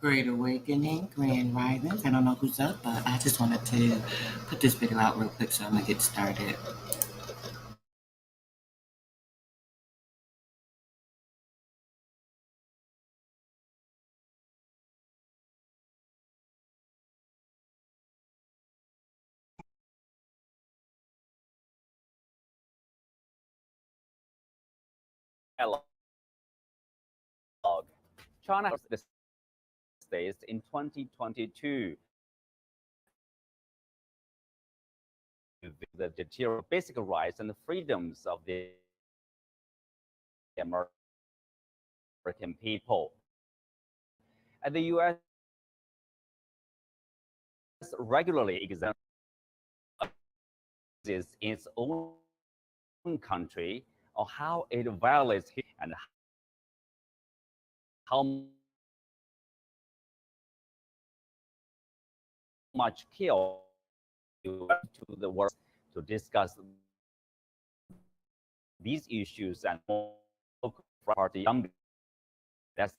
Great Awakening, Grand Risings. I don't know who's up, but I just wanted to put this video out real quick so I'm gonna get started. Dialogue. China has the States in 2022. The deteriorate basic rights and the freedoms of the American people. And the U.S. regularly examines its own country or how it violates and how much care to the world to discuss these issues and more for the young. That's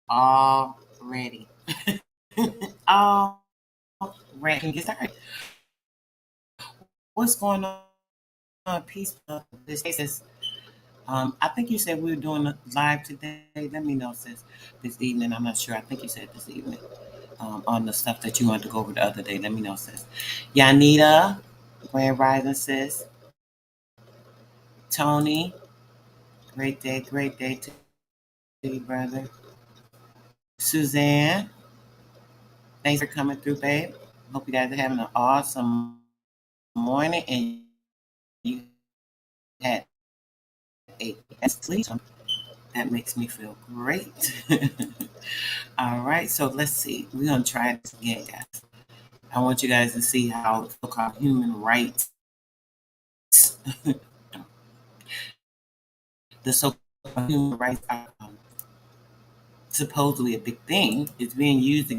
All ready. All ready. Can get started. What's going on? Peace. This is. I think you said we were doing a live today. Let me know, sis. This evening. I'm not sure. I think you said this evening. On the stuff that you wanted to go over the other day. Let me know, sis. Yanita, Grand Rising, sis. Tony, great day to you, brother. Suzanne, thanks for coming through, babe. Hope you guys are having an awesome morning and you had a sleep. That makes me feel great. All right, so let's see. We're gonna try this again, guys. I want you guys to see how so-called human rights, the so-called human rights are supposedly a big thing. It's being used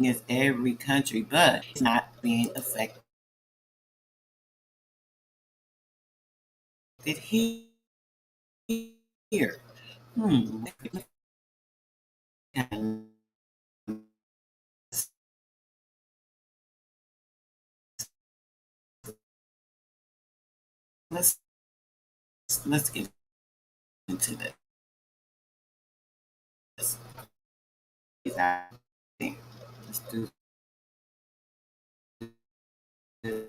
against every country, but it's not being affected here. Hmm. Let's let's get into this. Let's do this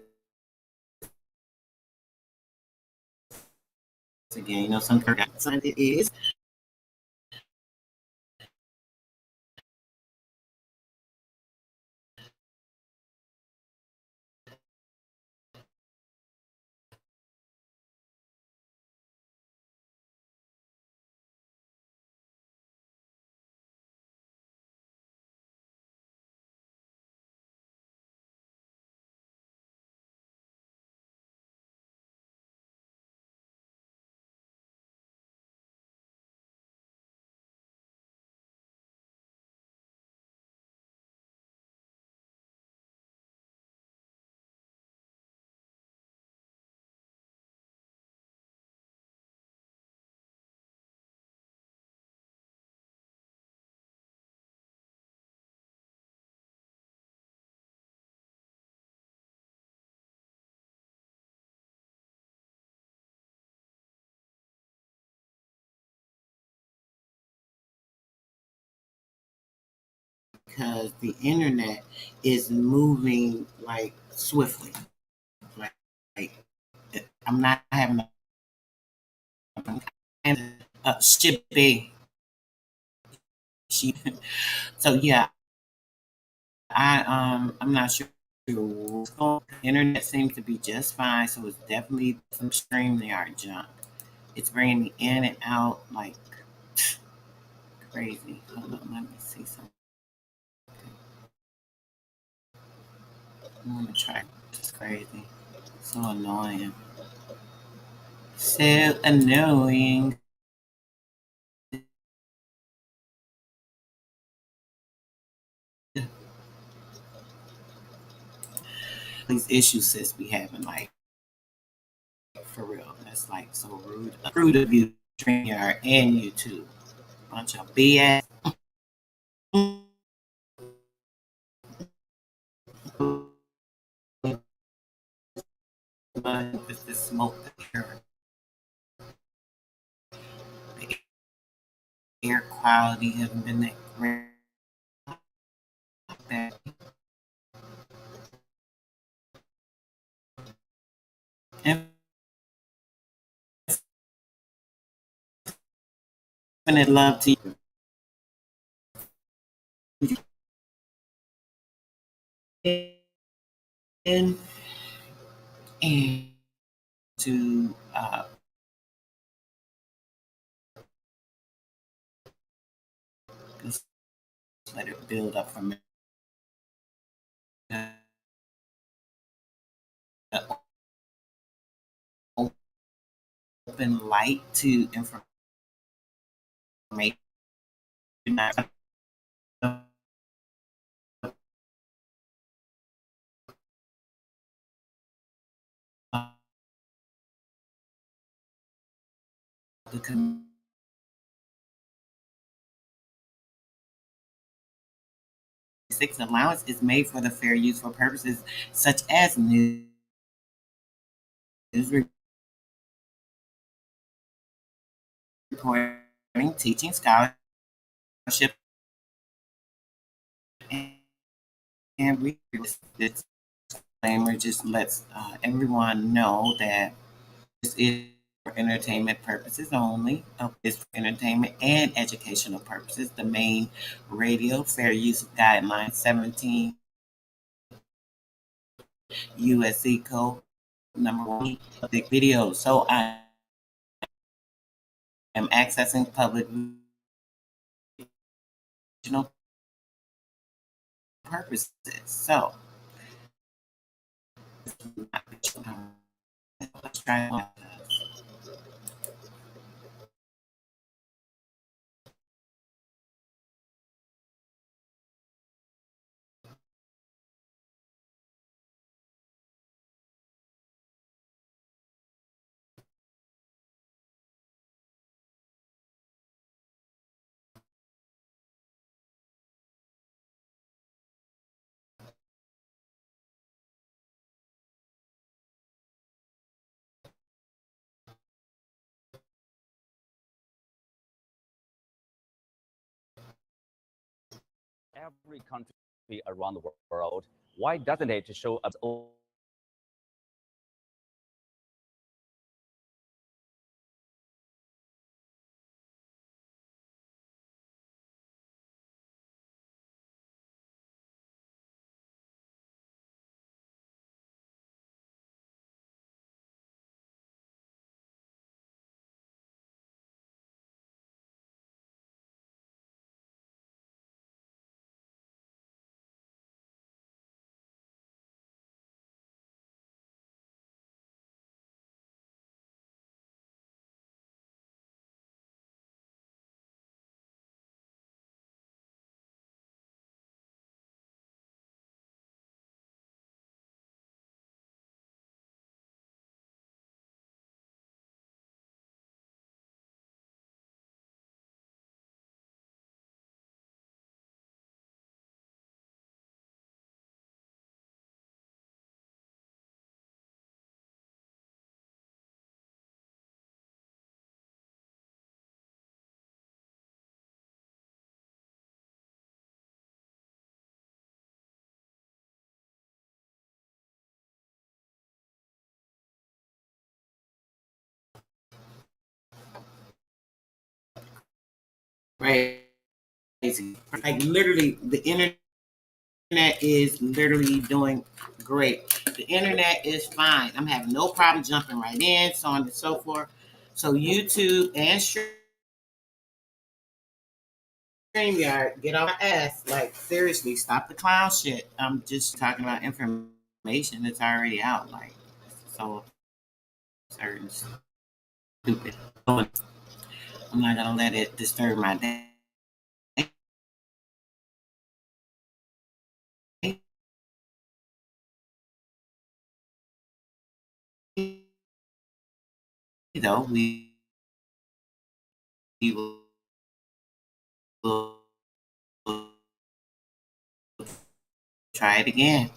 again. You know, some it is because the internet is moving like swiftly. Like, like I'm not having shipping. She, so yeah, I'm not sure. Internet seems to be just fine, so it's definitely some StreamYard junk. It's bringing me in and out like crazy. Hold on, let me see something. I'm gonna try. It's crazy. So annoying. So annoying. These issues sis be having like for real. That's like so rude. Rude of you, StreamYard and YouTube. Bunch of BS. Just the smoke, the air quality hasn't been that great. That infinite love to you and to just let it build up from the open light to information. The six allowance is made for the fair use for purposes such as news reporting, teaching, scholarship, and research. This disclaimer just lets everyone know that this is for entertainment purposes only. It's for entertainment and educational purposes. The main radio fair use guidelines 17 USC code number one public video. So I am accessing public educational purposes. So let's try. Every country around the world, why doesn't it show its own crazy. Like literally, the internet is literally doing great. The internet is fine. I'm having no problem jumping right in, so on and so forth. So YouTube and StreamYard, get on my ass. Like seriously, stop the clown shit. I'm just talking about information that's already out. Like so absurd and stupid. I'm not gonna let it disturb my day. Though we will try it again.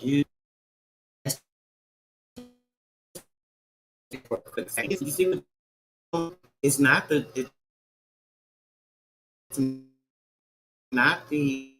You for a quick second. You see what it's not the it's not the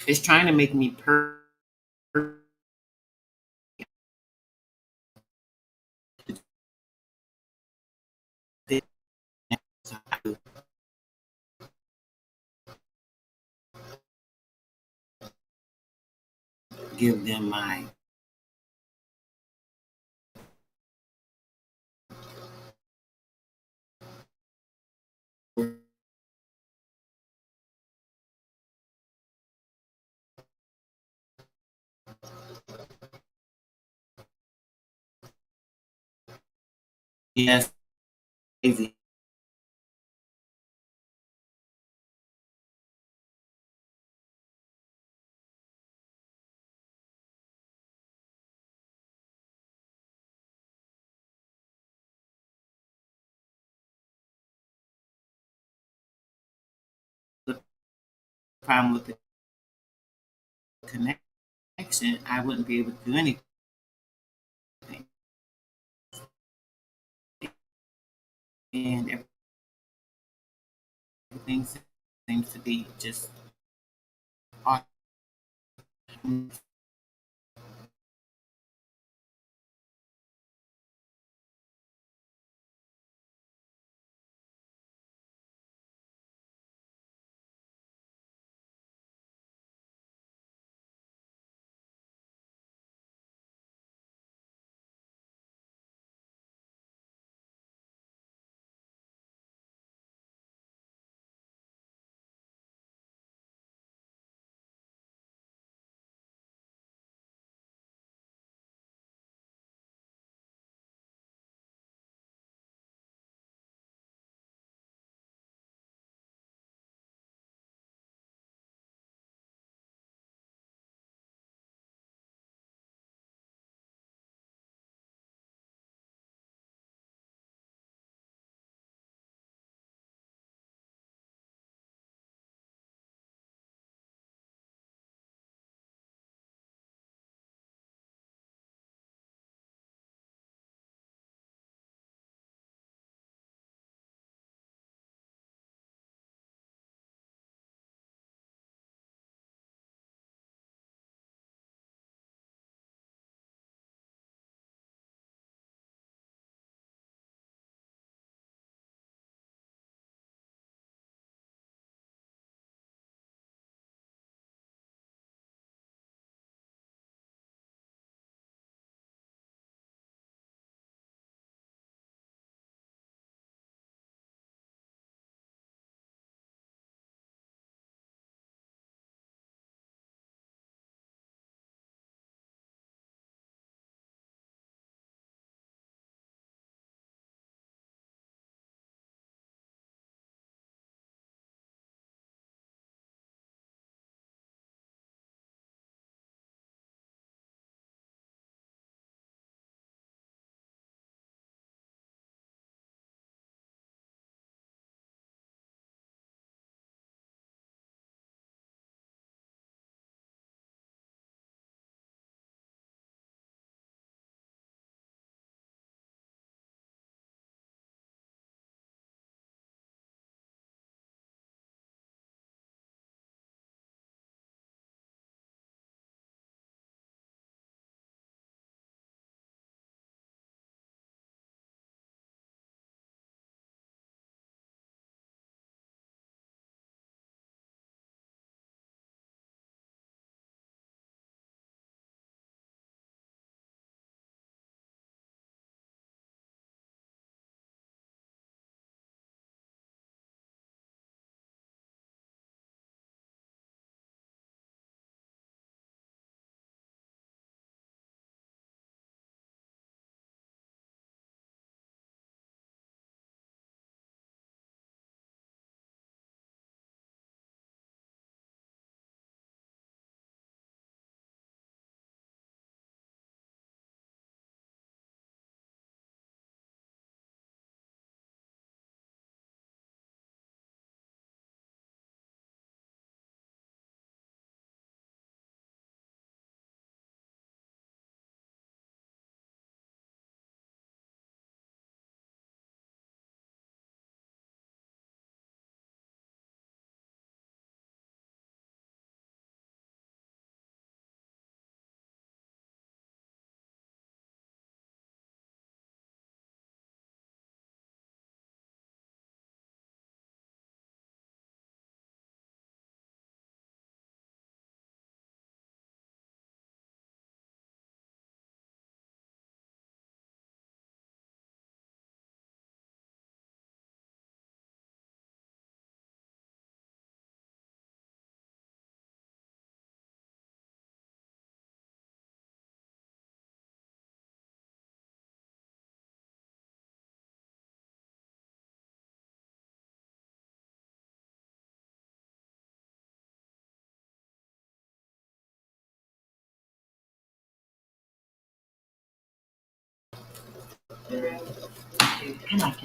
it's trying to make me give them my yes, easy. The problem with the connection, I wouldn't be able to do anything. And everything seems to be just awesome.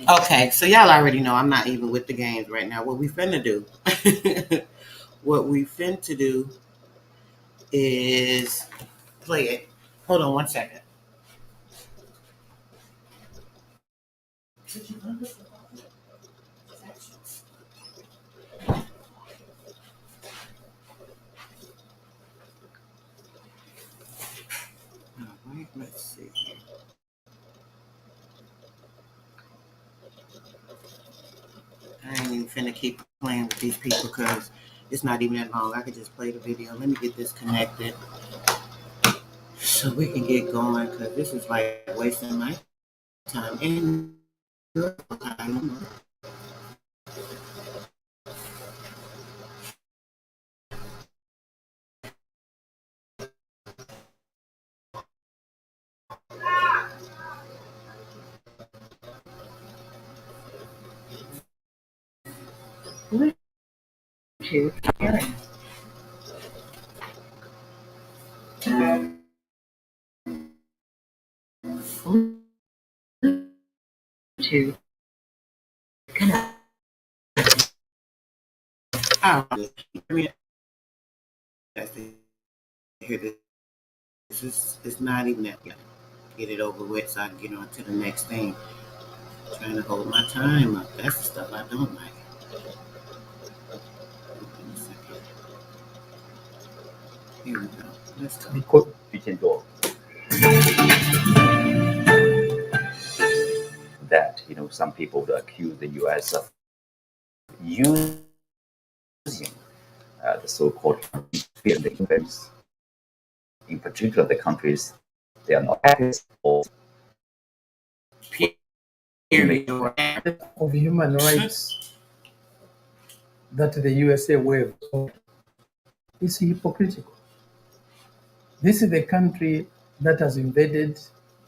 Okay, so y'all already know I'm not even with the games right now. What we finna do, what we finna do is play it. Hold on one second. All right, let's see here. I ain't even finna keep playing with these people because it's not even that long. I could just play the video. Let me get this connected so we can get going because this is like wasting my time and your time. Oh, I mean, that's it. Here, this is it's not even that. Get it over with so I can get on to the next thing. Trying to hold my time up. That's the stuff I don't like. Here we go. Let's go. That some people would accuse the U.S. of using the so-called fear the infants, in particular the countries they are not active or of human rights that the USA waived is hypocritical. This is the country that has invaded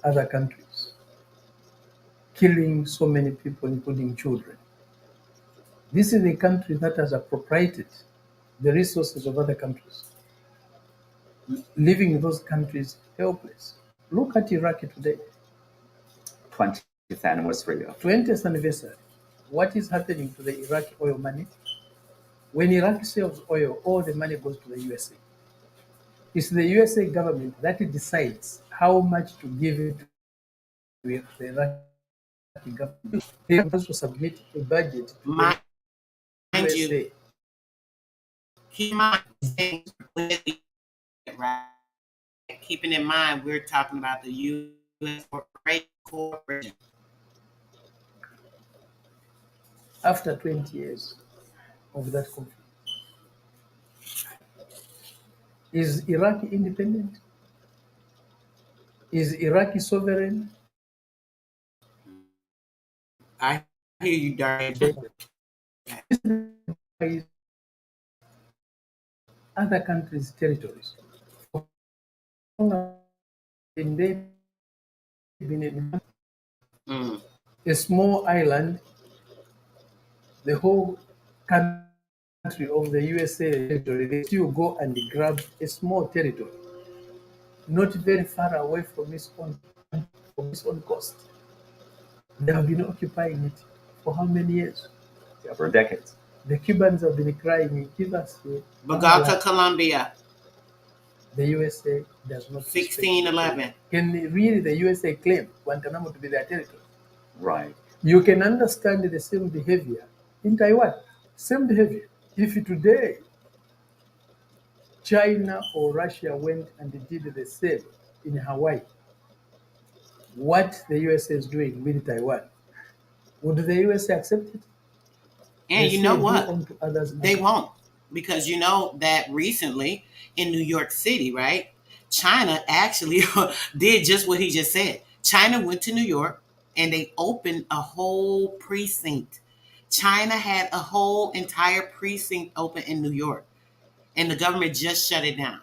other countries, killing so many people, including children. This is the country that has appropriated the resources of other countries, leaving those countries helpless. Look at Iraq today. 20th anniversary of 20th anniversary. What is happening to the Iraqi oil money? When Iraq sells oil, all the money goes to the USA. It's the USA government that decides how much to give it to the Iraqi government. They also submit a budget to Mind the USA. you, keep in mind, right? Keeping in mind, we're talking about the U.S. corporation. After 20 years of that conflict, is Iraq independent? Is Iraq sovereign? I hear you, Darren. Other countries' territories. And they've been a small island, the whole country of the USA territory, they still go and grab a small territory, not very far away from its own coast. They have been occupying it for how many years? Yeah, for decades. The Cubans have been crying, give us Bogota, Colombia. The USA does not. 1611. Can really the USA claim Guantanamo to be their territory? Right. You can understand the same behavior in Taiwan. Same behavior. If today China or Russia went and did the same in Hawaii, what the USA is doing with Taiwan, would the USA accept it? And They you know say, what? "Do unto others They as-" won't. Because you know that recently in New York City, right? China actually did just what he just said. China went to New York and they opened a whole precinct. China had a whole entire precinct open in New York, and the government just shut it down.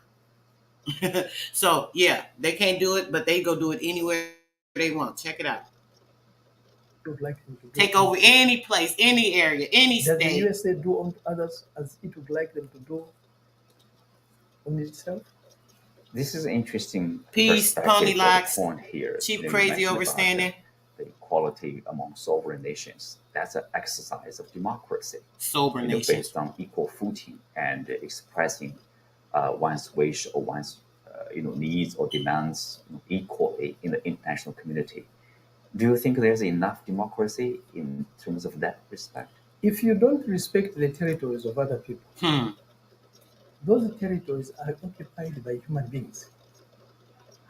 So, yeah, they can't do it, but they go do it anywhere they want. Check it out. Would like them to do Take over any place, any area, any Does the state. USA do unto others as it would like them to do on itself? This is an interesting Peace, perspective Pony for the Locks, point here. Chief You Crazy mentioned about Overstanding. the equality among sovereign nations. That's an exercise of democracy. Sovereign nations. Based on equal footing and expressing one's wish or one's needs or demands equally in the international community. Do you think there's enough democracy in terms of that respect? If you don't respect the territories of other people, those territories are occupied by human beings.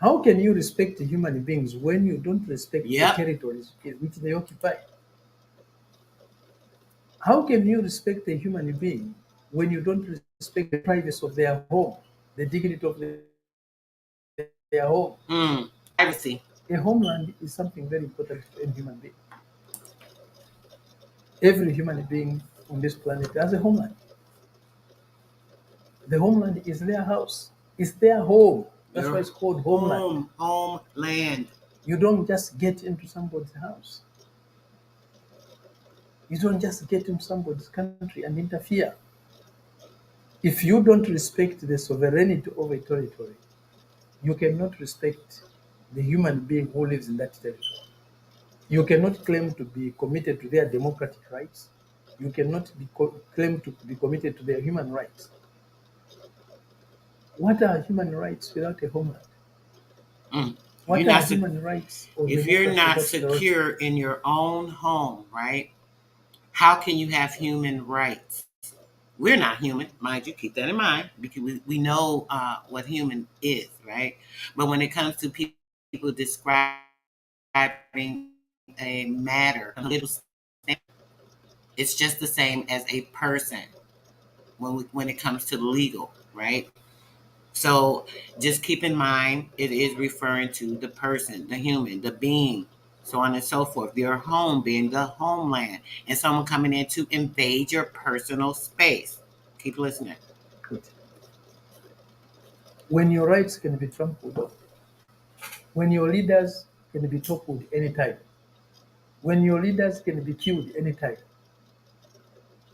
How can you respect human beings when you don't respect the territories which they occupy? How can you respect a human being when you don't respect the privacy of their home, the dignity of their home? Privacy. A homeland is something very important to a human being. Every human being on this planet has a homeland. The homeland is their house. It's their home. That's why it's called homeland. Homeland. You don't just get into somebody's house. You don't just get into somebody's country and interfere. If you don't respect the sovereignty of a territory, you cannot respect the human being who lives in that territory. You cannot claim to be committed to their democratic rights. You cannot claim to be committed to their human rights. What are human rights without a homeland? What are human rights? If you're not secure in your own home, right? How can you have human rights? We're not human, mind you, keep that in mind, because we know what human is, right? But when it comes to people describing a matter, it's just the same as a person when it comes to the legal, right? So just keep in mind, it is referring to the person, the human, the being, so on and so forth. Your home being the homeland, and someone coming in to invade your personal space. Keep listening. Good. When your rights can be trampled on, when your leaders can be toppled anytime, when your leaders can be killed anytime.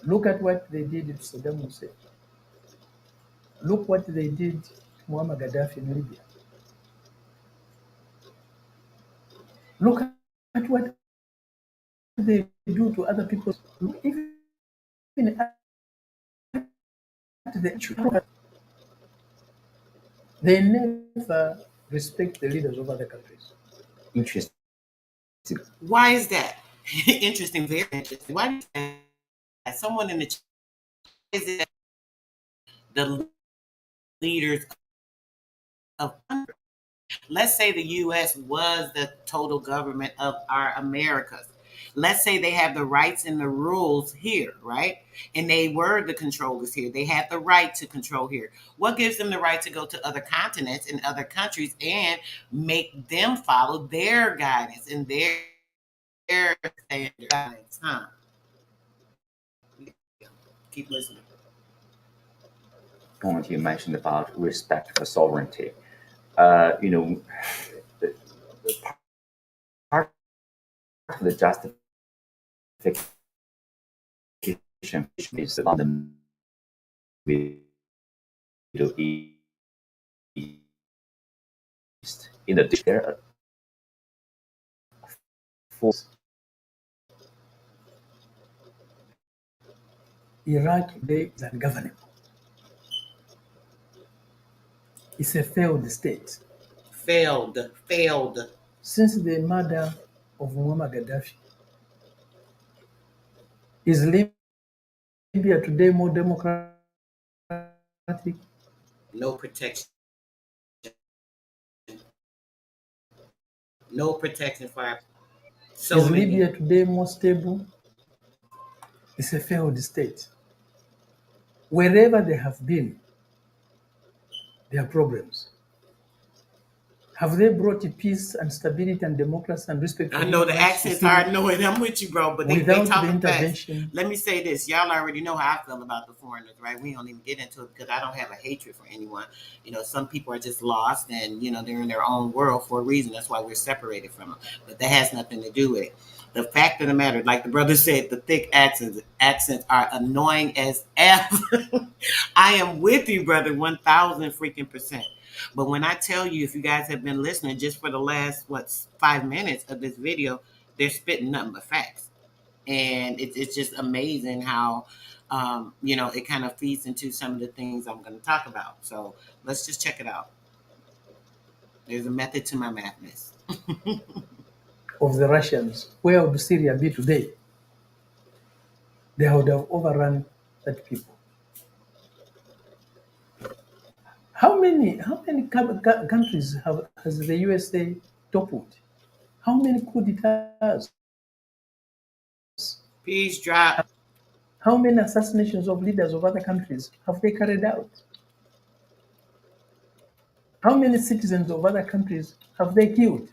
Look at what they did to Saddam Hussein. Look what they did to Muammar Gaddafi in Libya. Look at what they do to other people. Even at the they never respect the leaders of other countries. Interesting. Why is that? Interesting, very interesting. Why is that? Someone in the chat, is it the leaders of countries? Let's say the U.S. was the total government of our Americas. Let's say they have the rights and the rules here, right? And they were the controllers here. They had the right to control here. What gives them the right to go to other continents and other countries and make them follow their guidance and their standards? Keep listening. Point you mentioned about respect for sovereignty. The part of the justification is on the Middle East. In addition, there are forces. Iraq today is ungovernable. It's a failed state. Failed. Since the murder of Muammar Gaddafi, is Libya today more democratic? No protection. No protection for our. So is Libya today more stable? It's a failed state. Wherever they have been, there are problems. Have they brought peace and stability and democracy and respect? I know the accents are annoying. I'm with you, bro, but they talking fast. Let me say this. Y'all already know how I feel about the foreigners, right? We don't even get into it because I don't have a hatred for anyone. Some people are just lost and, they're in their own world for a reason. That's why we're separated from them. But that has nothing to do with it. The fact of the matter, like the brother said, the thick accents are annoying as F. I am with you, brother, 1,000% But when I tell you, if you guys have been listening just for the last 5 minutes of this video, they're spitting nothing but facts. And it's just amazing how, it kind of feeds into some of the things I'm going to talk about. So let's just check it out. There's a method to my madness. Of the Russians, where would Syria be today? They would have overrun that people. How many countries has the USA toppled? How many coup d'etats? Peace drop. How many assassinations of leaders of other countries have they carried out? How many citizens of other countries have they killed?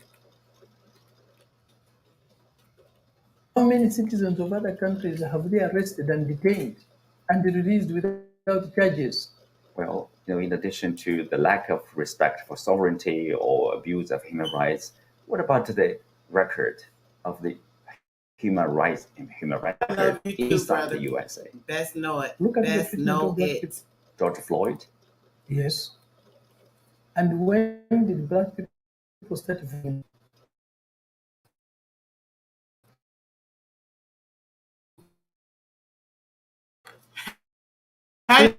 How many citizens of other countries have they arrested and detained and released without charges? Well, in addition to the lack of respect for sovereignty or abuse of human rights, what about the record of the human rights record inside the USA? Best know it. Look at the Best treatment know of black it. people. George Floyd? Yes. And when did black people start voting? How-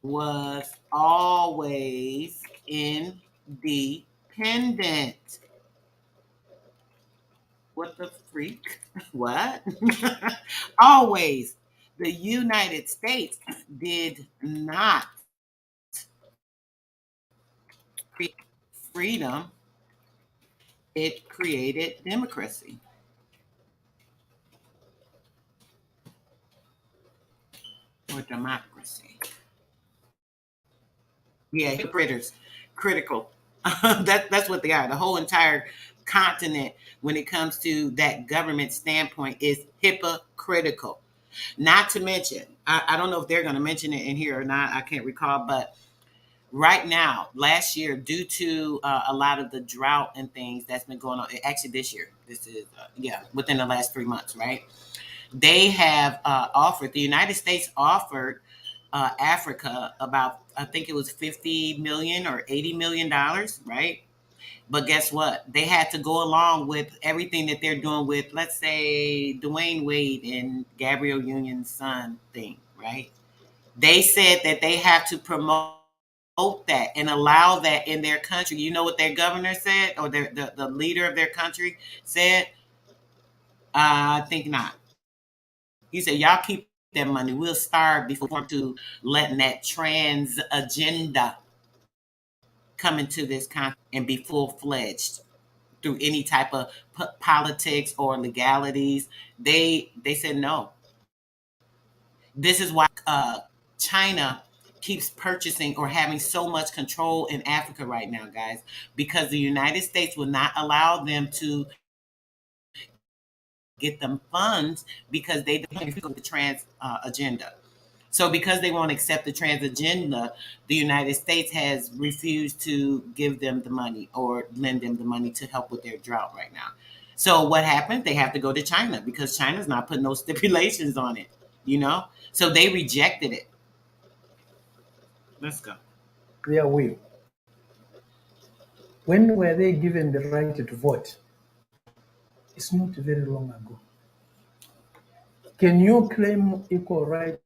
was always independent. What the freak? What? Always. The United States did not create freedom, it created democracy. Or democracy. Yeah, critters. Critical. That's what they are. The whole entire continent, when it comes to that government standpoint, is hypocritical. Not to mention, I don't know if they're going to mention it in here or not. I can't recall, but right now, last year, due to a lot of the drought and things that's been going on, actually this year, this is within the last 3 months, right? They have the United States offered Africa about, I think it was 50 million or 80 million dollars, right? But guess what? They had to go along with everything that they're doing with, let's say, Dwayne Wade and Gabrielle Union's son thing, right? They said that they have to promote that and allow that in their country. You know what their governor said, or the leader of their country said? I think not. He said, y'all keep that money. We'll starve before to letting that trans agenda come into this country and be full fledged through any type of politics or legalities. They said no. This is why China keeps purchasing or having so much control in Africa right now, guys, because the United States will not allow them to get them funds because they don't with the trans agenda. So because they won't accept the trans agenda, the United States has refused to give them the money or lend them the money to help with their drought right now. So what happened? They have to go to China because China's not putting no stipulations on it, So they rejected it. Let's go. Their will. When were they given the right to vote? It's not very long ago. Can you claim equal rights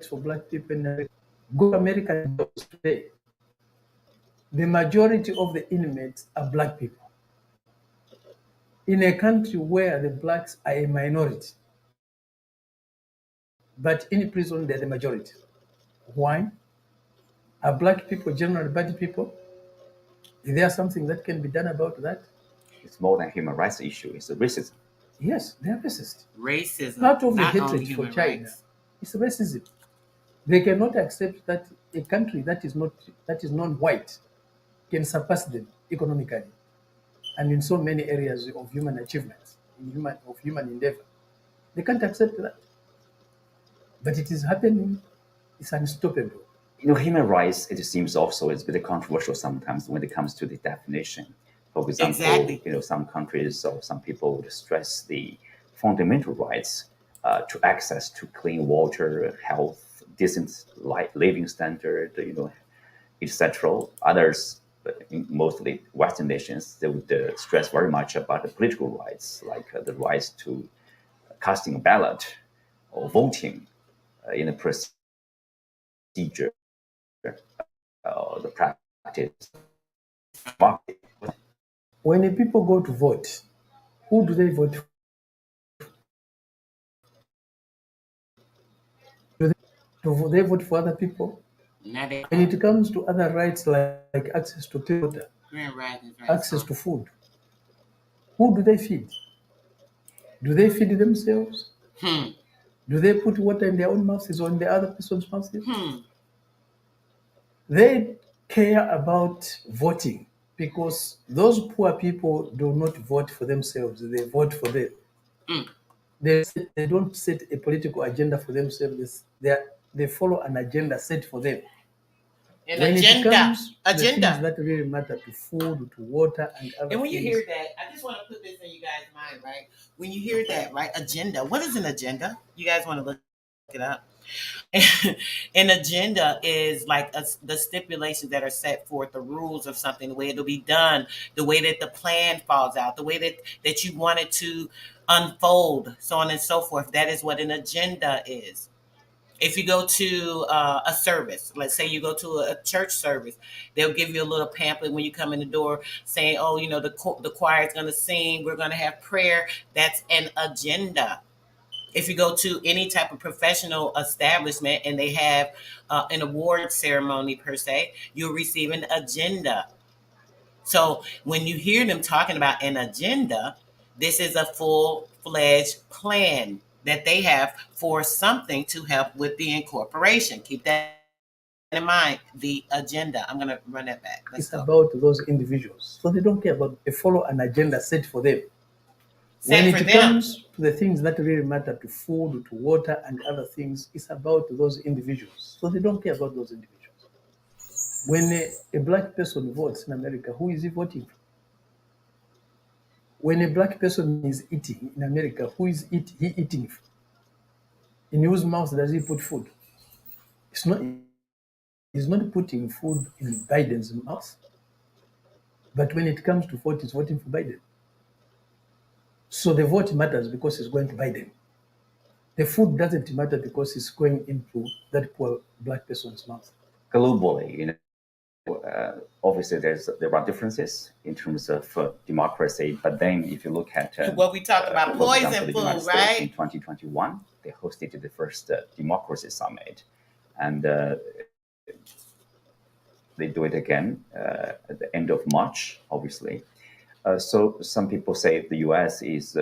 for black people in America? Go to America today. The majority of the inmates are black people. In a country where the blacks are a minority, but in prison they're the majority. Why? Are black people generally bad people? Is there something that can be done about that? It's more than a human rights issue. It's a racism. Yes, they're racist. Racism. Part of the not only hatred for human China rights. is racism. They cannot accept that a country that is non-white can surpass them economically and in so many areas of human achievements, of human endeavor. They can't accept that. But it is happening. It's unstoppable. Human rights, it seems also is a bit controversial sometimes when it comes to the definition. For example, Exactly. some countries or some people would stress the fundamental rights to access to clean water, health, decent living standard, etc. Others, mostly Western nations, they would stress very much about the political rights, like the rights to casting a ballot or voting in a procedure, the practice. When the people go to vote, who do they vote for? Do they vote for other people? Now they When it comes to other rights like access to clean water, Grand Rising, right? access to food, who do they feed? Do they feed themselves? Do they put water in their own mouths or in the other person's mouths? They care about voting because those poor people do not vote for themselves, they vote for them. They don't set a political agenda for themselves, they follow an agenda set for them. An When it agenda. comes to the Agenda. things that really matter, to food, to water, and other And when you things, hear that, I just want to put this in you guys' mind, right? When you hear that, right? Agenda. What is an agenda? You guys want to look it up? An agenda is like the stipulations that are set forth, the rules of something, the way it'll be done, the way that the plan falls out, the way that you want it to unfold, so on and so forth. That is what an agenda is. If you go to a service, let's say you go to a church service, they'll give you a little pamphlet when you come in the door saying, oh, the choir is going to sing, we're going to have prayer. That's an agenda. If you go to any type of professional establishment and they have an award ceremony per se, you'll receive an agenda. So when you hear them talking about an agenda, this is a full-fledged plan that they have for something to help with the incorporation. Keep that in mind, the agenda. I'm going to run that back. it's about those individuals. So they don't care about, they follow an agenda set for them. When it comes to the things that really matter, to food, to water, and other things, it's about those individuals. So they don't care about those individuals. When a black person votes in America, who is he voting for? When a black person is eating in America, who is he eating for? In whose mouth does he put food? He's not putting food in Biden's mouth. But when it comes to vote, he's voting for Biden. So the vote matters because it's going to Biden. The food doesn't matter because it's going into that poor black person's mouth. Globally, obviously there are differences in terms of democracy, but then if you look at what we talked about, poison food, right? In 2021, they hosted the first democracy summit, and they do it again at the end of March, obviously. So some people say the U.S. is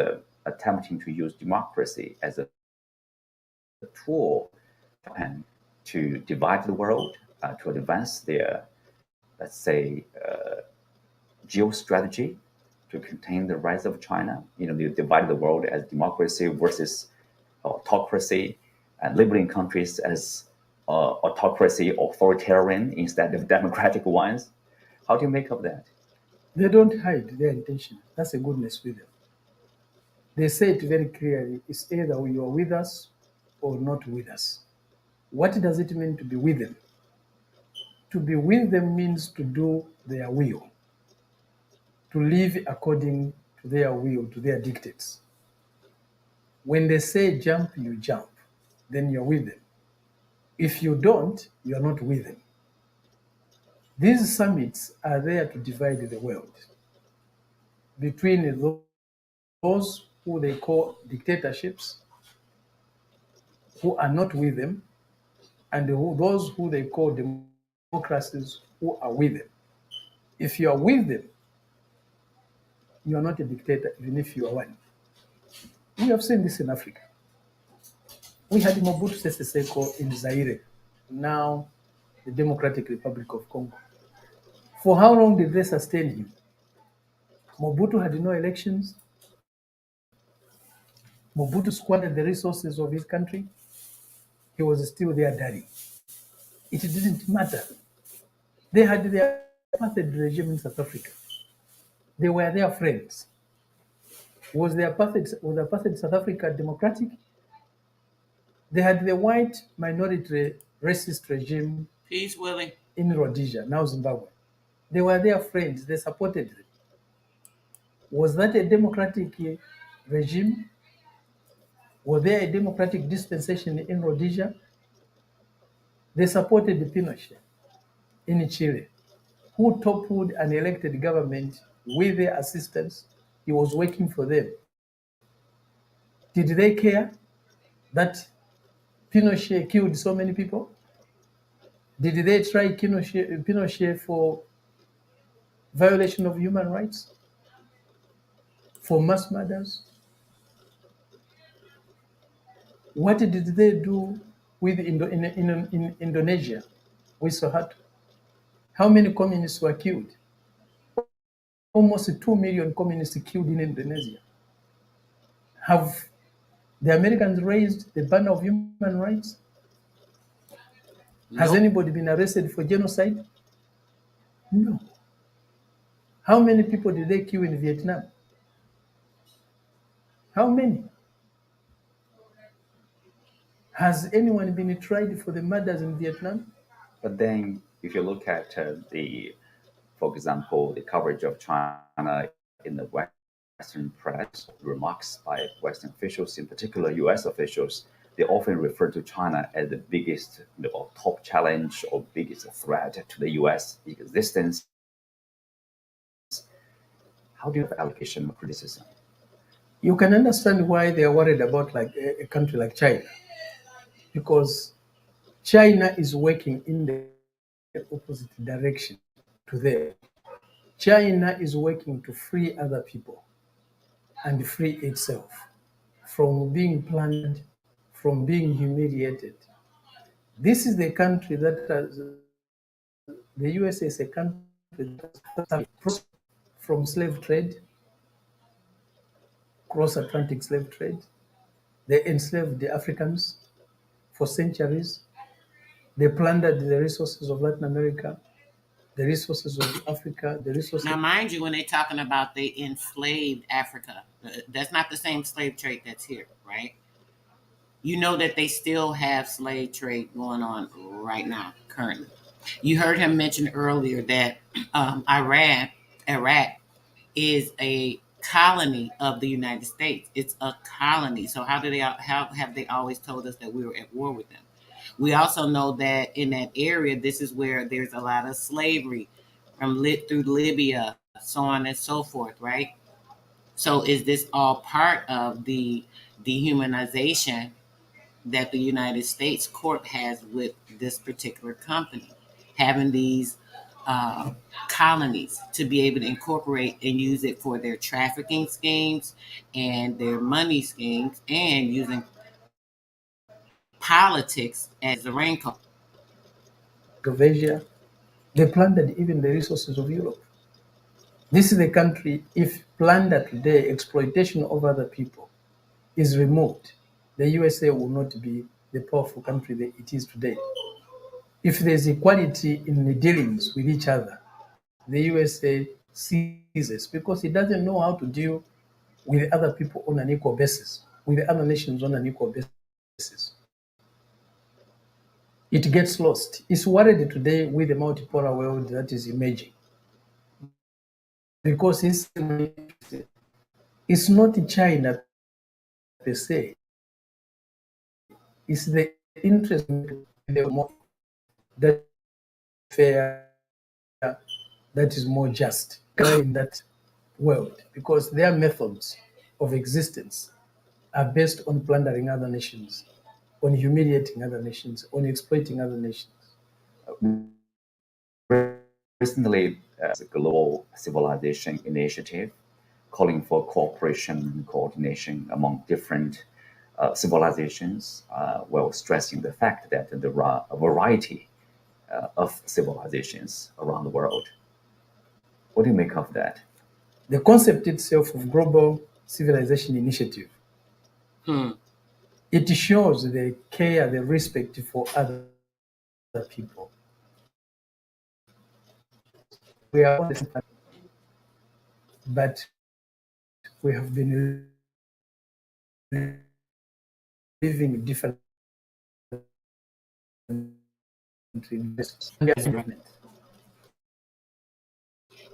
attempting to use democracy as a tool to divide the world, to advance their, let's say, geostrategy to contain the rise of China. They divide the world as democracy versus autocracy, and labeling countries as autocracy, authoritarian instead of democratic ones. How do you make of that? They don't hide their intention. That's a goodness with them. They say it very clearly. It's either you are with us or not with us. What does it mean to be with them? To be with them means to do their will, to live according to their will, to their dictates. When they say jump, you jump, then you're with them. If you don't, you're not with them. These summits are there to divide the world between those who they call dictatorships, who are not with them, and those who they call democracies, who are with them. If you are with them, you are not a dictator, even if you are one. We have seen this in Africa. We had Mobutu Sese Seko in Zaire, now the Democratic Republic of Congo. For how long did they sustain him? Mobutu had no elections. Mobutu squandered the resources of his country. He was still there dying. It didn't matter. They had their apartheid regime in South Africa. They were their friends. Was apartheid South Africa democratic? They had the white minority racist regime Peace, Willie. in Rhodesia, now Zimbabwe. They were their friends, they supported them. Was that a democratic regime? Was there a democratic dispensation in Rhodesia? They supported Pinochet in Chile, who toppled an elected government with their assistance. He was working for them. Did they care that Pinochet killed so many people? Did they try Pinochet for violation of human rights? For mass murders? What did they do with in Indonesia, with Suharto? How many communists were killed? Almost 2 million communists killed in Indonesia. Have the Americans raised the banner of human rights? Has Nope. anybody been arrested for genocide? No. How many people did they kill in Vietnam? How many? Has anyone been tried for the murders in Vietnam? But then, if you look at for example, the coverage of China in the Western press, remarks by Western officials, in particular U.S. officials, they often refer to China as the biggest, or top challenge or biggest threat to the U.S. existence. How do you have allocation of criticism? You can understand why they are worried about like a country like China, because China is working in the opposite direction to them. China is working to free other people and free itself from being plundered, from being humiliated. This is the country that has, the USA is a country that has from slave trade, cross-Atlantic slave trade. They enslaved the Africans for centuries. They plundered the resources of Latin America, the resources of Africa, the resources. Now, mind you, when they're talking about they enslaved Africa, that's not the same slave trade that's here, right? You know that they still have slave trade going on right now, currently. You heard him mention earlier that Iraq is a colony of the United States. It's a colony. So how have they always told us that we were at war with them? We also know that in that area, this is where there's a lot of slavery through Libya, so on and so forth, right? So is this all part of the dehumanization that the United States court has with this particular company, having these colonies to be able to incorporate and use it for their trafficking schemes and their money schemes, and using politics as a raincoat? Of Asia, they plundered even the resources of Europe. This is the country, if plunder today, exploitation of other people is removed, the USA will not be the powerful country that it is today. If there's equality in the dealings with each other, the USA ceases because it doesn't know how to deal with other people on an equal basis, with other nations on an equal basis. It gets lost. It's worried today with the multipolar world that is emerging. Because it's not China per se, it's the interest that fair, that is more just in that world, because their methods of existence are based on plundering other nations, on humiliating other nations, on exploiting other nations. Recently, the Global Civilization Initiative calling for cooperation and coordination among different civilizations, while stressing the fact that there are a variety of civilizations around the world. What do you make of that? The concept itself of Global Civilization Initiative, it shows the care, the respect for other people. We are all the same, but we have been living different investment.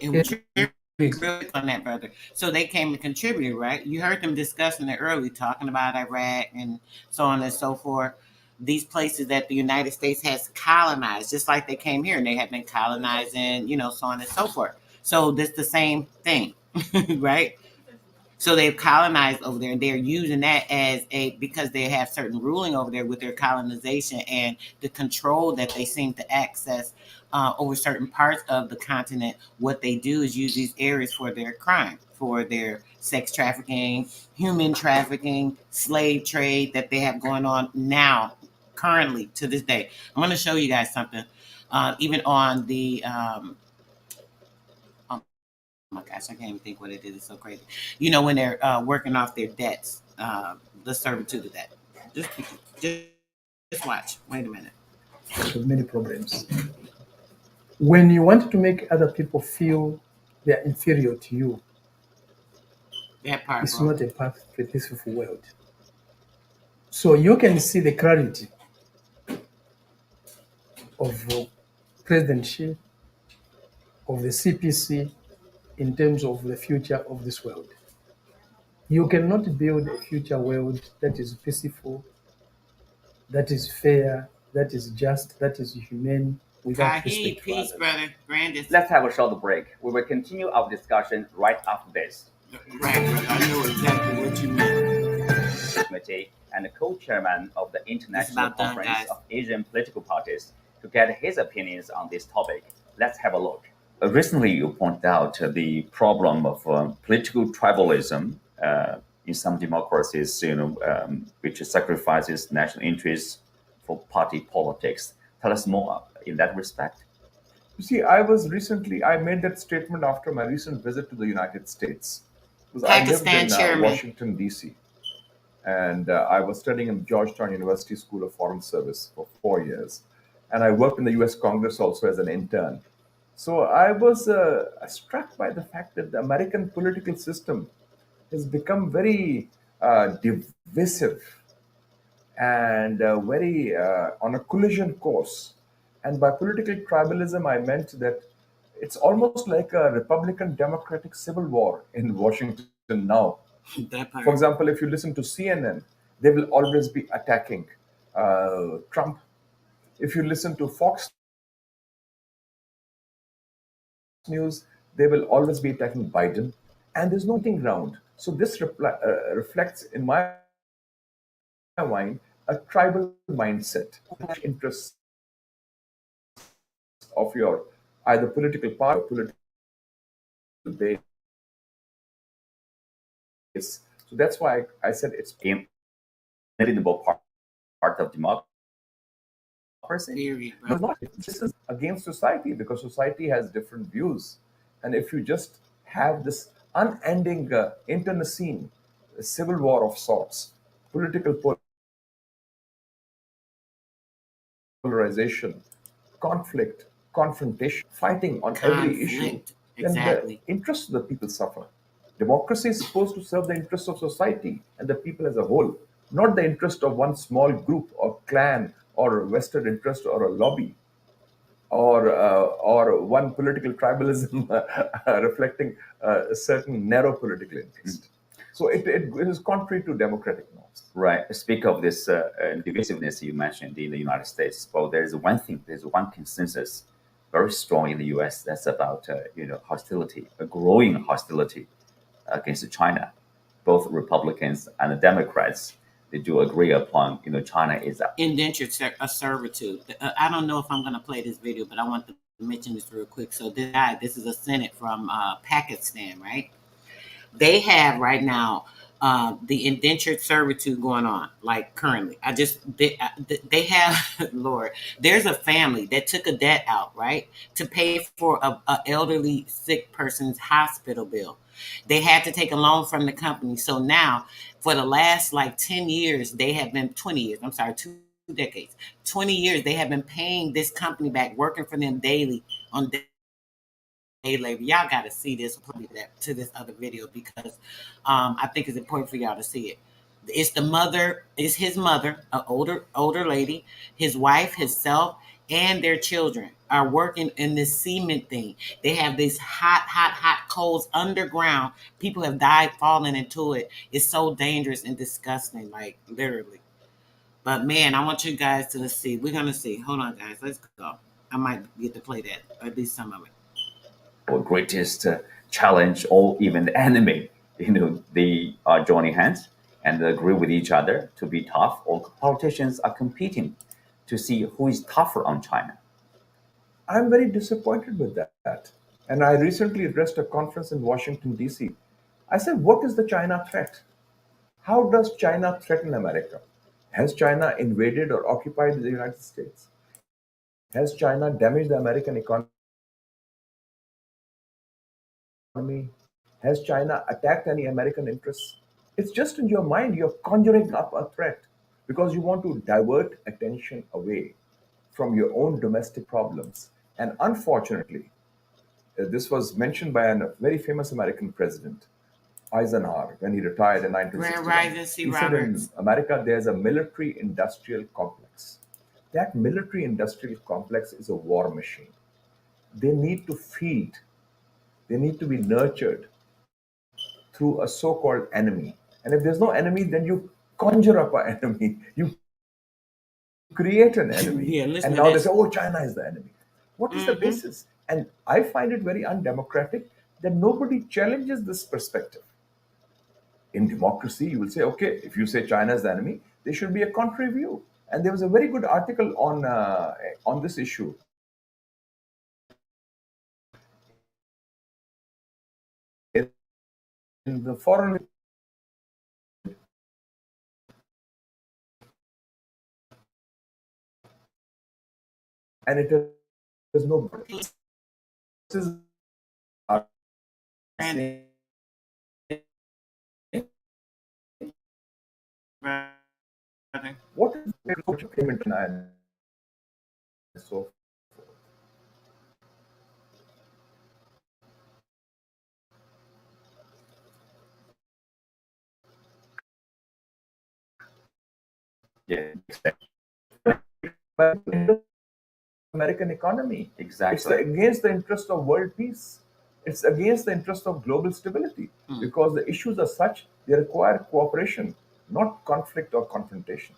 And real quick on that, brother. So they came and contributed, right? You heard them discussing it early, talking about Iraq and so on and so forth. These places that the United States has colonized, just like they came here and they have been colonizing, so on and so forth. So this the same thing, right? So they've colonized over there, and they're using that as because they have certain ruling over there with their colonization and the control that they seem to access over certain parts of the continent. What they do is use these areas for their crime, for their sex trafficking, human trafficking, slave trade that they have going on now, currently to this day. I'm going to show you guys something, even on the. Oh my gosh, I can't even think what it is. It's so crazy. When they're working off their debts, the servitude of that. Just watch. Wait a minute. There's many problems. When you want to make other people feel they're inferior to you, That part, it's bro. not a path to a peaceful world. So you can see the clarity of President Xi, of the CPC, in terms of the future of this world. You cannot build a future world that is peaceful, that is fair, that is just, that is humane, without respect for Peace, others. brother. Grandis. Let's have a short break. We will continue our discussion right after this. Right, brother. I know exactly what you meant. Committee and the co-chairman of the International about done, Conference guys. of Asian Political Parties, to get his opinions on this topic. Let's have a look. Recently, you pointed out the problem of political tribalism in some democracies, which sacrifices national interests for party politics. Tell us more in that respect. You see, I made that statement after my recent visit to the United States. Because I lived Pakistan in chairman. Washington, D.C. And I was studying in Georgetown University School of Foreign Service for 4 years. And I worked in the U.S. Congress also as an intern. So I was struck by the fact that the American political system has become very divisive and very on a collision course. And by political tribalism, I meant that it's almost like a Republican Democratic civil war in Washington now. That part. For example, if you listen to CNN, they will always be attacking Trump. If you listen to Fox News, they will always be attacking Biden. And there's no middle ground. So this reflects, in my mind, a tribal mindset, interests of your either political party or political base. So that's why I said it's Inevitable part of democracy. Period, no, bro. this is against society because society has different views. And if you just have this unending internecine civil war of sorts, political polarization, conflict, confrontation, fighting on every issue, Conflict. then Exactly. the interests of the people suffer. Democracy is supposed to serve the interests of society and the people as a whole, not the interest of one small group or clan or vested interest or a lobby or one political tribalism reflecting a certain narrow political interest. So it is contrary to democratic norms. Right. Speak of this divisiveness you mentioned in the United States. Well, there's one consensus very strong in the U.S. That's about hostility, a growing hostility against China. Both Republicans and the Democrats, they do agree upon China is a Indentured servitude. I don't know if I'm going to play this video, but I want to mention this real quick. So this is a Senate from Pakistan, right? They have right now the indentured servitude going on, like currently. They have, Lord, there's a family that took a debt out, right, to pay for a elderly sick person's hospital bill. They had to take a loan from the company. So now, for the last 10 years, they have been 20 years. I'm sorry, 2 decades, 20 years. They have been paying this company back, working for them daily on day labor. Y'all got to see this. To this other video because I think it's important for y'all to see it. It's the mother, it's his mother, an older lady, his wife, himself, and their children are working in this cement thing. They have these hot coals underground. People have died falling into it. It's so dangerous and disgusting, like literally. But man, I want you guys to see. We're gonna see. Hold on, guys. Let's go. I might get to play that, at least some of it. Or greatest challenge or even the enemy. They are joining hands and agree with each other to be tough. Or politicians are competing to see who is tougher on China. I'm very disappointed with that. And I recently addressed a conference in Washington, D.C. I said, what is the China threat? How does China threaten America? Has China invaded or occupied the United States? Has China damaged the American economy? Has China attacked any American interests? It's just in your mind, you're conjuring up a threat because you want to divert attention away from your own domestic problems. And unfortunately, this was mentioned by a very famous American president, Eisenhower, when he retired in Grand 1961. Rising, C. He said in Roberts. America, there's a military-industrial complex. That military-industrial complex is a war machine. They need to feed, they need to be nurtured through a so-called enemy. And if there's no enemy, then you conjure up an enemy. You create an enemy. Yeah, listen And to now they this. say, oh, China is the enemy. What is the basis? And I find it very undemocratic that nobody challenges this perspective. In democracy, you will say, okay, if you say China is the enemy, there should be a contrary view. And there was a very good article on this issue in the foreign. And it is no. This is Randy. what is the payment and so Yeah, American economy. exactly. It's against the interest of world peace. It's against the interest of global stability because the issues are such they require cooperation, not conflict or confrontation.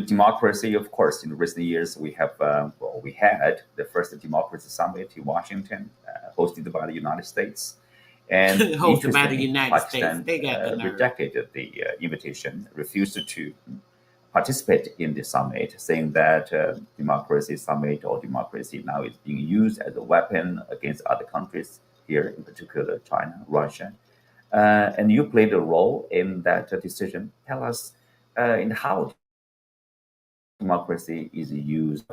Democracy, of course, in recent years, we had the first democracy summit in Washington, hosted by the United States. And Hosted by the interestingly, United States. Pakistan They got the nerve. rejected the invitation, refused to participate in the summit, saying that democracy summit or democracy now is being used as a weapon against other countries, here in particular China, Russia. And you played a role in that decision. Tell us in how democracy is used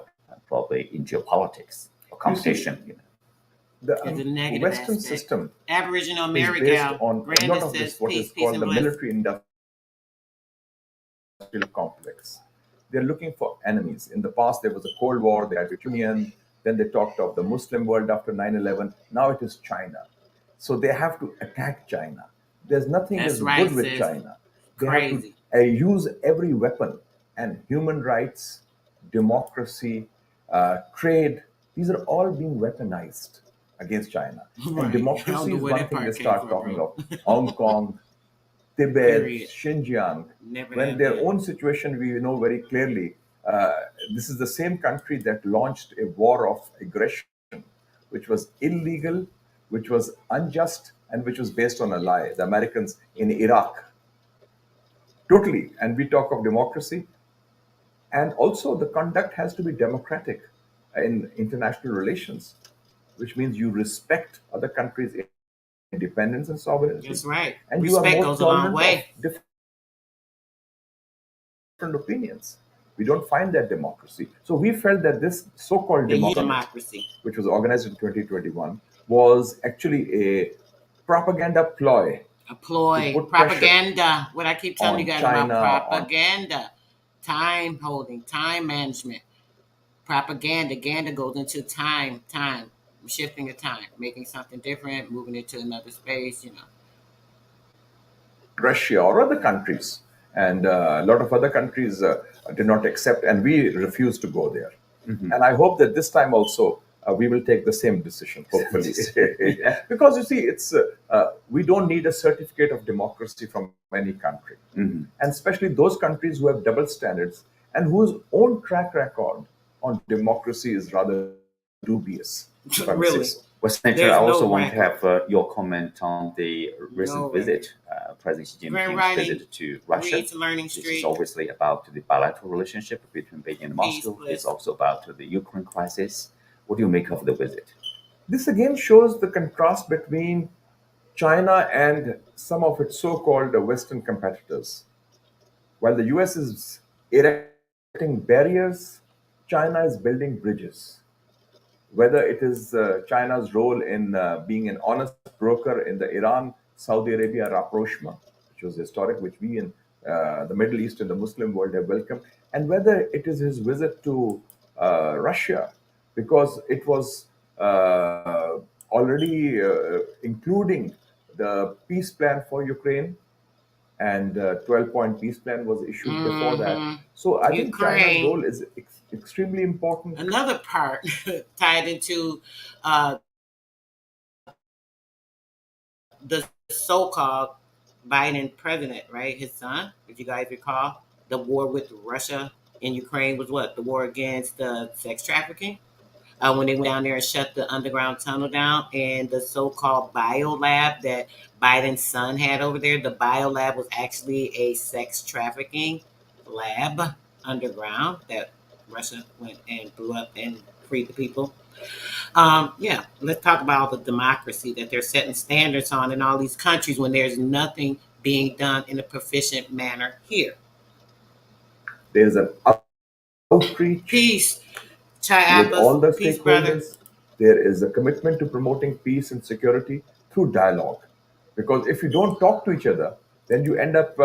probably in geopolitics or competition. The There's a negative Western aspect. system Aboriginal is America. based on a Brandon lot of says this, what peace, is peace called and the blessings. military-industrial complex. They're looking for enemies. In the past, there was a Cold War, the Soviet Union, then they talked of the Muslim world after 9/11. Now it is China. So they have to attack China. There's nothing That's as right, good with sis. China. They Crazy. have to use every weapon, and human rights, democracy, trade, these are all being weaponized against China. Right. I And don't democracy know is where one that thing they part came start from, talking bro. of. Hong Kong, Tibet, Period. Xinjiang, Never when had their that. own situation, we know very clearly, this is the same country that launched a war of aggression, which was illegal, which was unjust, and which was based on a lie. The Americans in Iraq. Totally. And we talk of democracy. And also, the conduct has to be democratic in international relations, which means you respect other countries' independence and sovereignty. That's right. And you are Respect more goes a long tolerant way. of different opinions. We don't find that democracy. So we felt that this so-called The democracy, democracy. which was organized in 2021, was actually a propaganda ploy A ploy. to put pressure Propaganda. What I keep telling you on guys China, about on propaganda. Time holding, time management. Propaganda. Ganda goes into time. Shifting of time. Making something different, moving it to another space, Russia or other countries and a lot of other countries did not accept, and we refused to go there. Mhm. And I hope that this time also we will take the same decision, hopefully. Yeah. Because you see, we don't need a certificate of democracy from any country, Mhm. and especially those countries who have double standards and whose own track record on democracy is rather dubious, if I may say Really? so. Well, Senator, There's I no also want to record. have your comment on the recent No visit, President Xi Grand Jinping's Rising visit to Russia. reads Learning This is Street. obviously about the bilateral relationship between Beijing and Peace, Moscow. bliss. It's also about the Ukraine crisis. What do you make of the visit? This again shows the contrast between China and some of its so called Western competitors. While the US is erecting barriers, China is building bridges. Whether it is China's role in being an honest broker in the Iran Saudi Arabia rapprochement, which was historic, which we in the Middle East and the Muslim world have welcomed, and whether it is his visit to Russia, because it was already including the peace plan for Ukraine, and 12-point peace plan was issued before that. Mhm. So I think China's Ukraine. role is extremely important. Another part tied into uh, the so-called Biden president, right? His son, if you guys recall, the war with Russia in Ukraine was what? The war against sex trafficking. When they went down there and shut the underground tunnel down, and the so-called biolab that Biden's son had over there, the biolab was actually a sex trafficking lab underground that Russia went and blew up and freed the people. Yeah, let's talk about the democracy that they're setting standards on in all these countries when there's nothing being done in a proficient manner here. There's an outreach Peace, Chai with all the Appas. Peace, brother. stakeholders. There is a commitment to promoting peace and security through dialogue. Because if you don't talk to each other, then you end up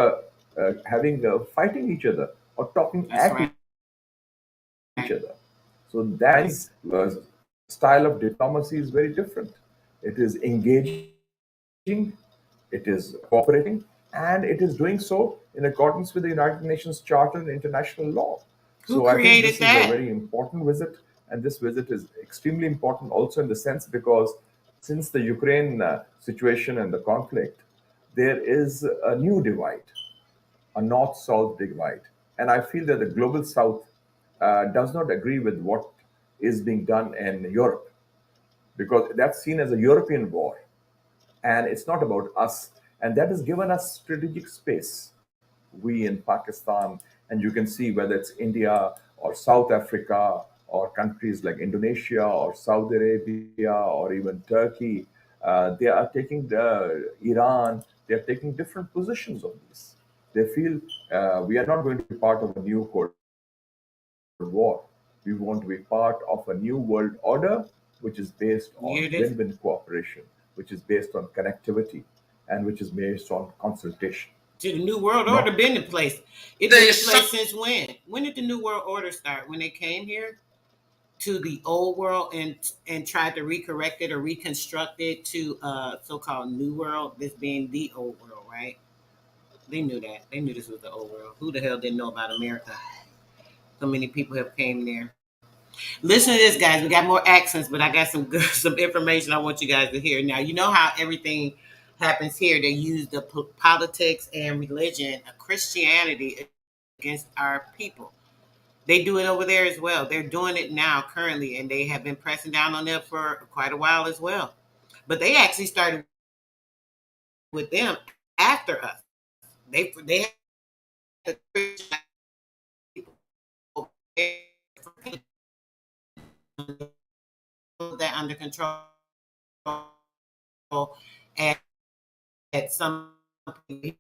having fighting each other or talking That's at right. each other. So that style of diplomacy is very different. It is engaging, it is cooperating, and it is doing so in accordance with the United Nations Charter and international law. Who So I think created this is a that? very important visit, and this visit is extremely important also in the sense because since the Ukraine situation and the conflict, there is a new divide, a north-south divide, and I feel that the global south does not agree with what is being done in Europe because that's seen as a European war and it's not about us. And that has given us strategic space. We in Pakistan, and you can see whether it's India or South Africa or countries like Indonesia or Saudi Arabia or even Turkey, they are taking Iran, they are taking different positions on this. They feel we are not going to be part of a new Cold War. We want to be part of a new world order, which is based You hear on this? win-win cooperation, which is based on connectivity, and which is based on consultation. To the New World No. Order been in place. It's been in place since when? When did the New World Order start? When they came here to the old world and tried to recorrect it or reconstruct it to so-called New World, this being the old world, right? They knew that. They knew this was the old world. Who the hell didn't know about America? So many people have came there. Listen to this, guys. We got more accents, but I got some good, some information I want you guys to hear. Now, you know how everything happens here. They use the politics and religion, Christianity, against our people. They do it over there as well. They're doing it now, currently, and they have been pressing down on them for quite a while as well. But they actually started with them after us. They had the Christian people that under control at, at some point,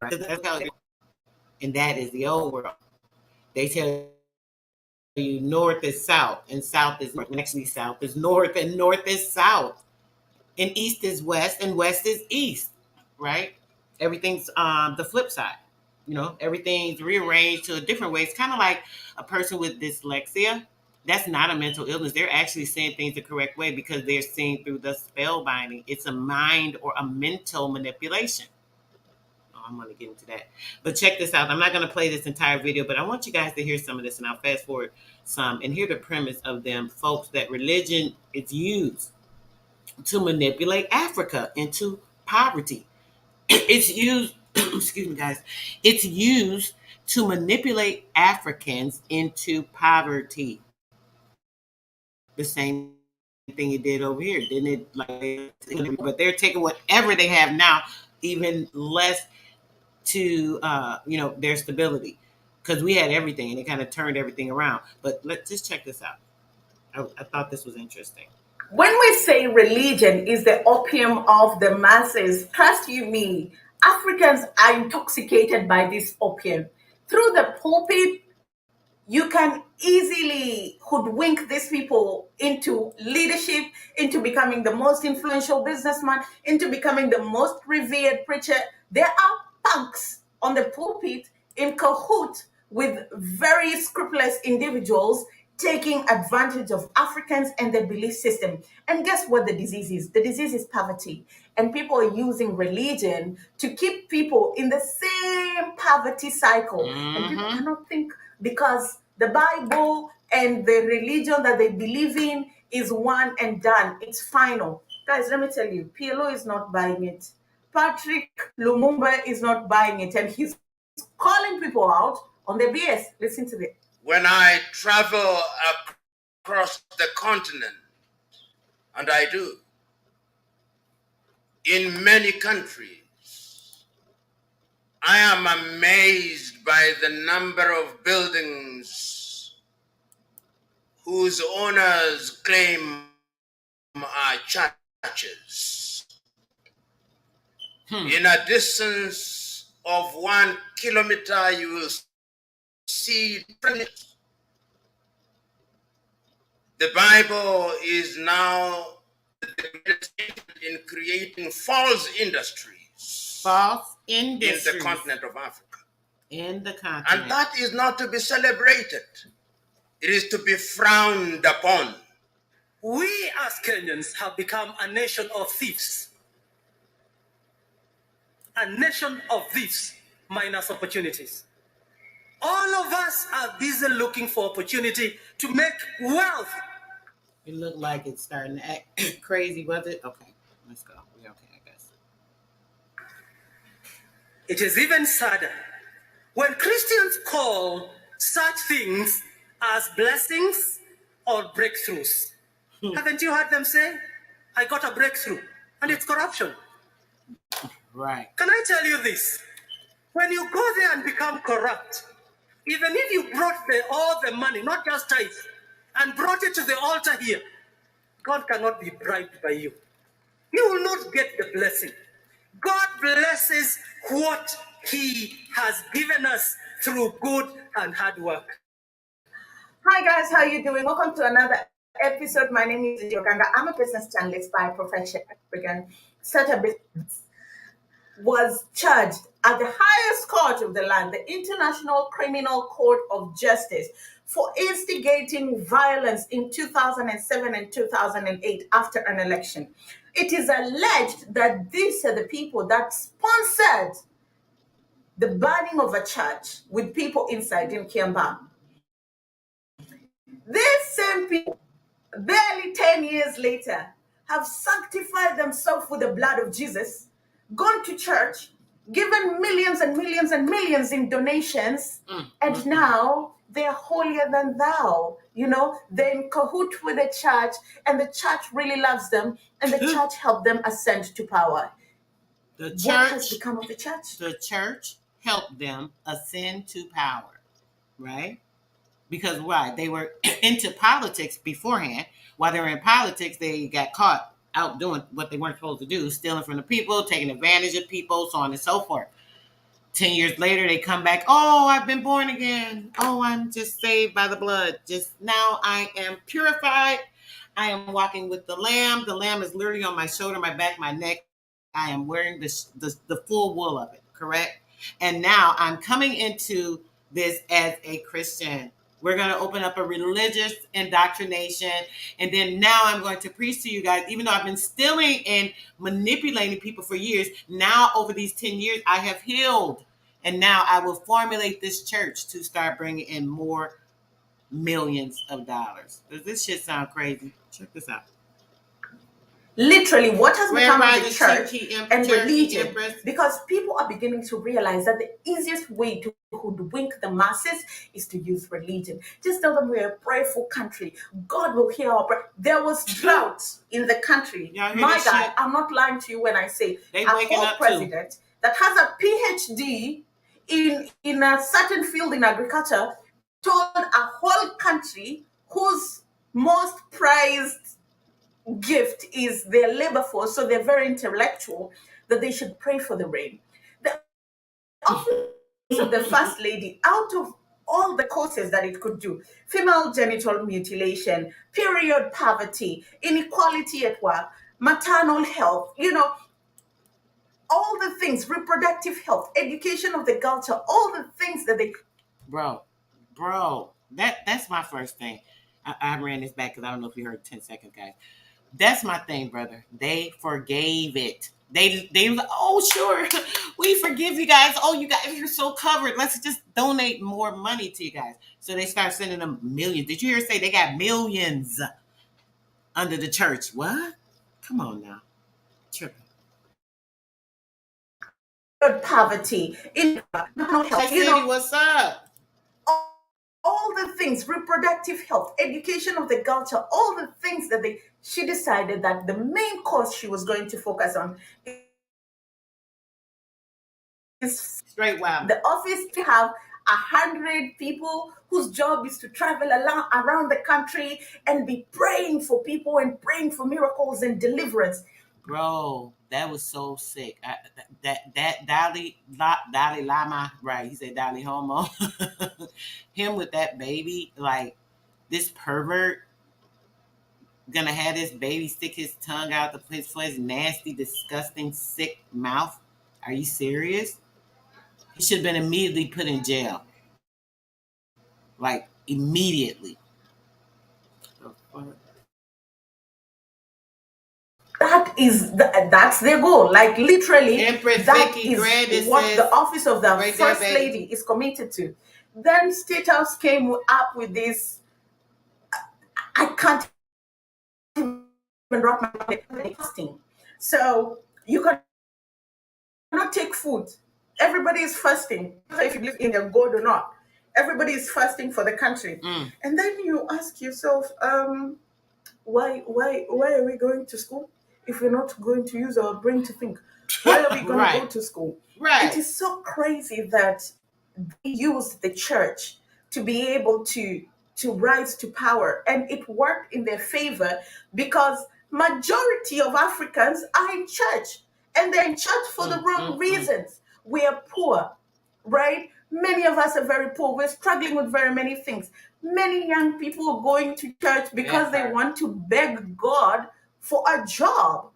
and that is the old world. They tell you north is south and south is north. Actually, south is north and north is south, and east is west and west is east. Right? Everything's the flip side. You know, everything's rearranged to a different way. It's kind of like a person with dyslexia. That's not a mental illness. They're actually saying things the correct way because they're seeing through the spell binding. It's a mind or a mental manipulation. I'm going to get into that. But check this out. I'm not going to play this entire video, but I want you guys to hear some of this, and I'll fast forward some and hear the premise of them folks that religion is used to manipulate Africa into poverty. It's used, excuse me, guys. It's used to manipulate Africans into poverty. The same thing it did over here, didn't it? But they're taking whatever they have now, even less to their stability, because we had everything and it kind of turned everything around. But let's just check this out. I thought this was interesting. When we say religion is the opium of the masses, trust you me, Africans are intoxicated by this opium. Through the pulpit, you can easily hoodwink these people into leadership, into becoming the most influential businessman, into becoming the most revered preacher. There are punks on the pulpit in cahoot with very scrupulous individuals taking advantage of Africans and their belief system. And guess what the disease is? The disease is poverty. And people are using religion to keep people in the same poverty cycle. And people cannot think, because the Bible and the religion that they believe in is one and done. It's final. Guys, let me tell you, PLO is not buying it. Patrick Lumumba is not buying it. And he's calling people out on their BS. Listen to this. When I travel across the continent, and I do, in many countries, I am amazed by the number of buildings whose owners claim are churches. In a distance of 1 kilometer, you will see the Bible is now in creating false industries. In the continent of Africa. In the continent. And that is not to be celebrated. It is to be frowned upon. We as Kenyans have become a nation of thieves. A nation of thieves minus opportunities. All of us are busy looking for opportunity to make wealth. It looked like it's starting to act crazy, was it? Okay, let's go. We're okay, I guess. It is even sadder when Christians call such things as blessings or breakthroughs. Haven't you heard them say, I got a breakthrough, and it's corruption? Right. Can I tell you this? When you go there and become corrupt, even if you brought all the money, not just tithe, and brought it to the altar here, God cannot be bribed by you. You will not get the blessing. God blesses what He has given us through good and hard work. Hi guys, how are you doing? Welcome to another episode. My name is Yoganga. I'm a business journalist by profession. Such a business was charged at the highest court of the land, the International Criminal Court of Justice, for instigating violence in 2007 and 2008 after an election. It is alleged that these are the people that sponsored the burning of a church with people inside in Kiambaa. These same people, barely 10 years later, have sanctified themselves with the blood of Jesus, gone to church, given millions and millions and millions in donations, and now they're holier than thou. You know, they're in cahoot with the church, and the church really loves them, and the church helped them ascend to power. The church, what has become of the church? The church helped them ascend to power, right? Because why? They were into politics beforehand. While they were in politics, they got caught out doing what they weren't supposed to do, stealing from the people, taking advantage of people, so on and so forth. 10 years later, they come back. Oh, I've been born again. Oh, I'm just saved by the blood. Just now I am purified. I am walking with the Lamb. The Lamb is literally on my shoulder, my back, my neck. I am wearing the full wool of it, correct? And now I'm coming into this as a Christian. We're going to open up a religious indoctrination. And then now I'm going to preach to you guys, even though I've been stealing and manipulating people for years. Now, over these 10 years, I have healed. And now I will formulate this church to start bringing in more millions of dollars. Does this shit sound crazy? Check this out. Literally, what has become of the church Cherokee and Cherokee religion, Empress. because people are beginning to realize that the easiest way to hoodwink the masses is to use religion. Just tell them we're a prayerful country. God will hear our prayer. There was drought in the country. Y'all hear My this God, shit? I'm not lying to you when I say They a waking whole up too. president that has a PhD in a certain field in agriculture told a whole country whose most prized gift is their labor force, so they're very intellectual, that they should pray for the rain. The office of the first lady, out of all the causes that it could do, female genital mutilation, period poverty, inequality at work, maternal health, all the things, reproductive health, education of the culture, all the things that they... Bro, that's my first thing. I ran this back because I don't know if you heard 10 seconds, guys. That's my thing, brother. They forgave it. They was like, oh, sure, we forgive you guys. Oh, you guys, you're so covered. Let's just donate more money to you guys. So they start sending them millions. Did you hear say they got millions under the church? What? Come on now. Tripping. Poverty, in mental health, Hey, City, what's up? all the things, reproductive health, education of the culture, all the things that she decided that the main cause she was going to focus on is straight wow. The office to have 100 people whose job is to travel around the country and be praying for people and praying for miracles and deliverance. Bro, that was so sick. That Dalai Lama, right? He said Dalai Homo. Him with that baby, like this pervert, gonna have this baby stick his tongue out for his nasty, disgusting, sick mouth. Are you serious? He should have been immediately put in jail. Like immediately. That's their goal. Like literally, Empress that Vicky is Grandis what says, the office of the right first there, lady is committed to. Then State House came up with this. I can't even wrap my mind fasting. So you cannot take food. Everybody is fasting, if you live in a God or not. Everybody is fasting for the country. And then you ask yourself, why are we going to school if we're not going to use our brain to think? Why are we going to go to school? Right. It is so crazy that they used the church to be able to rise to power, and it worked in their favor because majority of Africans are in church, and they're in church for the wrong reasons. We are poor, right? Many of us are very poor. We're struggling with very many things. Many young people are going to church because they want to beg God for a job.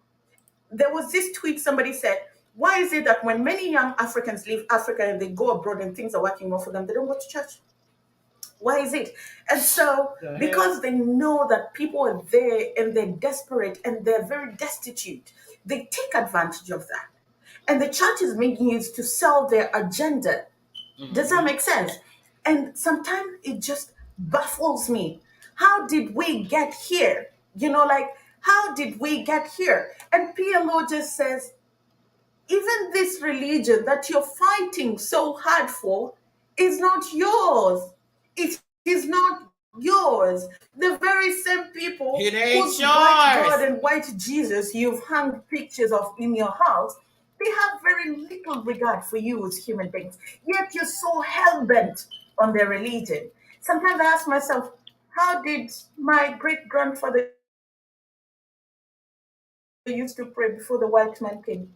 There was this tweet somebody said, why is it that when many young Africans leave Africa and they go abroad and things are working well for them, they don't go to church? Why is it? And so, because they know that people are there and they're desperate and they're very destitute, they take advantage of that. And the church is making it to sell their agenda. Does that make sense? And sometimes it just baffles me. How did we get here? How did we get here? And PLO just says, even this religion that you're fighting so hard for is not yours. It is not yours. The very same people whose white God and white Jesus you've hung pictures of in your house, they have very little regard for you as human beings. Yet you're so hell-bent on their religion. Sometimes I ask myself, how did my great-grandfather used to pray before the white man came?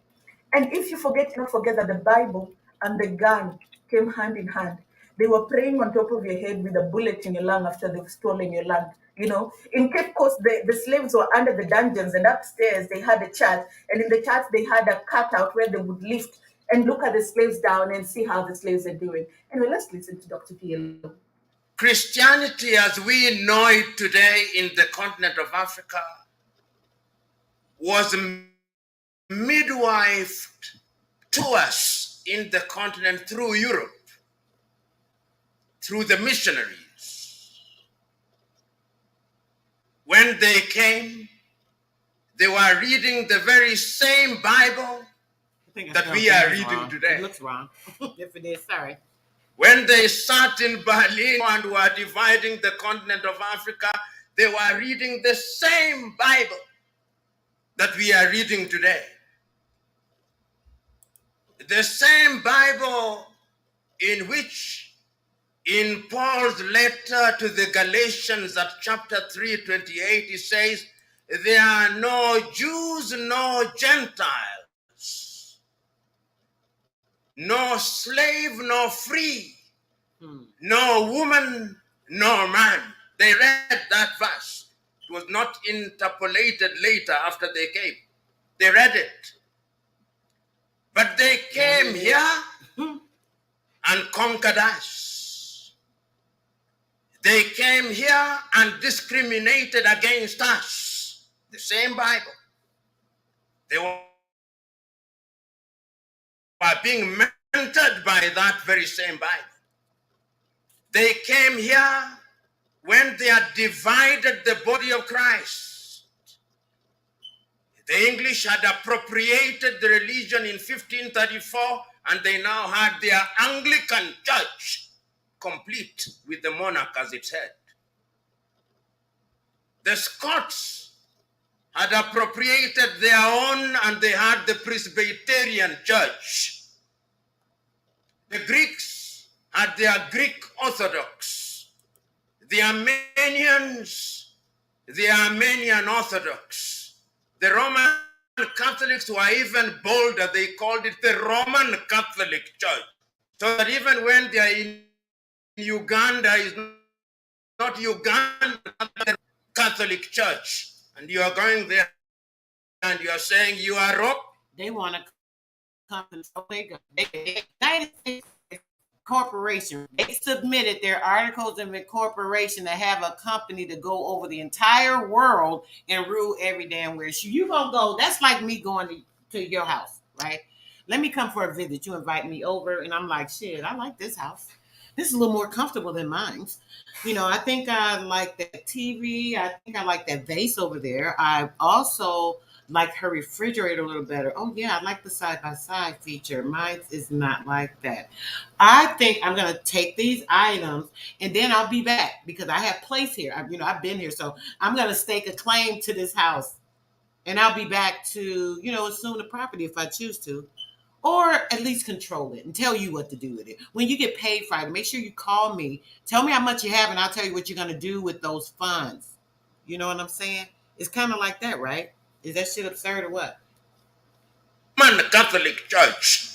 And if you not forget that the Bible and the gun came hand in hand. They were praying on top of your head with a bullet in your lung after they've stolen your land. In Cape Coast, the slaves were under the dungeons, and upstairs they had a church. And in the church, they had a cutout where they would lift and look at the slaves down and see how the slaves are doing. Anyway, let's listen to Dr. PLO. Christianity as we know it today in the continent of Africa was midwifed to us in the continent through Europe, through the missionaries. When they came, they were reading the very same Bible that we are reading today. It looks wrong. If it is, sorry. When they sat in Berlin and were dividing the continent of Africa, they were reading the same Bible that we are reading today. The same Bible in which, in Paul's letter to the Galatians at chapter 3:28, he says, there are no Jews, no Gentiles, no slave, no free, no woman, no man. They read that verse. It was not interpolated later after they came. They read it. But they came here and conquered us. They came here and discriminated against us. The same Bible. They were being mentored by that very same Bible. They came here when they had divided the body of Christ. The English had appropriated the religion in 1534, and they now had their Anglican church, complete with the monarch as its head. The Scots had appropriated their own, and they had the Presbyterian church. The Greeks had their Greek Orthodox. The Armenians, the Armenian Orthodox. The Roman Catholics were even bolder. They called it the Roman Catholic Church. So that even when they are in Uganda, is not Uganda Catholic Church. And you are going there and you are saying you are Rob. They want to come control. The United States Corporation, they submitted their articles of incorporation to have a company to go over the entire world and rule every damn where. So you gonna go, that's like me going to your house, right? Let me come for a visit. You invite me over and I'm like, shit, I like this house. This is a little more comfortable than mine. You know, I think I like that TV. I think I like that vase over there. I also like her refrigerator a little better. Oh, yeah, I like the side-by-side feature. Mine is not like that. I think I'm going to take these items and then I'll be back because I have place here. I've been here. So I'm going to stake a claim to this house and I'll be back to, assume the property if I choose to. Or at least control it and tell you what to do with it. When you get paid Friday, make sure you call me. Tell me how much you have, and I'll tell you what you're going to do with those funds. You know what I'm saying? It's kind of like that, right? Is that shit absurd or what? Man, the Catholic Church.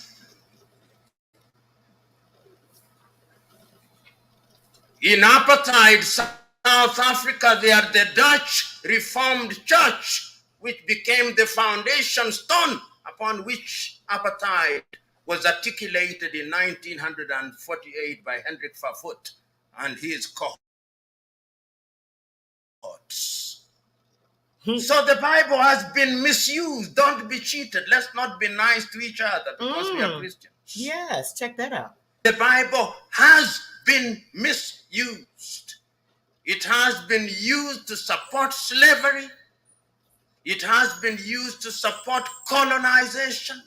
In apartheid South Africa, they are the Dutch Reformed Church, which became the foundation stone upon which apartheid was articulated in 1948 by Hendrik Verwoerd and his cohorts. So the Bible has been misused. Don't be cheated. Let's not be nice to each other because we are Christians. Yes, check that out. The Bible has been misused. It has been used to support slavery. It has been used to support colonization.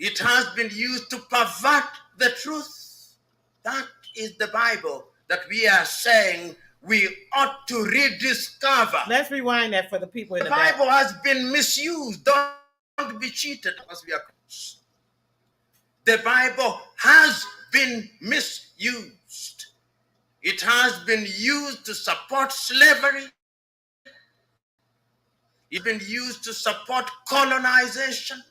It has been used to pervert the truth. That is the Bible that we are saying we ought to rediscover. Let's rewind that for the people in the Bible back. has been misused. Don't be cheated because we are Christians. The Bible has been misused. It has been used to support slavery. It's been used to support colonization.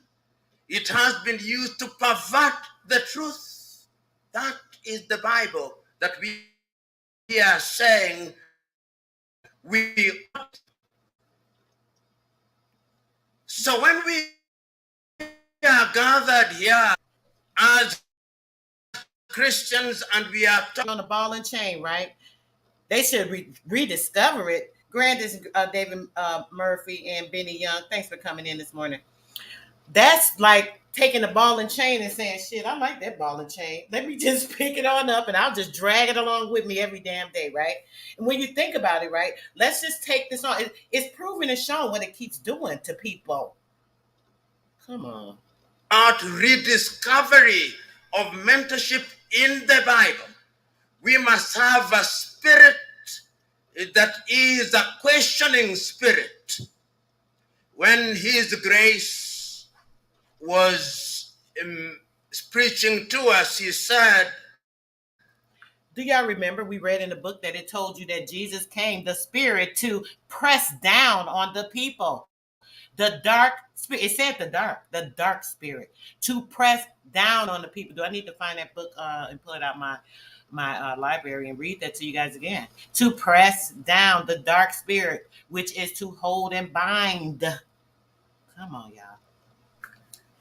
It has been used to pervert the truth. That is the Bible that we are saying we ought. So when we are gathered here as Christians and we are On the ball and chain, right? They should rediscover it. Grandis, David Murphy, and Benny Young, thanks for coming in this morning. That's like taking a ball and chain and saying, shit, I like that ball and chain. Let me just pick it on up and I'll just drag it along with me every damn day, right? And when you think about it, right, let's just take this on. It's proven and shown what it keeps doing to people. Come on. About rediscovery of mentorship in the Bible, we must have a spirit that is a questioning spirit. When His grace was preaching to us, He said, do y'all remember we read in the book that it told you that Jesus came, the Spirit, to press down on the people? The dark spirit, it said the dark spirit, to press down on the people. Do I need to find that book and pull it out my library and read that to you guys again? To press down the dark spirit, which is to hold and bind. Come on, y'all.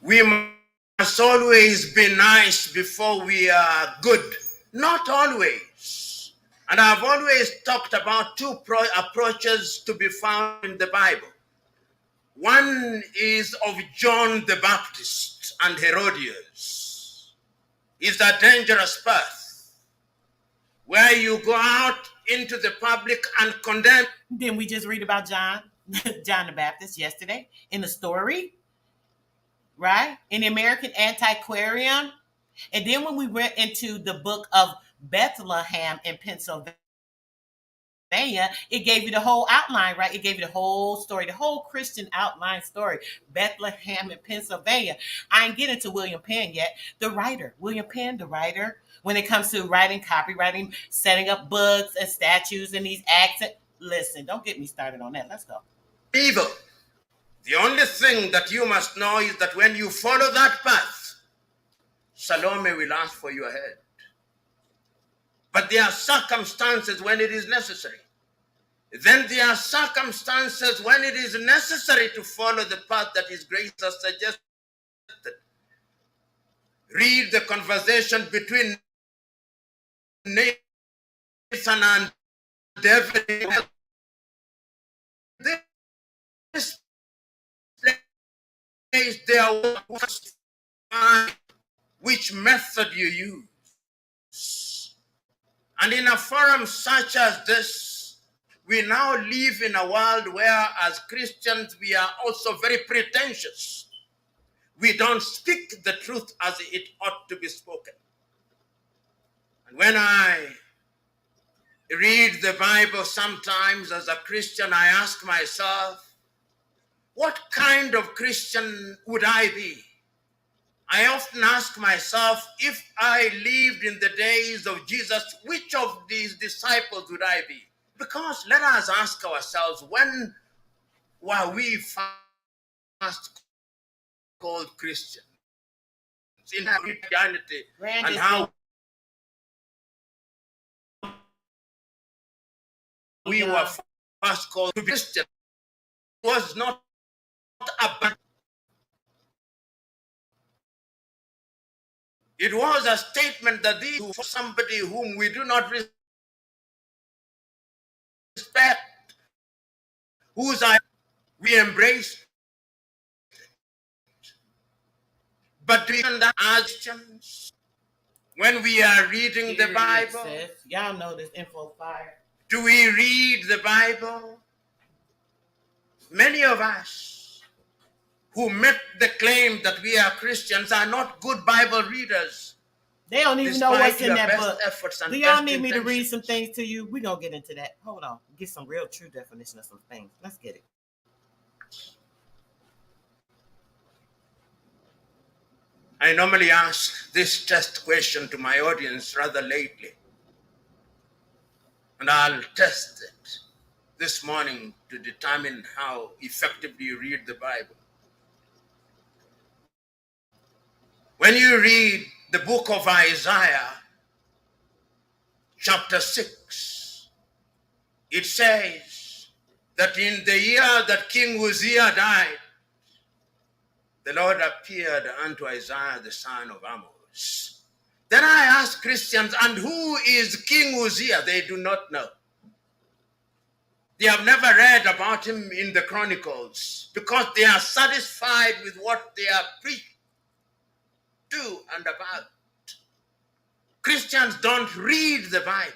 We must always be nice before we are good. Not always. And I've always talked about two approaches to be found in the Bible. One is of John the Baptist and Herodias. It's a dangerous path where you go out into the public and condemn. Then we just read about John the Baptist yesterday in the story, right? In the American Antiquarian. And then when we went into the book of Bethlehem in Pennsylvania, it gave you the whole outline, right? It gave you the whole story, the whole Christian outline story. Bethlehem in Pennsylvania. I ain't getting to William Penn yet. William Penn, the writer, when it comes to writing, copywriting, setting up books and statues and these acts. Listen, don't get me started on that. Let's go. Evil. The only thing that you must know is that when you follow that path, Salome will ask for your head. But there are circumstances when it is necessary. Then there are circumstances when it is necessary to follow the path that His grace has suggested. Read the conversation between Nathan and David. This place there was which method you use. And in a forum such as this, we now live in a world where, as Christians, we are also very pretentious. We don't speak the truth as it ought to be spoken. And when I read the Bible sometimes as a Christian, I ask myself, what kind of Christian would I be? I often ask myself, if I lived in the days of Jesus, which of these disciples would I be? Because let us ask ourselves, when were we first called Christians? In Christianity, and how we were first called Christians was not a. It was a statement that these were somebody whom we do not respect, whose we embrace. But we can as Christians, when we are reading the Bible, y'all know this info fire. Do we read the Bible? Many of us who make the claim that we are Christians are not good Bible readers. They don't even know what's in that book. Do y'all need me to read some things to you? We're going to get into that. Hold on. Get some real true definition of some things. Let's get it. I normally ask this test question to my audience rather lately. And I'll test it this morning to determine how effectively you read the Bible. When you read the book of Isaiah, chapter 6, it says that in the year that King Uzziah died, the Lord appeared unto Isaiah the son of Amos. Then I ask Christians, and who is King Uzziah? They do not know. They have never read about him in the Chronicles because they are satisfied with what they are preached to and about. Christians don't read the Bible.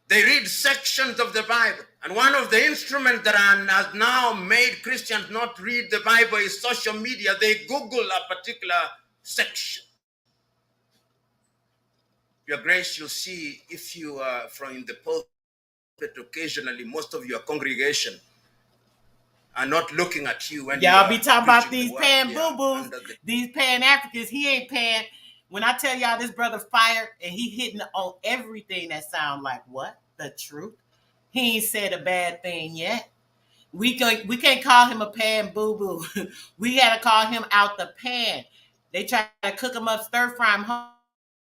They read sections of the Bible. And one of the instruments that has now made Christians not read the Bible is social media. They Google a particular section. Your Grace, you'll see if you are from the pulpit occasionally, most of your congregation are not looking at you when y'all be talking about preaching these the word. pan They boo are boos, under the- these pan Africans. He ain't pan. When I tell y'all this brother fired and he hitting on everything that sound like what? The truth. He ain't said a bad thing yet. We can't call him a pan boo boo. We gotta call him out the pan. They try to cook him up, stir fry him.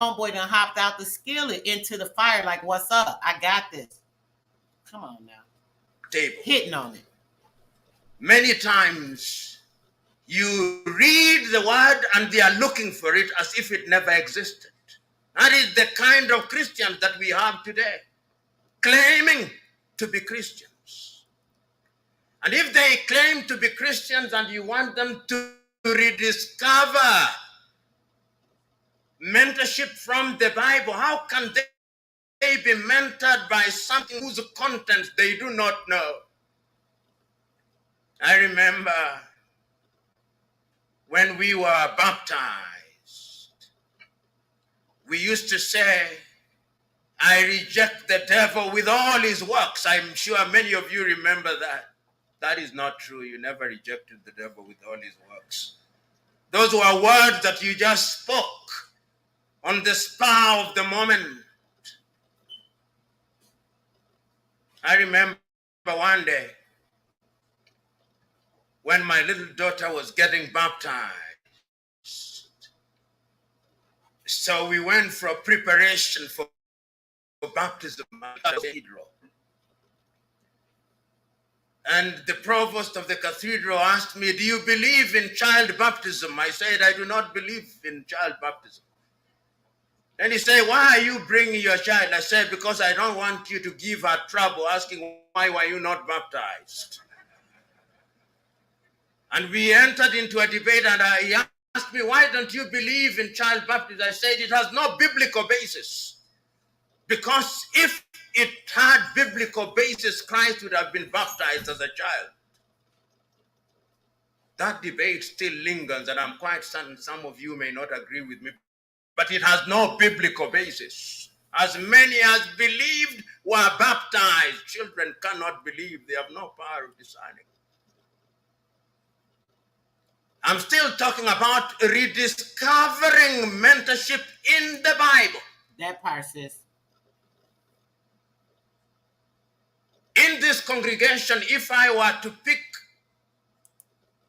Homeboy done hopped out the skillet into the fire like, what's up? I got this. Come on now. table. Hitting on it. Many times you read the word and they are looking for it as if it never existed. That is the kind of Christians that we have today, claiming to be Christians. And if they claim to be Christians and you want them to rediscover mentorship from the Bible, how can they be mentored by something whose content they do not know? I remember when we were baptized, we used to say, I reject the devil with all his works. I'm sure many of you remember that. That is not true. You never rejected the devil with all his works. Those were words that you just spoke on the spur of the moment. I remember one day when my little daughter was getting baptized. So we went for preparation for baptism at the cathedral. And the provost of the cathedral asked me, do you believe in child baptism? I said, I do not believe in child baptism. Then he said, why are you bringing your child? I said, because I don't want you to give her trouble asking why were you not baptized. And we entered into a debate and he asked me, why don't you believe in child baptism? I said, it has no biblical basis. Because if it had biblical basis, Christ would have been baptized as a child. That debate still lingers, and I'm quite certain some of you may not agree with me, but it has no biblical basis. As many as believed were baptized. Children cannot believe. They have no power of discerning. I'm still talking about rediscovering mentorship in the Bible. That part, sis. In this congregation, if I were to pick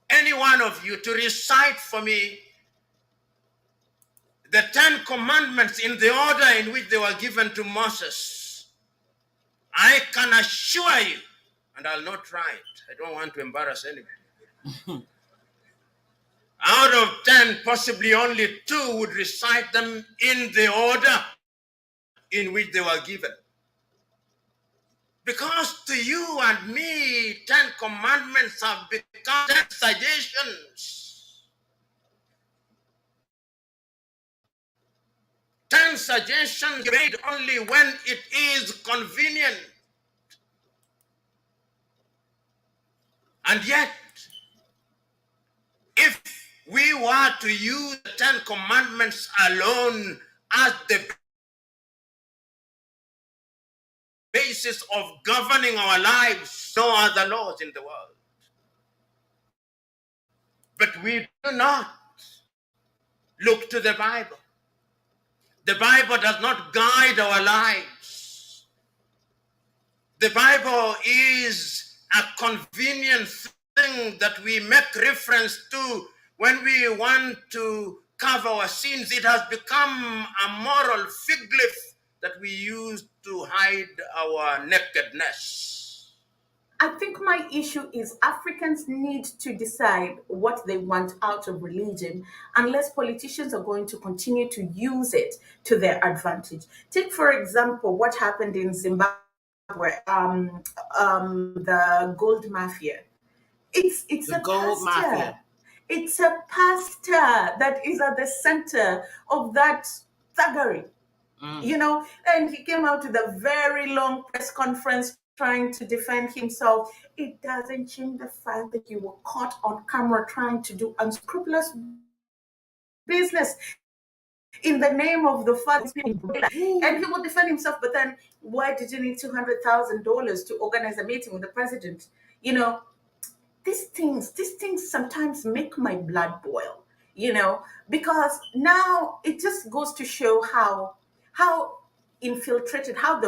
any one of you to recite for me the 10 commandments in the order in which they were given to Moses, I can assure you, and I'll not try it, I don't want to embarrass anybody. Out of 10, possibly only 2 would recite them in the order in which they were given. Because to you and me, 10 commandments have become 10 suggestions. 10 suggestions made only when it is convenient. And yet, if we were to use the 10 commandments alone as the basis of governing our lives, no other laws in the world. But we do not look to the Bible. The Bible does not guide our lives. The Bible is a convenient thing that we make reference to when we want to cover our sins. It has become a moral fig leaf that we use to hide our nakedness. I think my issue is Africans need to decide what they want out of religion, unless politicians are going to continue to use it to their advantage. Take, for example, what happened in Zimbabwe, the gold mafia. It's The a gold pastor. mafia. It's a pastor that is at the center of that thuggery. You know, and he came out with a very long press conference trying to defend himself. It doesn't change the fact that you were caught on camera trying to do unscrupulous business in the name of the father. And he will defend himself, but then why did you need $200,000 to organize a meeting with the president? You know, these things sometimes make my blood boil, because now it just goes to show how infiltrated, how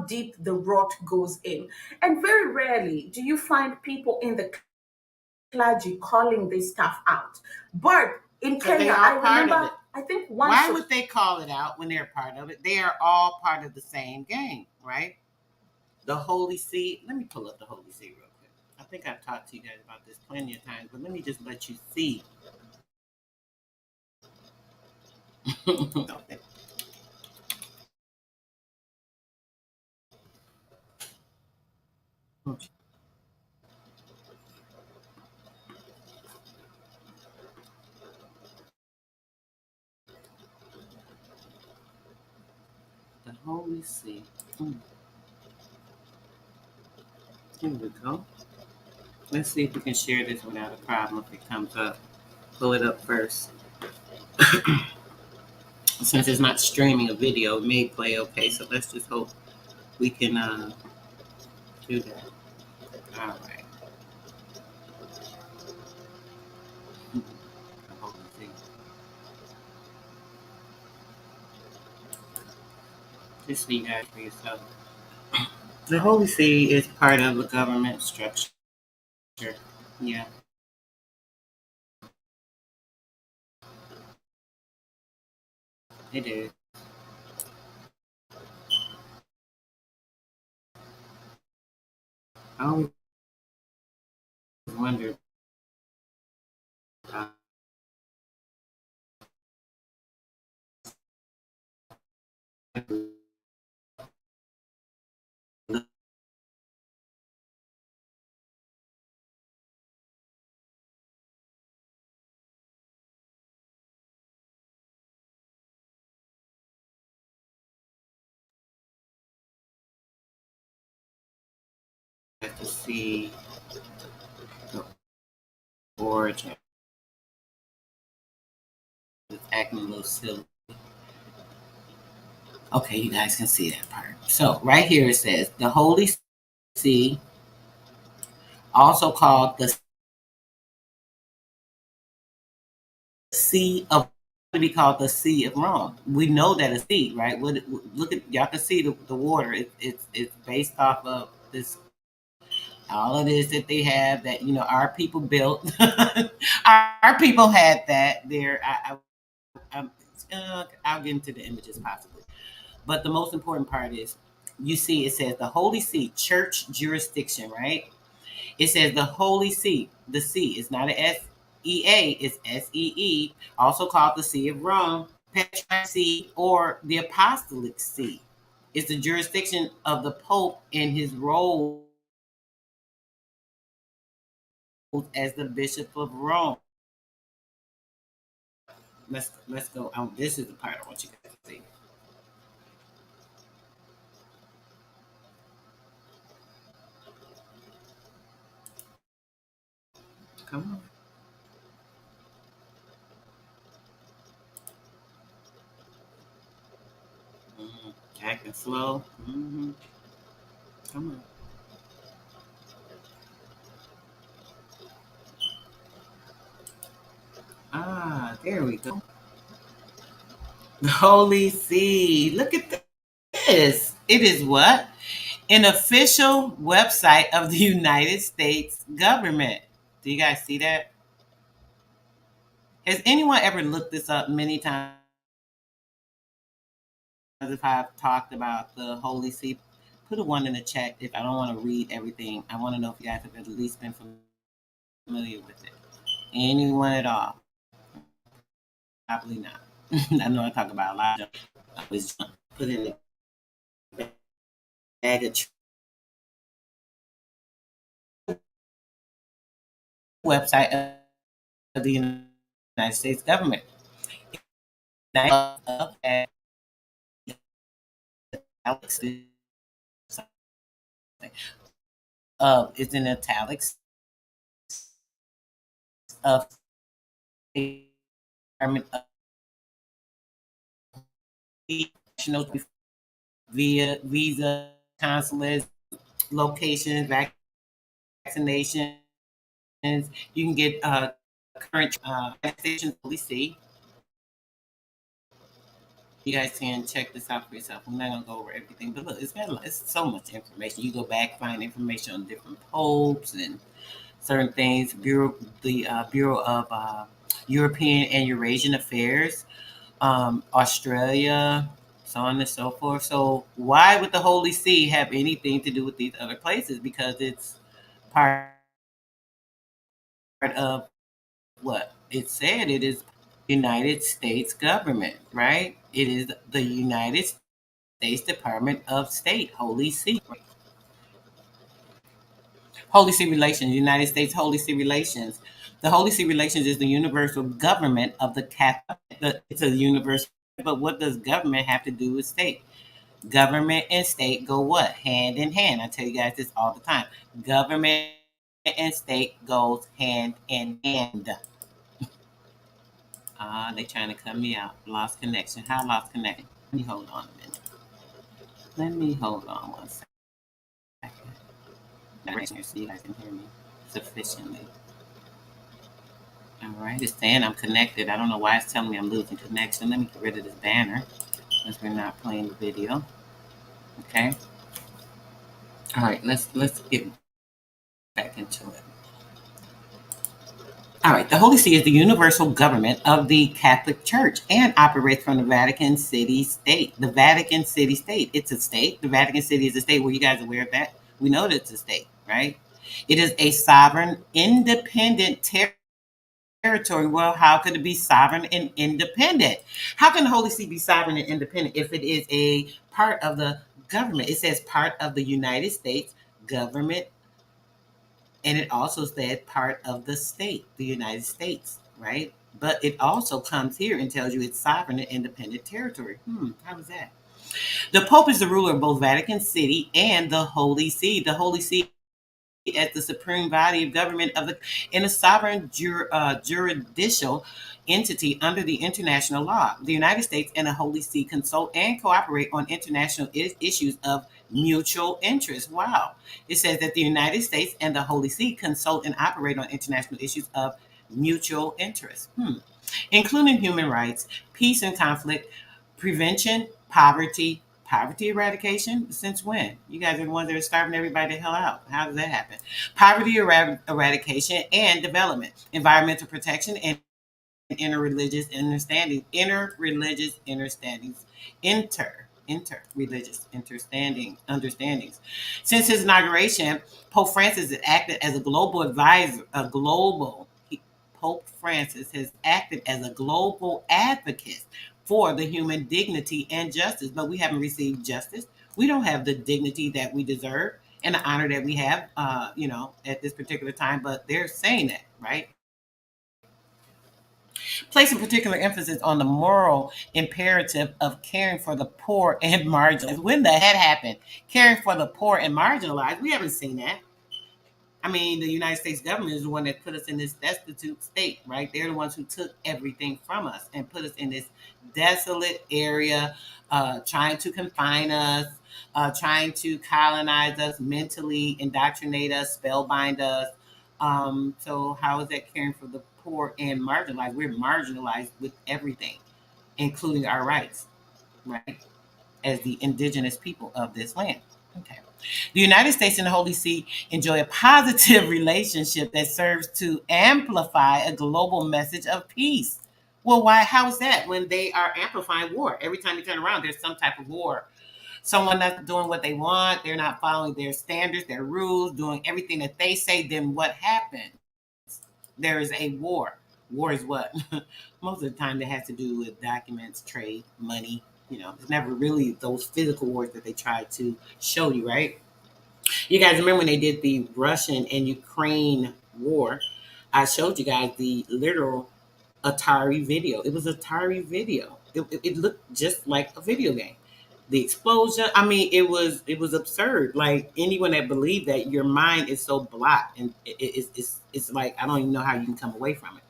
deep the rot goes in. And very rarely do you find people in the clergy calling this stuff out. But in But they Kenya, are I part of remember, it. I think once. Why would they call it out when they're part of it? They are all part of the same gang, right? The Holy See. Let me pull up the Holy See real quick. I think I've talked to you guys about this plenty of times, but let me just let you see. Okay. The Holy See. Here we go. Let's see if we can share this without a problem if it comes up. Pull it up first. Since it's not streaming a video, it may play okay. So let's just hope we can do that. All right. The Holy See. Just so you guys for yourself. The Holy See is part of the government structure. Yeah. It is. I always wonder about to see the origin. It's acting a little silly. Okay, you guys can see that part. So right here it says the Holy See, also called the See of, to be called the See of Rome. We know that a sea, right? Look at, y'all can see the water. It's based off of this, all of this that they have that our people built. Our people had that there. I'll get into the images possibly, but the most important part is you see it says the Holy See, church jurisdiction, right? It says the Holy See. The See is not an SEA, it's SEE, also called the See of Rome, Petrine See, or the Apostolic See. It's the jurisdiction of the Pope in his role as the Bishop of Rome. Let's go. This is the part I want you guys to see. Come on. Acting slow. Come on. Ah, there we go. The Holy See. Look at this. It is what? An official website of the United States government. Do you guys see that? Has anyone ever looked this up many times? If I've talked about the Holy See, Put a 1 in the chat if I don't want to read everything. I want to know if you guys have at least been familiar with it. Anyone at all? Probably not. I know I talk about a lot of I was put in the bag of website of the United States government. It's in italics of the Department of via visa, consulates, locations, vaccinations. You can get current vaccinations. See, you guys can check this out for yourself. I'm not gonna go over everything, but look, it's so much information. You go back, find information on different popes and certain things. Bureau of European and Eurasian Affairs, Australia, so on and so forth. So why would the Holy See have anything to do with these other places? Because it's part of what it said. It is United States government, right? It is the United States Department of State, Holy See. Holy See Relations, United States Holy See Relations. The Holy See Relations is the universal government of the Catholic. It's a universal, but what does government have to do with state? Government and state go what? Hand in hand. I tell you guys this all the time. Government and state goes hand in hand. They trying to cut me out. Lost connection. How lost connection? Let me hold on a minute. Let me hold on 1 second. So you guys can hear me sufficiently. All right, it's saying I'm connected. I don't know why it's telling me I'm losing connection. Let me get rid of this banner since we're not playing the video. Okay. All right, let's get back into it. All right, the Holy See is the universal government of the Catholic Church and operates from the Vatican City State. The Vatican City State, it's a state. The Vatican City is a state. Were you guys aware of that? We know that it's a state, right? It is a sovereign, independent territory. Well, how could it be sovereign and independent? How can the Holy See be sovereign and independent if it is a part of the government? It says part of the United States government, and it also said part of the state, the United States, right? But it also comes here and tells you it's sovereign and independent territory. How is that? The Pope is the ruler of both Vatican City and the Holy See. The Holy See as the supreme body of government in a sovereign juridical entity under the international law. The United States and the Holy See consult and cooperate on international issues of mutual interest. Wow. It says that the United States and the Holy See consult and operate on international issues of mutual interest, including human rights, peace and conflict, prevention, poverty eradication. Since when? You guys are the ones that are starving everybody the hell out. How does that happen? Poverty eradication and development, environmental protection, and interreligious understandings. Since his inauguration, Pope Francis has acted as a global advisor, Pope Francis has acted as a global advocate for the human dignity and justice, but we haven't received justice. We don't have the dignity that we deserve and the honor that we have, at this particular time, but they're saying that, right? Placing particular emphasis on the moral imperative of caring for the poor and marginalized. When that happened, caring for the poor and marginalized, we haven't seen that. I mean, the United States government is the one that put us in this destitute state, right? They're the ones who took everything from us and put us in this desolate area, trying to confine us, trying to colonize us, mentally indoctrinate us, spellbind us. So how is that caring for the poor and marginalized? We're marginalized with everything, including our rights, right? As the indigenous people of this land. Okay. The United States and the Holy See enjoy a positive relationship that serves to amplify a global message of peace. Well, why? How is that when they are amplifying war? Every time you turn around, there's some type of war someone that's doing what they want, they're not following their standards, their rules, doing everything that they say, then what happens? There is a war. War is what? Most of the time, it has to do with documents, trade, money. It's never really those physical wars that they try to show you, right? You guys remember when they did the Russian and Ukraine war? I showed you guys the literal Atari video. It was Atari video. It looked just like a video game. The explosion. I mean, it was absurd. Like anyone that believed that, your mind is so blocked, and it's like I don't even know how you can come away from it.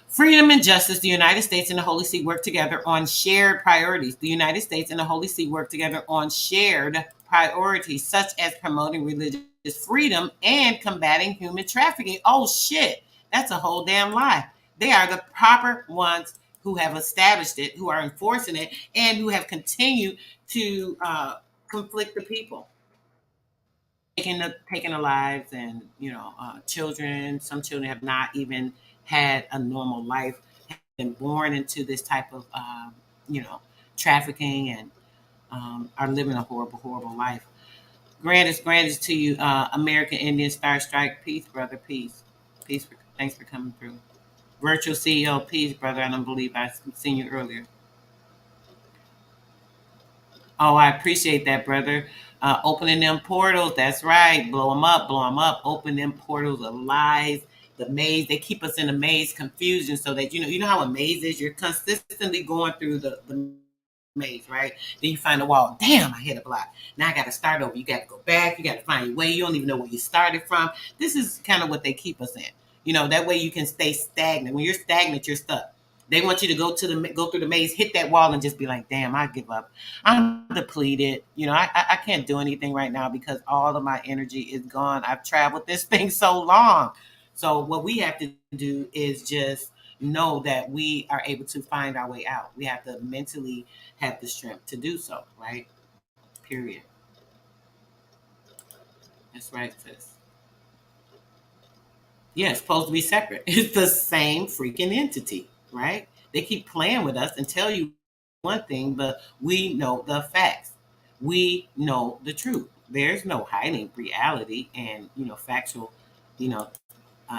Freedom and justice. The United States and the Holy See work together on shared priorities. The United States and the Holy See work together on shared priorities, such as promoting religious freedom and combating human trafficking. Oh shit, that's a whole damn lie. They are the proper ones who have established it, who are enforcing it, and who have continued to conflict the people, taking the lives, and children. Some children have not even had a normal life, have been born into this type of trafficking, and are living a horrible, horrible life. Granted to you, American Indian Star Strike. Peace, brother. Peace. Peace. Thanks for coming through. Virtual CEO. Peace, brother. I don't believe I've seen you earlier. Oh, I appreciate that, brother. Opening them portals. That's right. Blow them up. Blow them up. Open them portals of lies. The maze. They keep us in a maze, confusion, so that you know how a maze is. You're consistently going through the maze, right? Then you find a wall. Damn, I hit a block. Now I got to start over. You got to go back. You got to find your way. You don't even know where you started from. This is kind of what they keep us in. That way you can stay stagnant. When you're stagnant, you're stuck. They want you to go through the maze, hit that wall, and just be like, "Damn, I give up. I'm depleted. I can't do anything right now because all of my energy is gone. I've traveled this thing so long." So what we have to do is just know that we are able to find our way out. We have to mentally have the strength to do so, right? Period. That's right, sis. Yeah, it's supposed to be separate. It's the same freaking entity, right? They keep playing with us and tell you one thing, but we know the facts. We know the truth. There's no hiding reality and factual,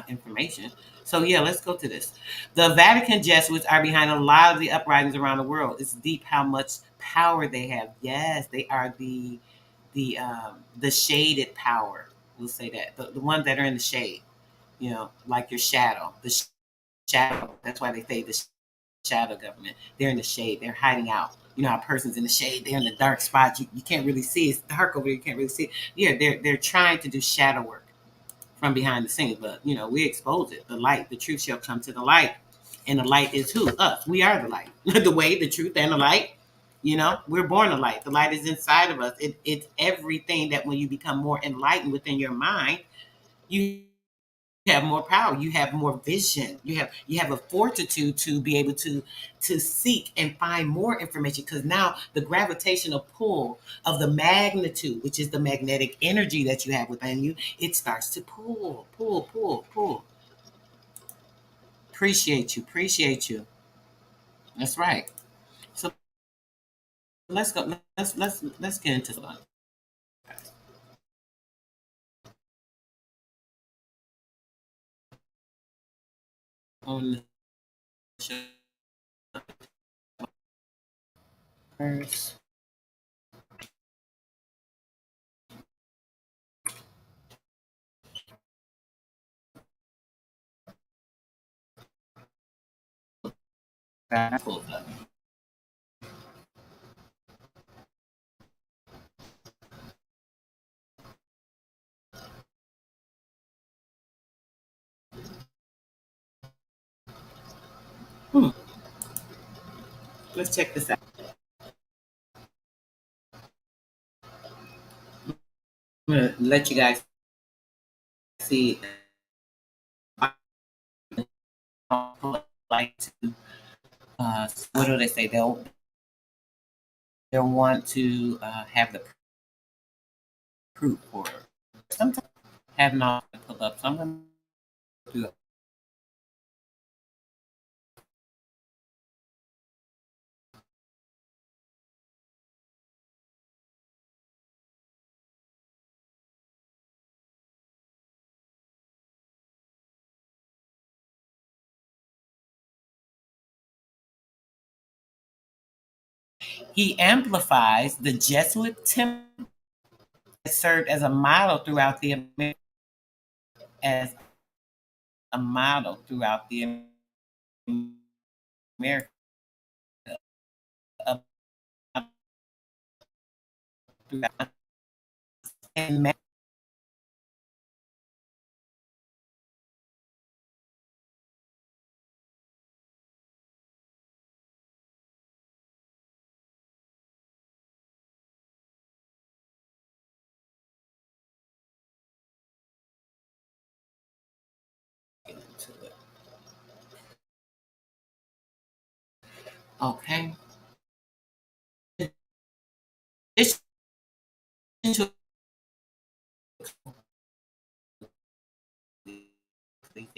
information. So yeah, let's go to this. The Vatican Jesuits are behind a lot of the uprisings around the world. It's deep how much power they have. Yes, they are the shaded power. We'll say that the ones that are in the shade. Like your shadow. The shadow. That's why they say the shadow government. They're in the shade. They're hiding out. A person's in the shade. They're in the dark spot. You can't really see. It's dark over there. You can't really see. Yeah, they're trying to do shadow work from behind the scenes, but we expose it. The light, the truth shall come to the light, and the light is who? Us. We are the light, the way, the truth, and the light. We're born a light. The light is inside of us. It's everything that when you become more enlightened within your mind, you have more power. You have more vision. You have a fortitude to be able to seek and find more information, because now the gravitational pull of the magnitude, which is the magnetic energy that you have within you, it starts to pull. Appreciate you. That's right. So let's go. Let's get into it. On the show first. Let's check this out. I'm gonna let you guys see. Like to, what do they say? They'll want to have the proof for it. Sometimes have not pulled up. So I'm gonna do He amplifies the Jesuit temple that served as a model throughout the Americas. As a model throughout the America and into it. Okay. It's into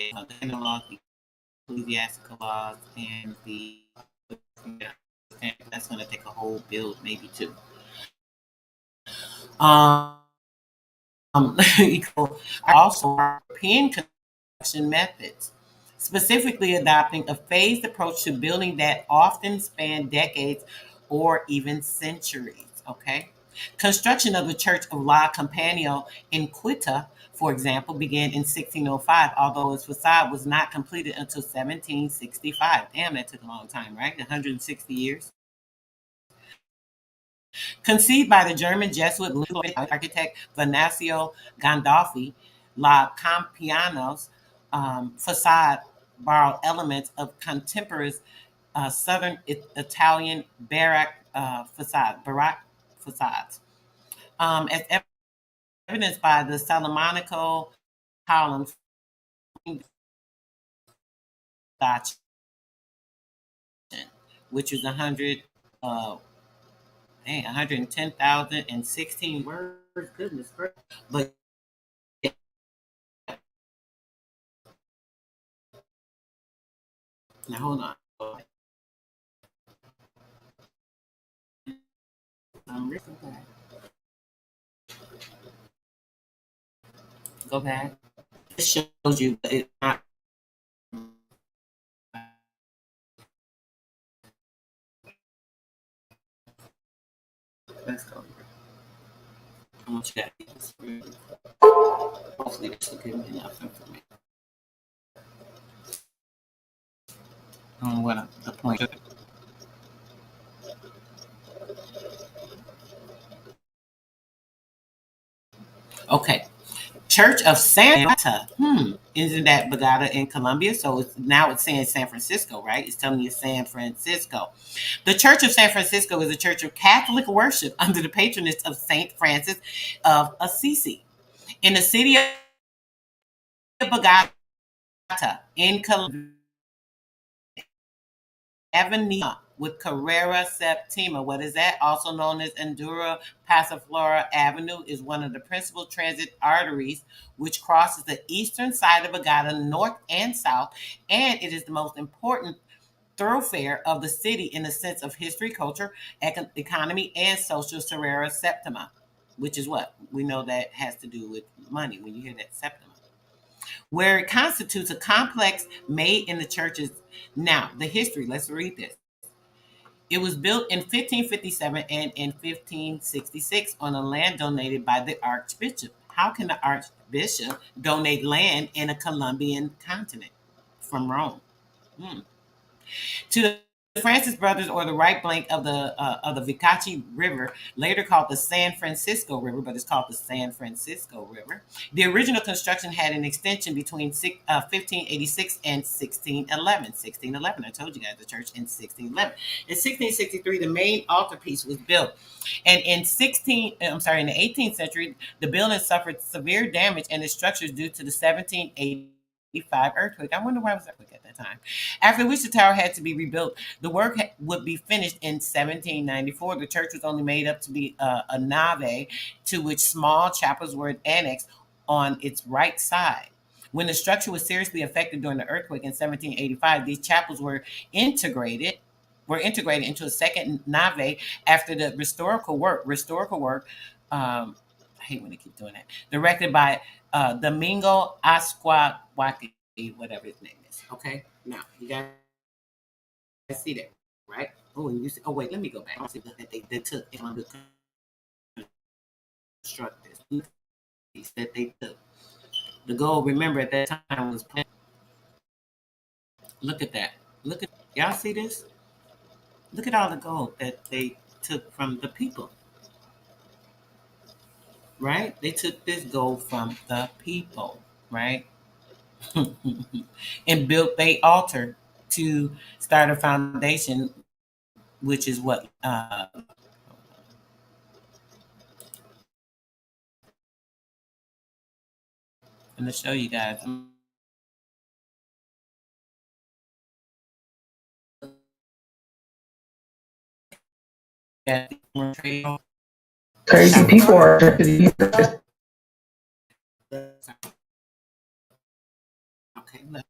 the laws, the ecclesiastical laws, and the that's going to take a whole build, maybe two. Also European construction methods, specifically adopting a phased approach to building that often spanned decades or even centuries. Okay. Construction of the Church of La Compañía in Quito, for example, began in 1605, although its facade was not completed until 1765. Damn, that took a long time, right? 160 years. Conceived by the German Jesuit architect Venanzio Gandolfi, La Compañía's facade borrowed elements of contemporary Southern Italian Baroque facades. As evidenced by the Solomonical columns, which is 110,016 words. Goodness gracious. But now hold on. Go back. It shows you that it's not. Let's go. I'm gonna check this. Hopefully, this will give me enough information. What the point? Okay. Church of Santa. Isn't that Bogota in Colombia? So it's saying San Francisco, right? It's telling you San Francisco. The Church of San Francisco is a church of Catholic worship under the patronage of Saint Francis of Assisi in the city of Bogota in Colombia. Avenida with Carrera Septima. What is that? Also known as Endura Pasiflora Avenue, is one of the principal transit arteries which crosses the eastern side of Bogota, north and south, and it is the most important thoroughfare of the city in the sense of history, culture, economy, and social. Carrera Septima, which is what? We know that has to do with money when you hear that Septima. Where it constitutes a complex made in the churches. Now, the history, let's read this. It was built in 1557 and in 1566 on a land donated by the Archbishop. How can the Archbishop donate land in a Colombian continent from Rome? To the Francis brothers, or the right bank of the Vicachi River, later called the San Francisco River, but it's called the San Francisco River. The original construction had an extension between 1586 and 1611. 1611, I told you guys, the church in 1611. In 1663, the main altarpiece was built, and in the 18th century, the building suffered severe damage and its structures due to the 1785 earthquake. I wonder why it was earthquake at that time. After which the tower had to be rebuilt. The work would be finished in 1794. The church was only made up to be a nave, to which small chapels were annexed on its right side. When the structure was seriously affected during the earthquake in 1785, these chapels were integrated into a second nave after the historical work. I hate when they keep doing that. Directed by Domingo Asquawaki, whatever his name is. Okay, now you guys see that. right? Oh, and you say, oh wait, let me go back. I see that they took it on the constructors that they took. The gold, remember at that time was. Look at that. Look at y'all see this? Look at all the gold that they took from the people. Right? They took this gold from the people, right? And built a altar to start a foundation, which is what I'm gonna show you guys. Crazy people are. Okay, look.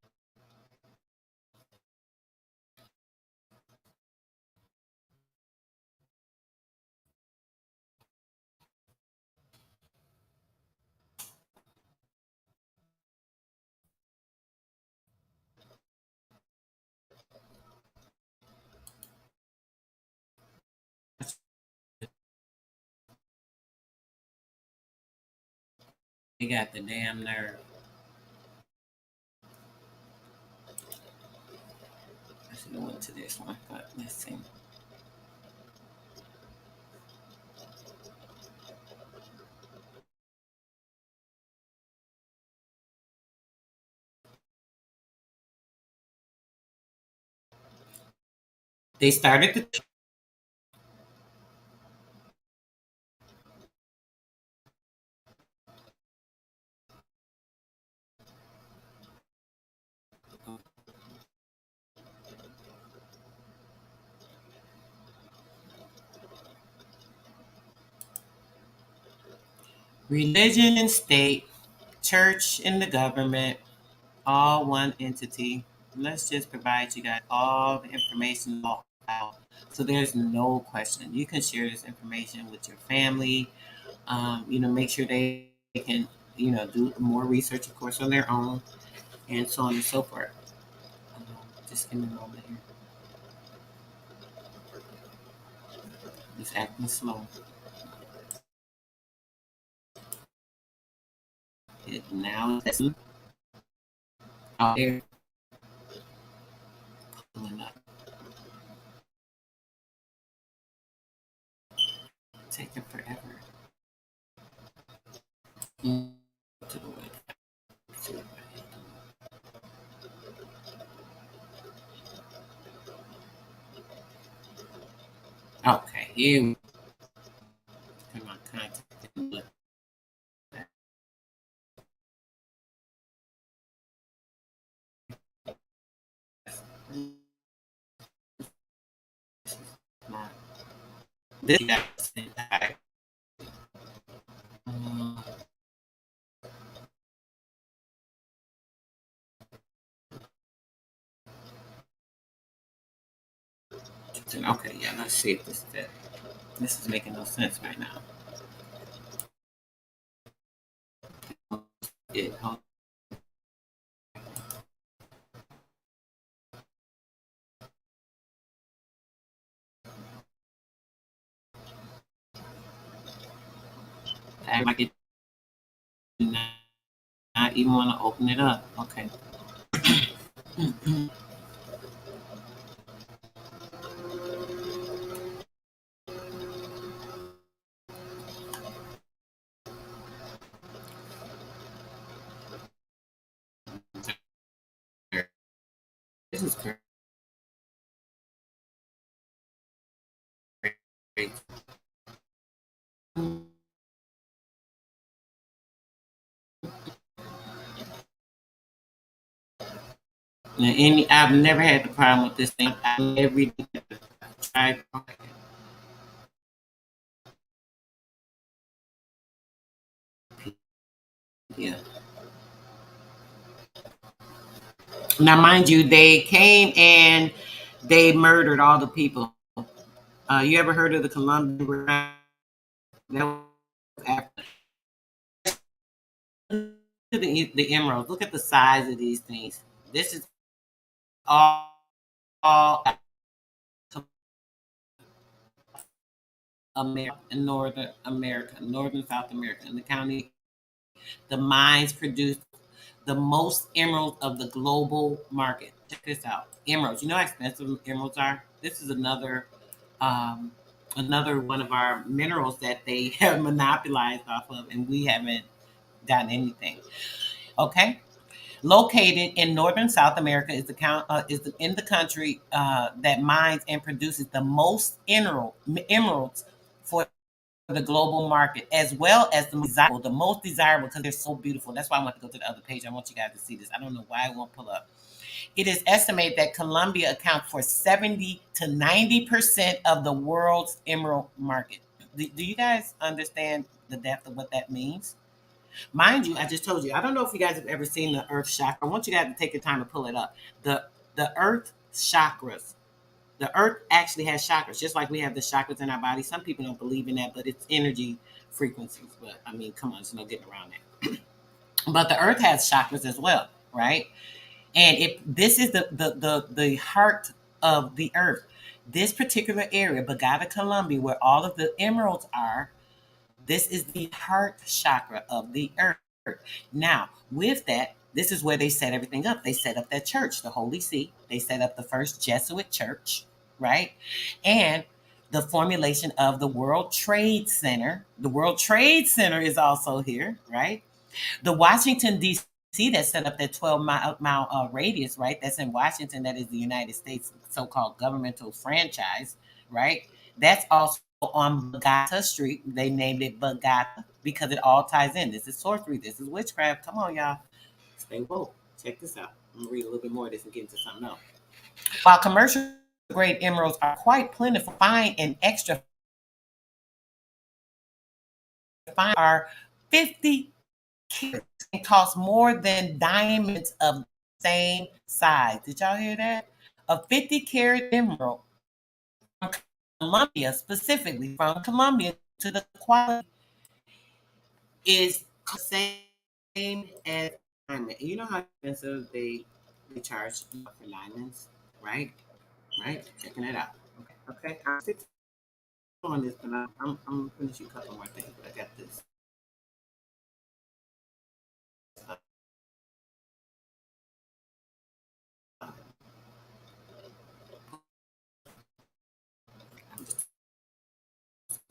They got the damn nerve. I should have went to this one, but let's see. They started the religion and state, church and the government, all one entity. Let's just provide you guys all the information out. So there's no question. You can share this information with your family. Make sure they can, do more research, of course, on their own, and so on and so forth. Just give me a moment here. It's acting slow. Now it's out there pulling up. Taking forever. To the website. Okay, here we come on, contact. This guy. Okay, yeah, let's see if this fit. This is making no sense right now. I might get not even want to open it up. Okay. This is great. Now, I've never had the problem with this thing. Every tried. Yeah. Now, mind you, they came and they murdered all the people. You ever heard of the Colombian River? That was after. Look at the emeralds. Look at the size of these things. This is all America and Northern South America. In the county, the mines produce the most emeralds of the global market. Check this out. Emeralds. You know how expensive emeralds are? This is um, another one of our minerals that they have monopolized off of, and we haven't gotten anything. Okay. Located in northern South America in the country that mines and produces the most emeralds for the global market, as well as the most desirable because they're so beautiful. That's why I want to go to the other page. I want you guys to see this. I don't know why it won't pull up. It is estimated that Colombia accounts for 70 to 90% of the world's emerald market. Do you guys understand the depth of what that means? Mind you, I just told you, I don't know if you guys have ever seen the earth chakra. I want you guys to take the time to pull it up. The earth chakras. The earth actually has chakras, just like we have the chakras in our body. Some people don't believe in that, but it's energy frequencies. But I mean, come on, there's no getting around that. But the earth has chakras as well, right? And this is the heart of the earth. This particular area, Bogota, Colombia, where all of the emeralds are, this is the heart chakra of the earth. Now, with that, this is where they set everything up. They set up that church, the Holy See. They set up the first Jesuit church, right? And the formulation of the World Trade Center. The World Trade Center is also here, right? The Washington, D.C., that set up that 12-mile radius, right? That's in Washington. That is the United States so-called governmental franchise, right? That's also on Bogota Street. They named it Bogota because it all ties in. This is sorcery. This is witchcraft. Come on, y'all. Stay woke. Check this out. I'm going to read a little bit more of this and get into something else. While commercial grade emeralds are quite plentiful, fine and extra fine are 50 carats and cost more than diamonds of the same size. Did y'all hear that? A 50-carat emerald from Colombia, specifically from Colombia, to the quality is the same as diamond. You know how expensive they charge for diamonds, right? Right? Checking it out. Okay. I'm six on this, but I'm gonna finish you a couple more things. But I got this.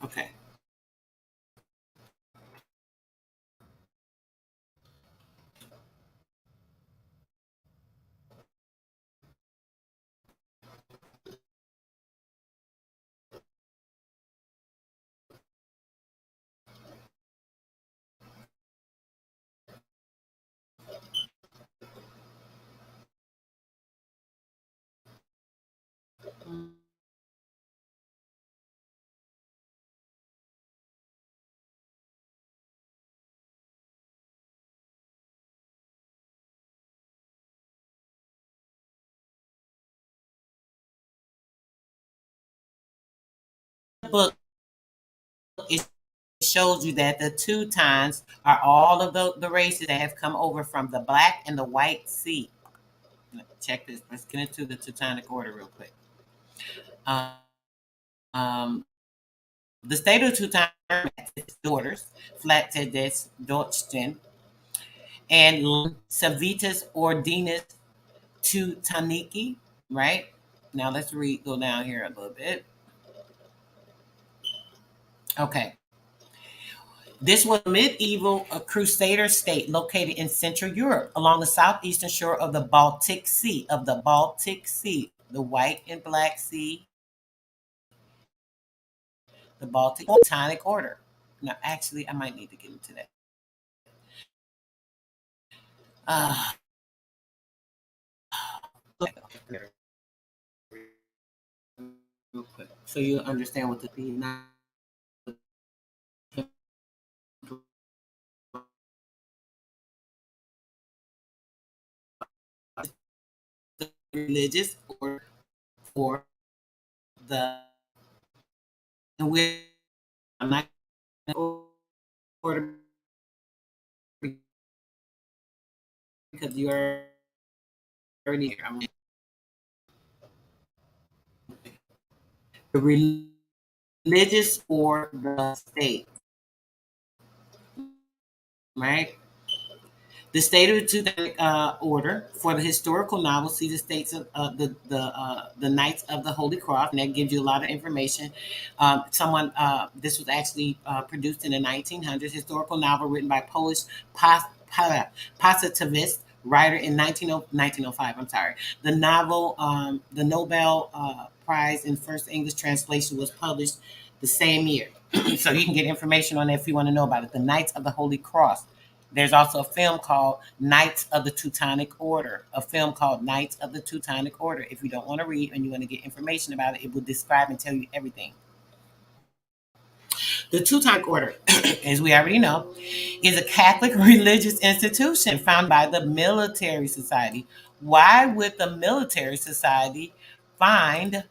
Okay. Book it shows you that the Teutons are all of the races that have come over from the Black and the White Sea. Check this. Let's get into the Teutonic Order real quick. Um, the state of Teuton, its daughters, Flatedes, Deutschen, and Civitas Ordinis Teutoniki, right? Now let's go down here a little bit. Okay. This was a medieval crusader state located in Central Europe along the southeastern shore of the Baltic Sea, the White and Black Sea, the Baltic Teutonic Order. Now, actually, I might need to get into that. Real quick, so you understand what the religious or for the I'm not order because you are already here. The religious or the state, right? The state of the Teutonic Order for the historical novel. See the states of the Knights of the Holy Cross, and that gives you a lot of information. This was actually produced in the 1900s. Historical novel written by Polish positivist writer in 1905. I'm sorry. The novel, the Nobel Prize in First English Translation, was published the same year. So you can get information on that if you want to know about it. The Knights of the Holy Cross. There's also a film called Knights of the Teutonic Order. A film called Knights of the Teutonic Order. If you don't want to read and you want to get information about it, it will describe and tell you everything. The Teutonic Order, as we already know, is a Catholic religious institution founded by the Military Society. Why would the Military Society find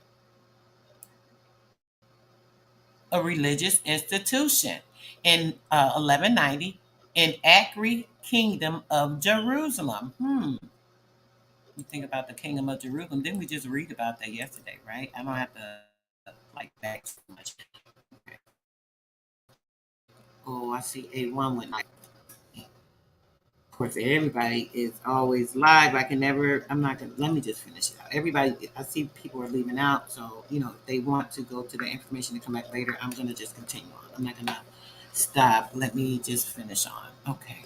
a religious institution? In 1190, in Acre Kingdom of Jerusalem. You think about the Kingdom of Jerusalem. Didn't we just read about that yesterday, right? I don't have to back so much. Okay. Oh, I see A1 went live. Of course, everybody is always live. Let me just finish it out. Everybody, I see people are leaving out. So, if they want to go to the information and come back later, I'm going to just continue on. I'm not going to stop. Let me just finish on. Okay.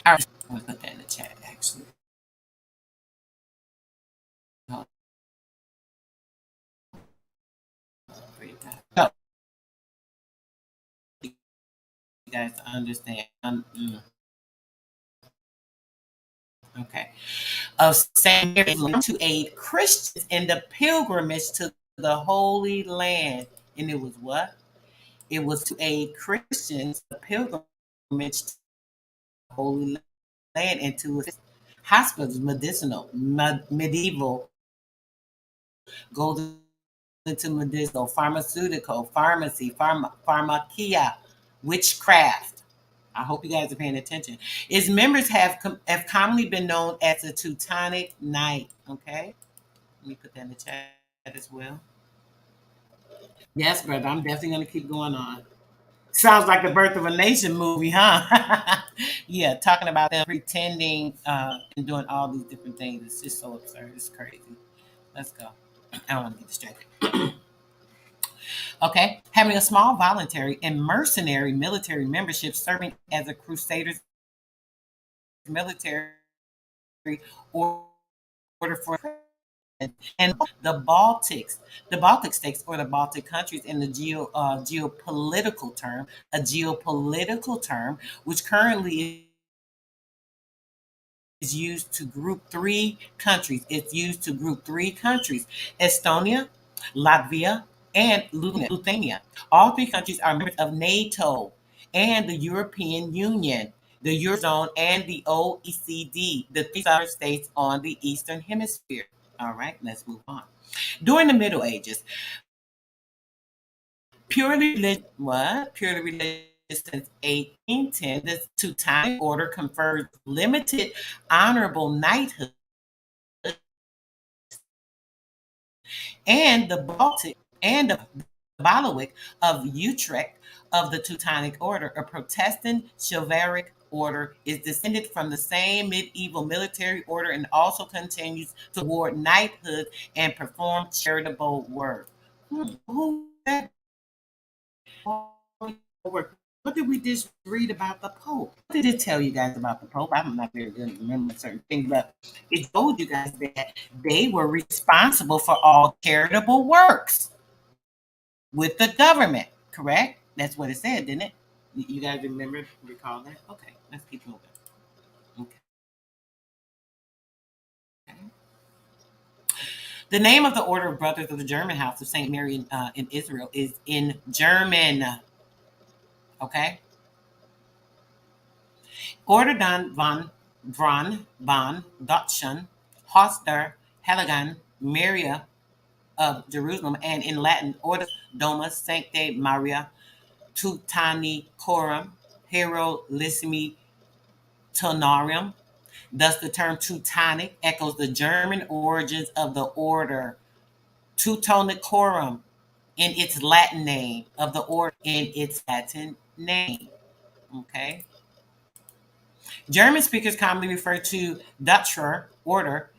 All right. I'm going to put that in the chat, actually. So, you guys understand. Okay. Of St. Mary's to aid Christians in the pilgrimage to the Holy Land. And it was what? It was to aid Christians in the pilgrimage to the Holy Land and to assist hospitals, medicinal, medieval, goes into medicinal, pharmaceutical, pharmacy, pharmakia, witchcraft. I hope you guys are paying attention. Its members have commonly been known as the Teutonic Knight. Okay, let me put that in the chat as well. Yes, brother, I'm definitely going to keep going on. Sounds like the Birth of a Nation movie, huh? Yeah, talking about them pretending and doing all these different things. It's just so absurd. It's crazy. Let's go. I don't want to get distracted. Okay, having a small voluntary and mercenary military membership, serving as a Crusaders military order for, and the Baltic states, or the Baltic countries, in the geopolitical term, which currently is used to group three countries. It's used to group three countries: Estonia, Latvia, and Lithuania. All three countries are members of NATO and the European Union, the Eurozone, and the OECD, the three southern states on the Eastern Hemisphere. All right, let's move on. During the Middle Ages, purely religious since 1810, the Teutonic Order conferred limited honorable knighthood and the Bailiwick of Utrecht of the Teutonic Order, a Protestant chivalric order, is descended from the same medieval military order and also continues to award knighthood and perform charitable work. Who that? What did we just read about the Pope? What did it tell you guys about the Pope? I'm not very good at remembering certain things, but it told you guys that they were responsible for all charitable works with the government, correct? That's what it said, didn't it? You guys recall that? Okay, let's keep moving. Okay. The name of the Order of Brothers of the German House of St. Mary in Israel is in German. Okay? Order von Deutschen, Hoster, Heligan, Maria of Jerusalem, and in Latin, Order Domus Sanctae Maria Teutonicorum Hierolysimi Tonarium. Thus, the term Teutonic echoes the German origins of the order. Teutonicorum in its Latin name, of the order in its Latin name. Okay. German speakers commonly refer to Dutcher order,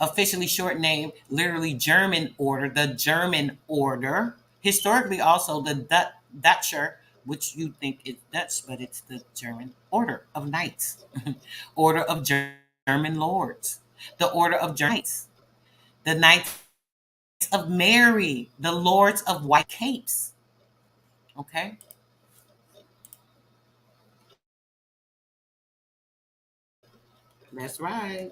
officially short name, literally German order, the German order. Historically, also the Dutcher, which you think is Dutch, but it's the German order of knights, order of German lords, the order of German knights, the Knights of Mary, the Lords of White Capes. Okay. That's right.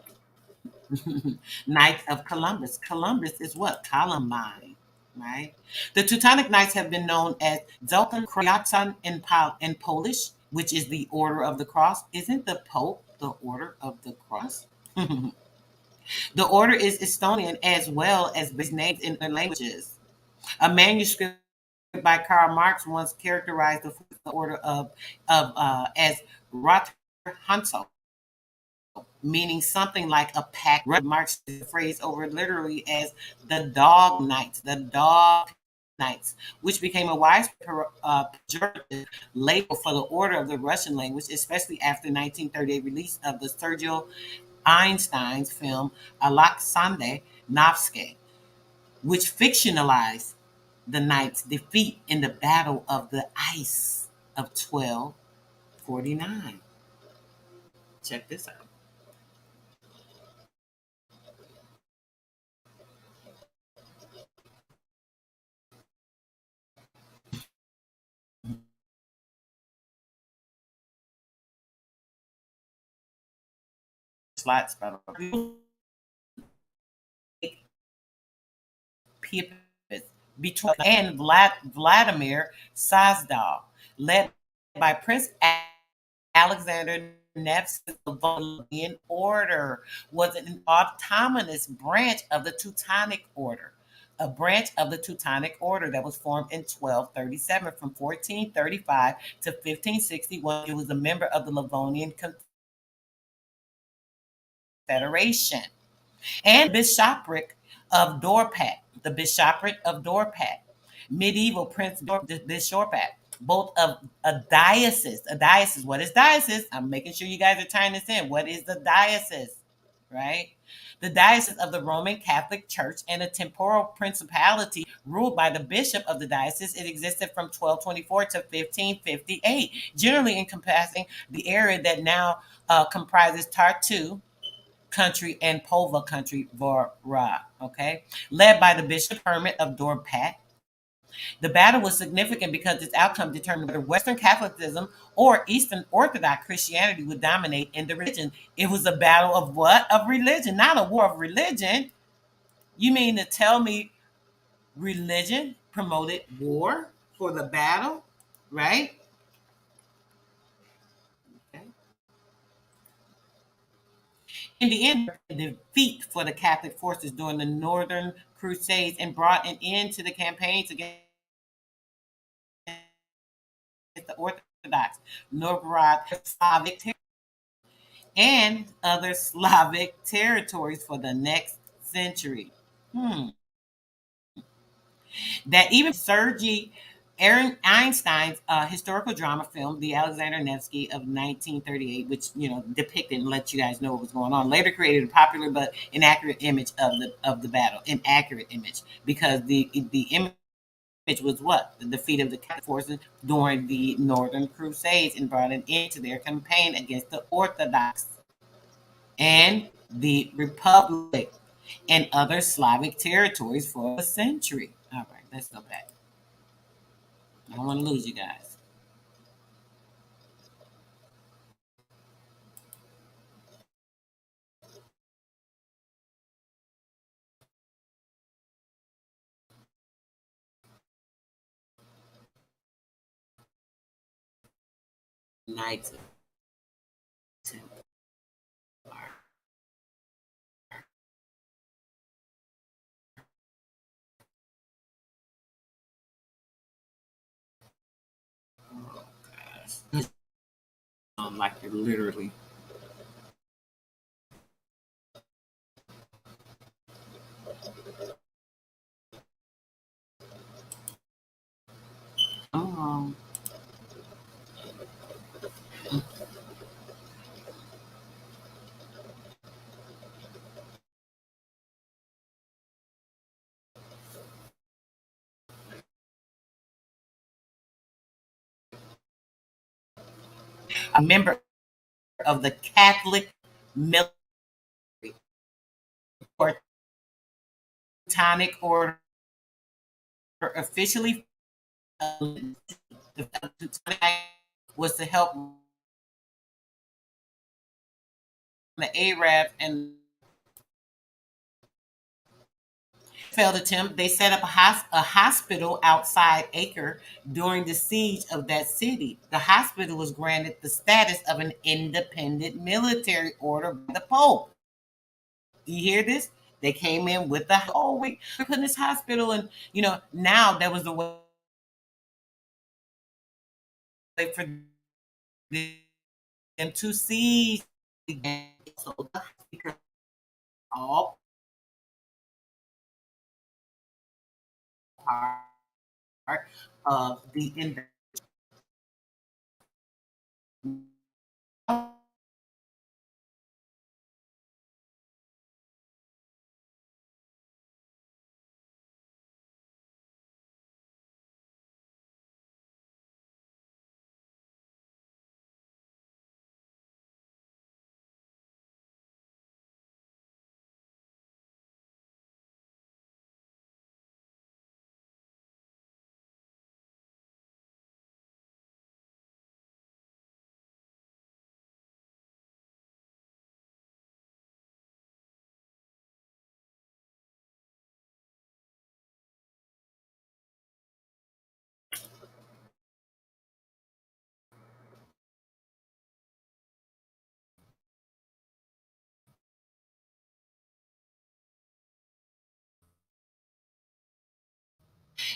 Knights of Columbus. Columbus is what? Columbine, right? The Teutonic Knights have been known as Zoltan Kriacan in Polish, which is the Order of the Cross. Isn't the Pope the Order of the Cross? The order is Estonian as well as its names in other languages. A manuscript by Karl Marx once characterized the order as Rathansel, meaning something like a pack. Marx the phrase over literally as the dog knights, which became a widespread pejorative label for the order of the Russian language, especially after the 1938 release of the Sergio Einstein's film Alexander Nevsky, which fictionalized the Knights' defeat in the Battle of the Ice of 1249. Check this out. Slots between and Vladimir Sazdal, led by Prince Alexander Nevsky. The Volubian Order was an autonomous branch of the Teutonic Order, a branch of the Teutonic Order that was formed in 1237. From 1435 to 1561, it was a member of the Livonian Confederation and bishopric of Dorpat, the bishopric of Dorpat, medieval Prince Bishopric, both of a diocese. A diocese, what is diocese? I'm making sure you guys are tying this in. What is the diocese, right? The diocese of the Roman Catholic Church and a temporal principality ruled by the bishop of the diocese. It existed from 1224 to 1558, generally encompassing the area that now comprises Tartu country and Pova country, Vora, okay? Led by the Bishop Hermit of Dorpat. The battle was significant because its outcome determined whether Western Catholicism or Eastern Orthodox Christianity would dominate in the religion. It was a battle of what? Of religion, not a war of religion. You mean to tell me religion promoted war for the battle, right? Okay. In the end, defeat for the Catholic forces during the Northern Crusades and brought an end to the campaigns against the Orthodox Novgorod Slavic and other Slavic territories for the next century. That even Sergei Einstein's historical drama film, The Alexander Nevsky of 1938, which depicted and let you guys know what was going on, later created a popular but inaccurate image of the battle. Inaccurate image because the image was what? The defeat of the Catholic forces during the Northern Crusades and brought an end to their campaign against the Orthodox and the Republic and other Slavic territories for a century. All right, let's go back. I don't want to lose you guys. Knights of Templar. Oh gosh. Like you're literally a member of the Catholic military, Teutonic Order, officially the Teutonic was to help the Arabs and failed attempt. They set up a hospital outside Acre during the siege of that city. The hospital was granted the status of an independent military order by the Pope. Do you hear this? They came in with the we're putting this hospital, and now there was a way for them to seize again. So all part of the invasion.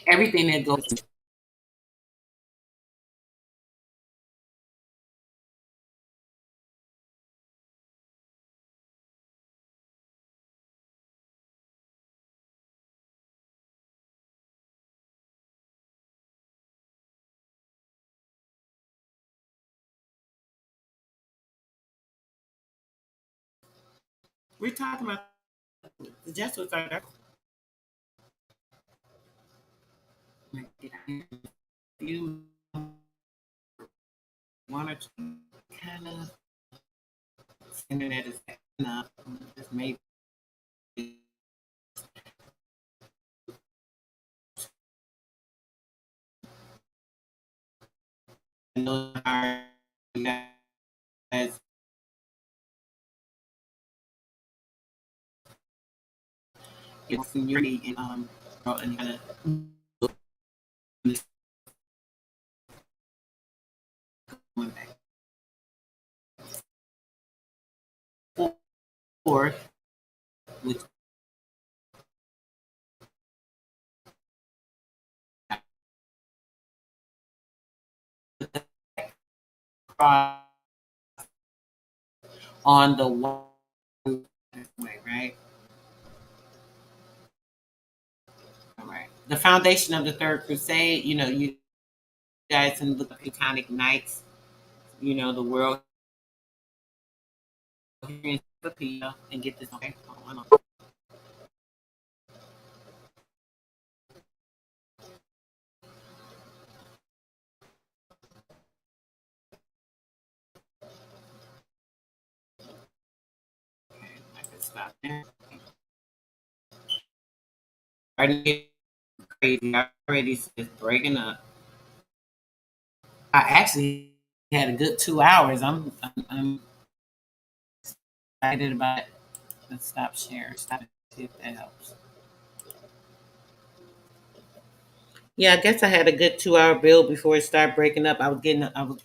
Everything that goes. We're talking about the Jesuits are there. You one or two kind of internet is acting up. Just maybe guys it's seniority and kind of going back forth with on the way, right? All right. The foundation of the Third Crusade, you guys can look at Teutonic Knights, the world and get this. Okay. Hold on. Okay, I can stop there. Already crazy. I already said breaking up. I actually had a good 2 hours. I'm excited about it. Let's stop sharing. Stop it. See if that helps. Yeah, I guess I had a good 2 hour build before it started breaking up. I was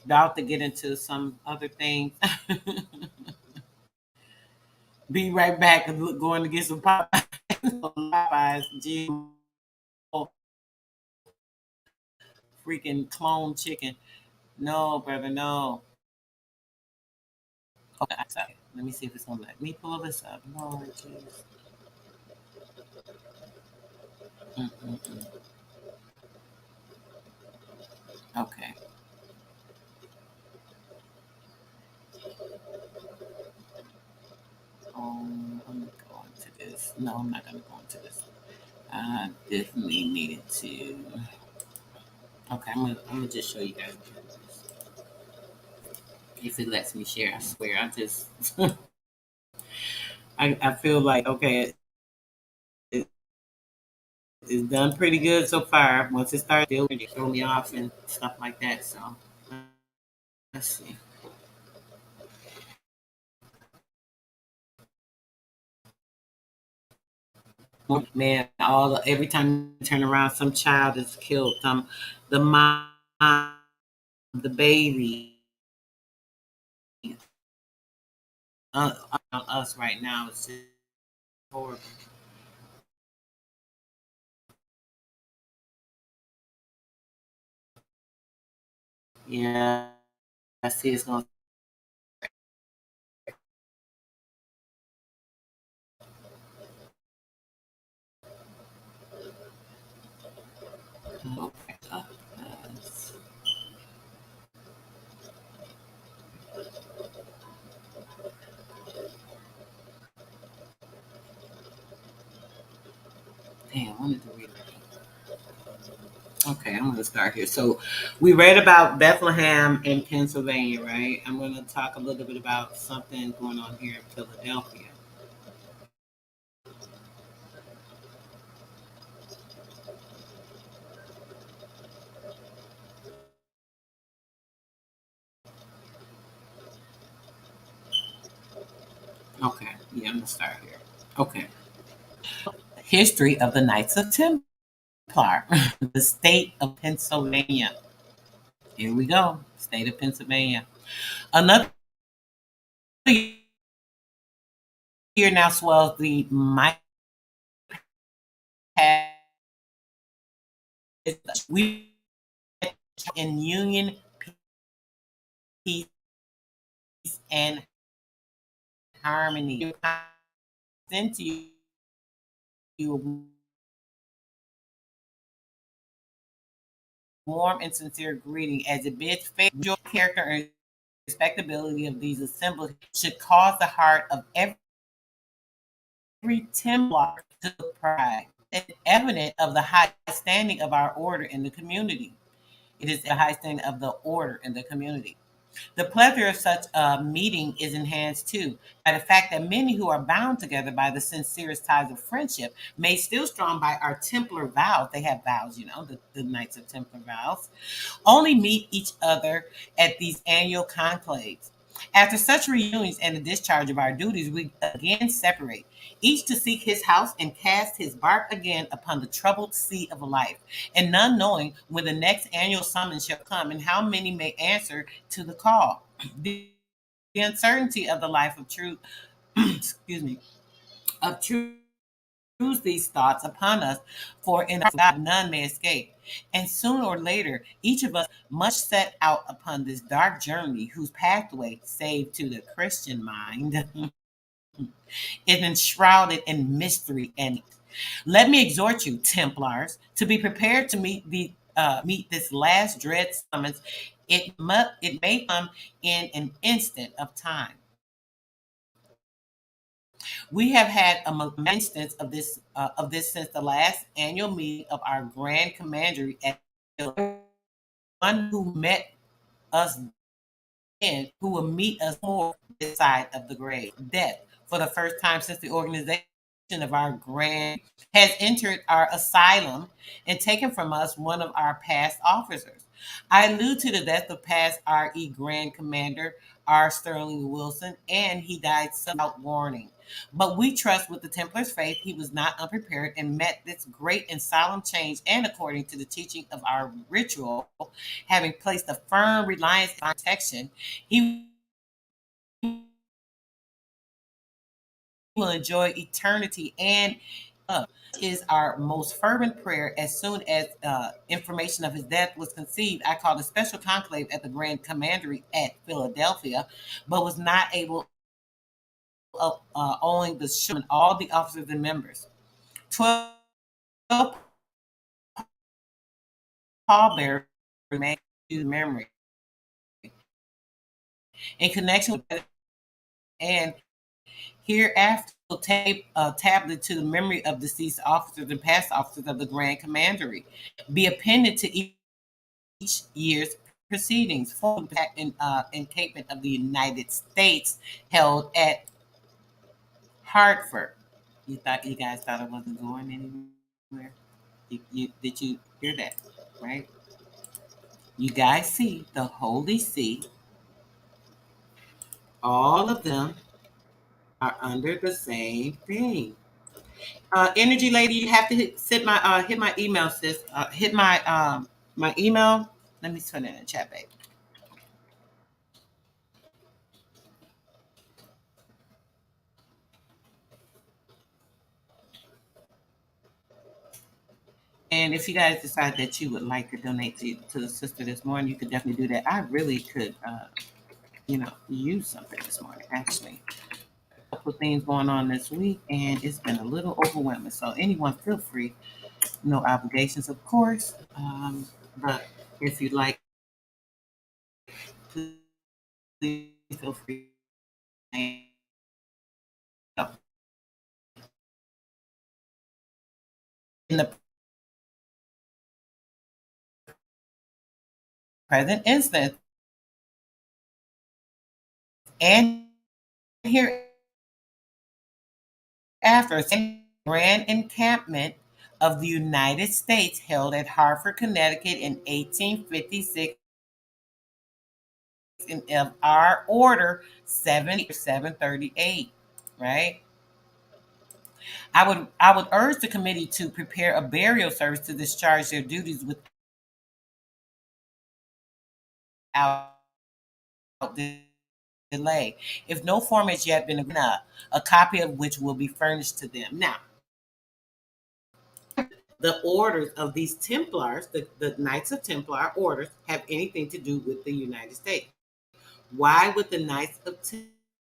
about to get into some other things. Be right back and going to get some Popeyes. Freaking clone chicken. No, brother, no. Okay, sorry. Let me see if it's gonna let me pull this up. Lord, jeez. Mm-mm-mm. Okay. I'm gonna go into this. No, I'm not gonna go into this. I definitely needed to. Okay, I'm gonna just show you guys. if it lets me share. I swear, I feel like okay, it's done pretty good so far. Once it starts, still throw me off and stuff like that. So let's see. Man, every time you turn around, some child is killed. The mom, the baby, us right now is just horrible. Yeah, I see it's going. Okay. Damn, I wanted to read it. Okay, I'm going to start here. So, we read about Bethlehem in Pennsylvania, right? I'm going to talk a little bit about something going on here in Philadelphia. Okay, yeah, I'm going to start here. Okay. History of the Knights of Templar, the state of Pennsylvania. Here we go, state of Pennsylvania. Another year now swells the might we in union, peace, and harmony. Send to you warm and sincere greeting as it bids fair your character and respectability of these assemblies should cause the heart of every Templar to pride. It's evident of the high standing of our order in the community. It is the high standing of the order in the community. The pleasure of such a meeting is enhanced too by the fact that many who are bound together by the sincerest ties of friendship, made still strong by our Templar vows. They have vows, the Knights of Templar vows, only meet each other at these annual conclaves. After such reunions and the discharge of our duties, we again separate, each to seek his house and cast his bark again upon the troubled sea of life, and none knowing when the next annual summons shall come and how many may answer to the call. The uncertainty of the life of truth, excuse me, of truth these thoughts upon us, for in God none may escape. And sooner or later, each of us must set out upon this dark journey whose pathway, save to the Christian mind, is enshrouded in mystery. And let me exhort you, Templars, to be prepared to meet this last dread summons. It may come in an instant of time. We have had a instance of this since the last annual meeting of our Grand Commandery at one who met us then, who will meet us more this side of the grave. Death, for the first time since the organization of our Grand, has entered our asylum and taken from us one of our past officers. I allude to the death of past R.E. Grand Commander R. Sterling Wilson, and he died without warning. But we trust with the Templar's faith he was not unprepared and met this great and solemn change, and according to the teaching of our ritual, having placed a firm reliance on protection, he will enjoy eternity and is our most fervent prayer. As soon as information of his death was conceived, I called a special conclave at the Grand Commandery at Philadelphia, but was not able, owing the showing all the officers and members. 12 pallbearers remain to memory. In connection with and hereafter will tape a tablet to the memory of deceased officers and past officers of the Grand Commandery be appended to each year's proceedings for encampment of the United States held at Hartford. You guys thought it wasn't going anywhere? Did you hear that? Right? You guys see the Holy See. All of them are under the same thing. Energy lady, you have to hit my email, sis. Hit my email. Let me turn it in the chat, babe. And if you guys decide that you would like to donate to the sister this morning, you could definitely do that. I really could, use something this morning, actually. A couple of things going on this week, and it's been a little overwhelming. So anyone, feel free. No obligations, of course. But if you'd like, please feel free. In the present instance, and here after grand encampment of the United States held at Hartford, Connecticut in 1856 of our order 738, right? I would urge the committee to prepare a burial service to discharge their duties without delay. If no form has yet been agreed up, a copy of which will be furnished to them. Now, the orders of these Templars, the Knights of Templar orders, have anything to do with the United States. Why would the Knights of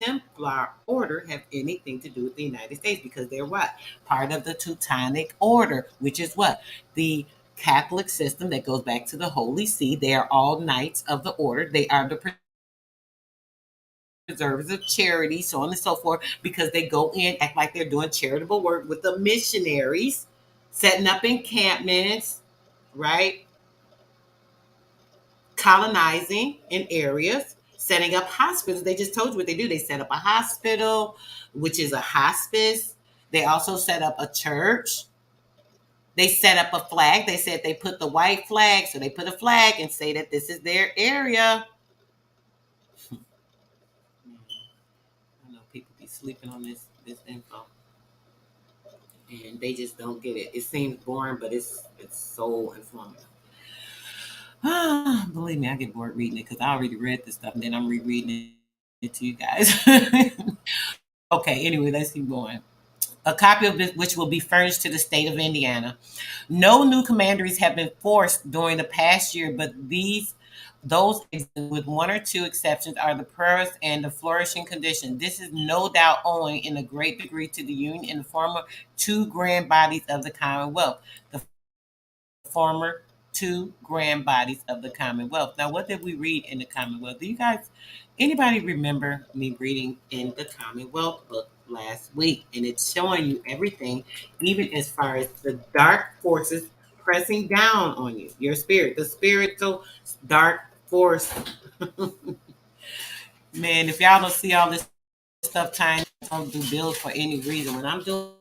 Templar order have anything to do with the United States? Because they're what? Part of the Teutonic Order, which is what? The Catholic system that goes back to the Holy See. They are all knights of the order. They are the preservers of charity, so on and so forth, because they go in, act like they're doing charitable work with the missionaries, setting up encampments, right? Colonizing in areas, setting up hospitals. They just told you what they do. They set up a hospital, which is a hospice. They also set up a church. They set up a flag. They said they put the white flag, so they put a flag and say that this is their area. I know people be sleeping on this info, and they just don't get it. It seems boring, but it's so informative. Believe me, I get bored reading it because I already read this stuff, and then I'm rereading it to you guys. Okay, anyway, let's keep going. A copy of it, which will be furnished to the state of Indiana. No new commanderies have been forced during the past year, but those with one or two exceptions are the poorest and the flourishing condition. This is no doubt owing in a great degree to the union in the former two grand bodies of the Commonwealth. The former two grand bodies of the Commonwealth. Now, what did we read in the Commonwealth? Do you guys, anybody remember me reading in the Commonwealth book last week? And it's showing you everything, even as far as the dark forces pressing down on you, your spirit, the spiritual dark force. Man, if y'all don't see all this stuff tying, don't do bills for any reason. When I'm doing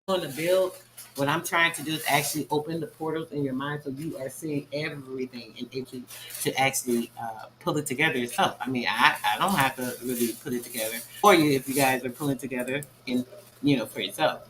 the bill, what I'm trying to do is actually open the portals in your mind so you are seeing everything and able to actually pull it together yourself. I mean, I don't have to really put it together for you if you guys are pulling together in, for yourself.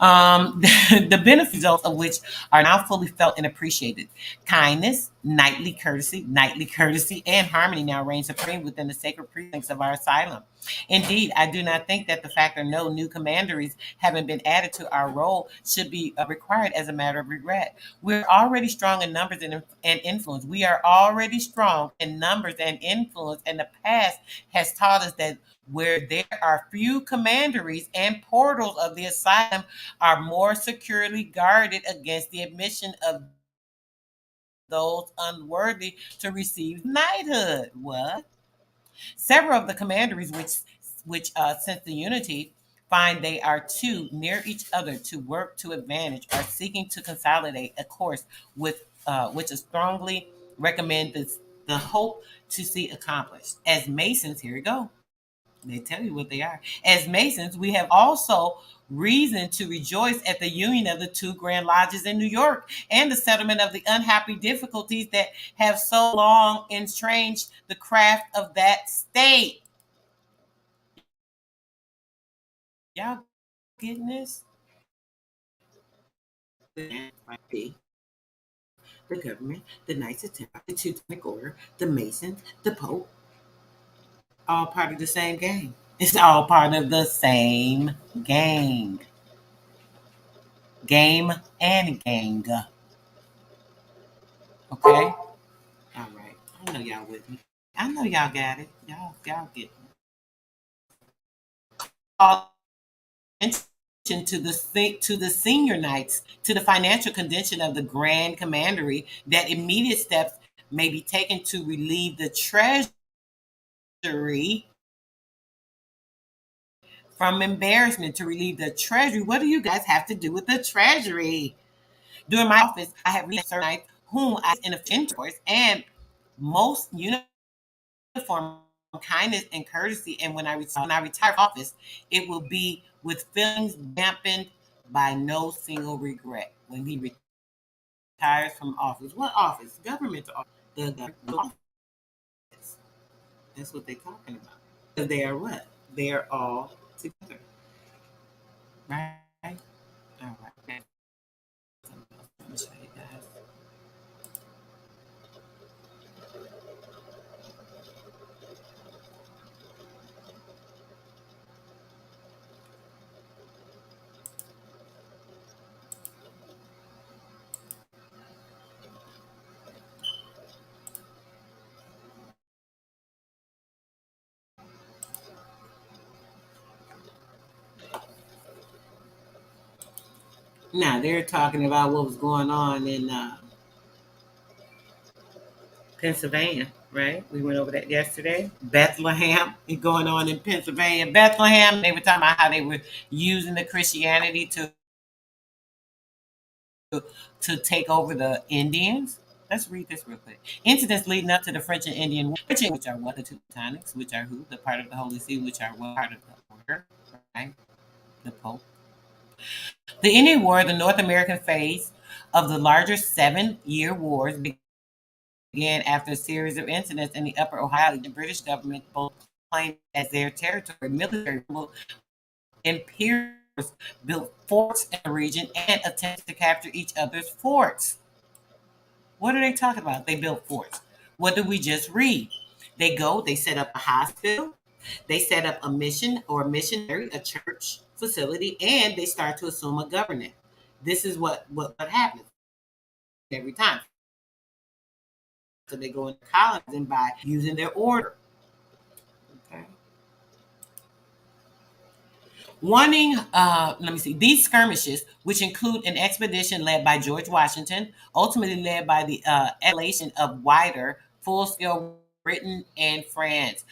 The benefits of which are now fully felt and appreciated. Kindness, knightly courtesy, and harmony now reign supreme within the sacred precincts of our asylum. Indeed, I do not think that the fact that no new commanderies having been added to our roll should be required as a matter of regret. We're already strong in numbers and influence. We are already strong in numbers and influence, and the past has taught us that where there are few commanderies and portals of the asylum are more securely guarded against the admission of those unworthy to receive knighthood. What? Several of the commanderies which since the unity find they are too near each other to work to advantage are seeking to consolidate a course with which I strongly recommend the hope to see accomplished. As Masons, here we go. They tell you what they are. As Masons, we have also reason to rejoice at the union of the two Grand Lodges in New York and the settlement of the unhappy difficulties that have so long estranged the craft of that state. Y'all getting this? The government, the Knights of Templar, the Teutonic Order, the Masons, the Pope, all part of the same gang. It's all part of the same gang. Game and gang. Okay? All right. I know y'all with me. I know y'all got it. Y'all get it. Call attention to the senior knights, to the financial condition of the Grand Commandery, that immediate steps may be taken to relieve the treasury from embarrassment, to relieve the treasury. What do you guys have to do with the treasury? During my office, I have certain whom I in intercourse and most uniform kindness and courtesy. And when I retire from office, it will be with feelings dampened by no single regret. When he retires from office, what office? Government office. The government office. That's what they're talking about. Because they are what? They are all together. Right? All right. Let me show you guys. Now they're talking about what was going on in Pennsylvania, right? We went over that yesterday. Bethlehem is going on in Pennsylvania. Bethlehem, they were talking about how they were using the Christianity to take over the Indians. Let's read this real quick. Incidents leading up to the French and Indian War, which are what? The Teutonics, which are who? The part of the Holy See, which are what? Part of the order, right? The Pope. The Indian War, the North American phase of the larger 7-year wars, began after a series of incidents in the Upper Ohio. The British government both claimed as their territory. Military imperials built forts in the region and attempted to capture each other's forts. What are they talking about? They built forts. What did we just read? They set up a hospital, they set up a mission or a missionary, a church facility, and they start to assume a government. This is what happens every time. So they go into colonizing by using their order. Okay. These skirmishes, which include an expedition led by George Washington, ultimately led by the elation of wider, full-scale Britain and France.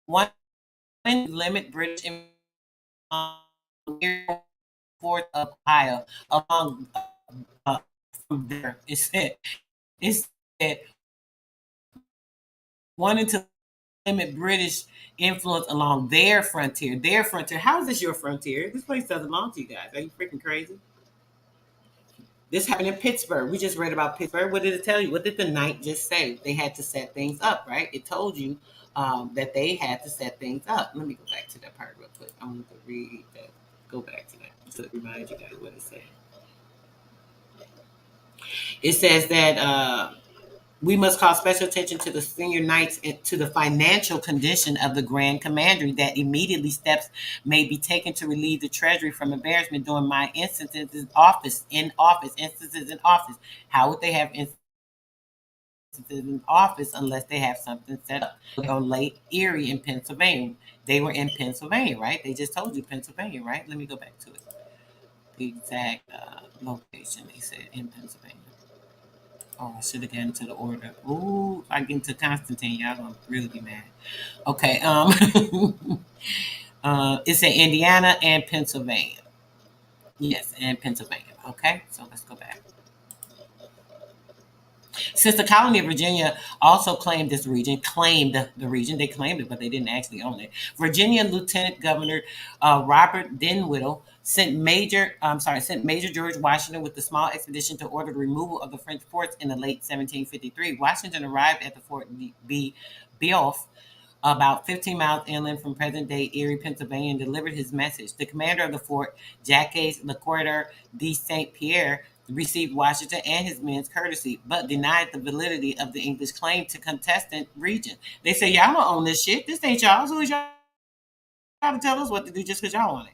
One limit British fourth of Ohio along from there. It said wanting to limit British influence along their frontier. Their frontier. How is this your frontier? This place doesn't belong to you guys. Are you freaking crazy? This happened in Pittsburgh. We just read about Pittsburgh. What did it tell you? What did the knight just say? They had to set things up, right? It told you that they had to set things up. Let me go back to that part real quick. I want to read that. Go back to that to remind you guys what it said. It says that we must call special attention to the senior knights and to the financial condition of the Grand Commandery, that immediately steps may be taken to relieve the treasury from embarrassment during my instances in office. How would they have instances in office unless they have something set up? On Lake Erie in Pennsylvania. They were in Pennsylvania, right? They just told you Pennsylvania, right? Let me go back to it. The exact location they said in Pennsylvania. Oh, I should have gotten to the order. Ooh, if I get into Constantine, y'all gonna really be mad. Okay. It's in Indiana and Pennsylvania. Yes, and Pennsylvania. Okay, so let's go back. Since the colony of Virginia also claimed this region, they claimed it, but they didn't actually own it. Virginia Lieutenant Governor Robert Dinwiddie sent Major George Washington with a small expedition to order the removal of the French forts in the late 1753. Washington arrived at the Fort Beouf, about 15 miles inland from present-day Erie, Pennsylvania, and delivered his message. The commander of the fort, Jacques Lecoeur de Saint Pierre, received Washington and his men's courtesy, but denied the validity of the English claim to contestant region. They say, y'all don't own this shit. This ain't y'all's. Who is y'all to tell us what to do just because y'all want it?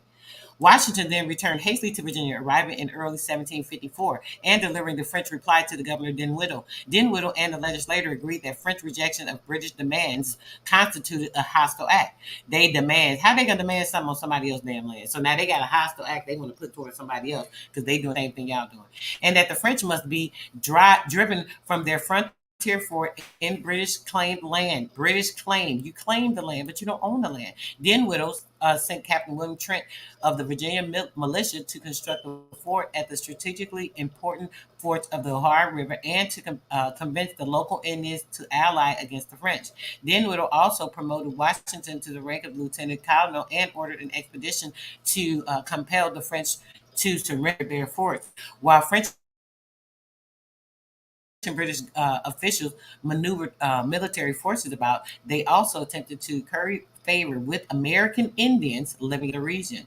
Washington then returned hastily to Virginia, arriving in early 1754 and delivering the French reply to the governor Dinwiddie. Dinwiddie and the legislature agreed that French rejection of British demands constituted a hostile act. They demand, how they gonna demand something on somebody else's damn land? So now they got a hostile act they want to put towards somebody else because they doing the same thing y'all doing. And that the French must be driven from their frontier fort in British claimed land. British claim. You claim the land, but you don't own the land. Dinwiddie sent Captain William Trent of the Virginia militia to construct a fort at the strategically important forts of the Ohio River and to convince the local Indians to ally against the French. Dinwiddie also promoted Washington to the rank of lieutenant colonel and ordered an expedition to compel the French to surrender their forts. While French and British officials maneuvered military forces about, they also attempted to curry favor with American Indians living in the region.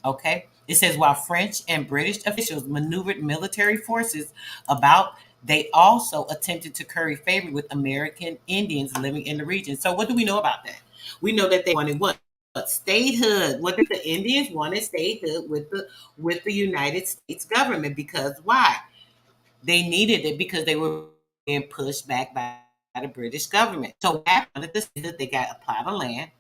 Okay? It says, while French and British officials maneuvered military forces about, they also attempted to curry favor with American Indians living in the region. So what do we know about that? We know that they wanted what? Statehood. What did the Indians wanted? Statehood with the United States government. Because why? They needed it because they were being pushed back by the British government. So after they got a plot of land,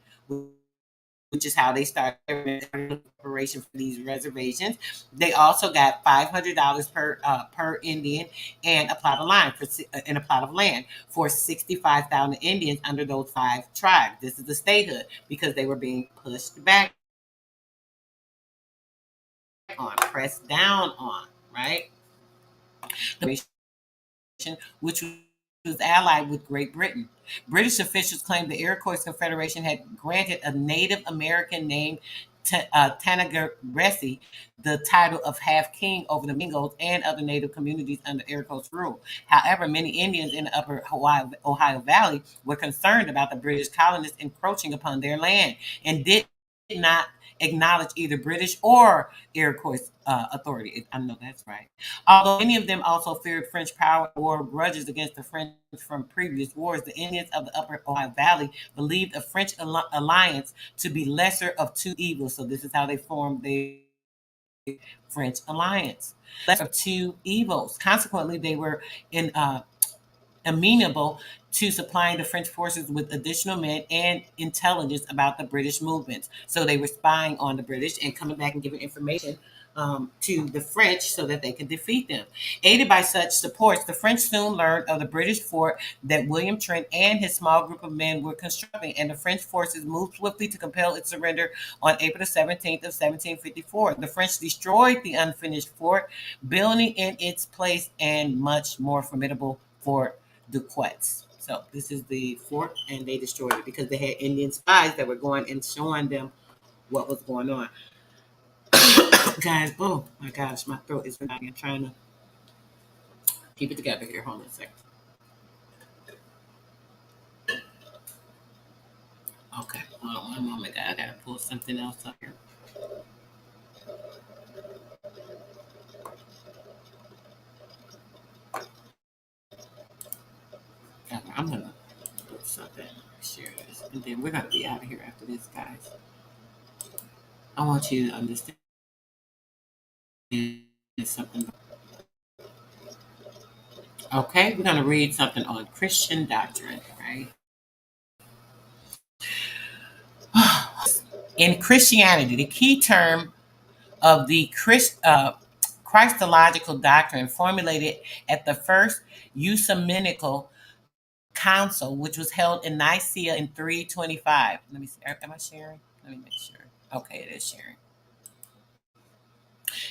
which is how they started preparation for these reservations. They also got $500 per Indian and a plot of land for 65,000 Indians under those 5 tribes. This is the statehood because they were being pushed back on, pressed down on, right? Which was allied with Great Britain. British officials claimed the Iroquois Confederation had granted a Native American named Tanagaresi the title of half king over the Mingos and other Native communities under Iroquois rule. However, many Indians in the upper Ohio Valley were concerned about the British colonists encroaching upon their land and did not acknowledge either British or Iroquois authority. I know that's right. Although many of them also feared French power or grudges against the French from previous wars, the Indians of the upper Ohio Valley believed a French alliance to be lesser of 2 evils. So this is how they formed the French alliance. Lesser of 2 evils. Consequently, they were amenable to supplying the French forces with additional men and intelligence about the British movements. So they were spying on the British and coming back and giving information to the French so that they could defeat them. Aided by such supports, the French soon learned of the British fort that William Trent and his small group of men were constructing, and the French forces moved swiftly to compel its surrender on April 17th of 1754. The French destroyed the unfinished fort, building in its place and much more formidable Fort Duquesne. So this is the fort, and they destroyed it because they had Indian spies that were going and showing them what was going on. Guys, oh my gosh, my throat is hurting. I'm trying to keep it together here. Hold on a second. Okay, hold on one moment, guys. I gotta pull something else up here. I'm gonna put something, share this, and then we're gonna be out of here after this, guys. I want you to understand something. Okay, we're gonna read something on Christian doctrine, right? In Christianity, the key term of the Christological doctrine formulated at the First Ecumenical Council, which was held in Nicaea in 325. Let me see. Am I sharing? Let me make sure. Okay, it is sharing.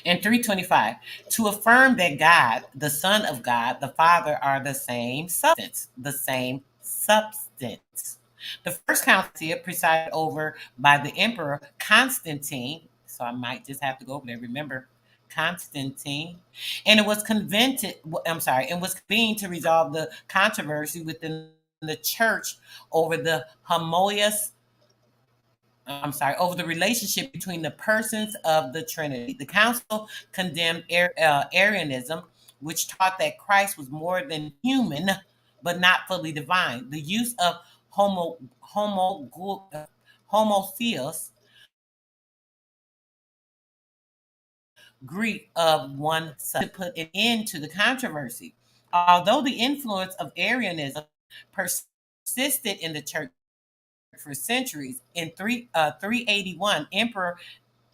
And 325, to affirm that God, the Son of God, the Father are the same substance, the same substance. The first council presided over by the Emperor Constantine, so I might just have to go over there. Remember, Constantine, and it was convened. It was convened to resolve the controversy within the church over the over the relationship between the persons of the Trinity. The council condemned Arianism, which taught that Christ was more than human, but not fully divine. The use of homotheos, Greek of one son, to put an end to the controversy. Although the influence of Arianism persisted in the church for centuries, in 381, Emperor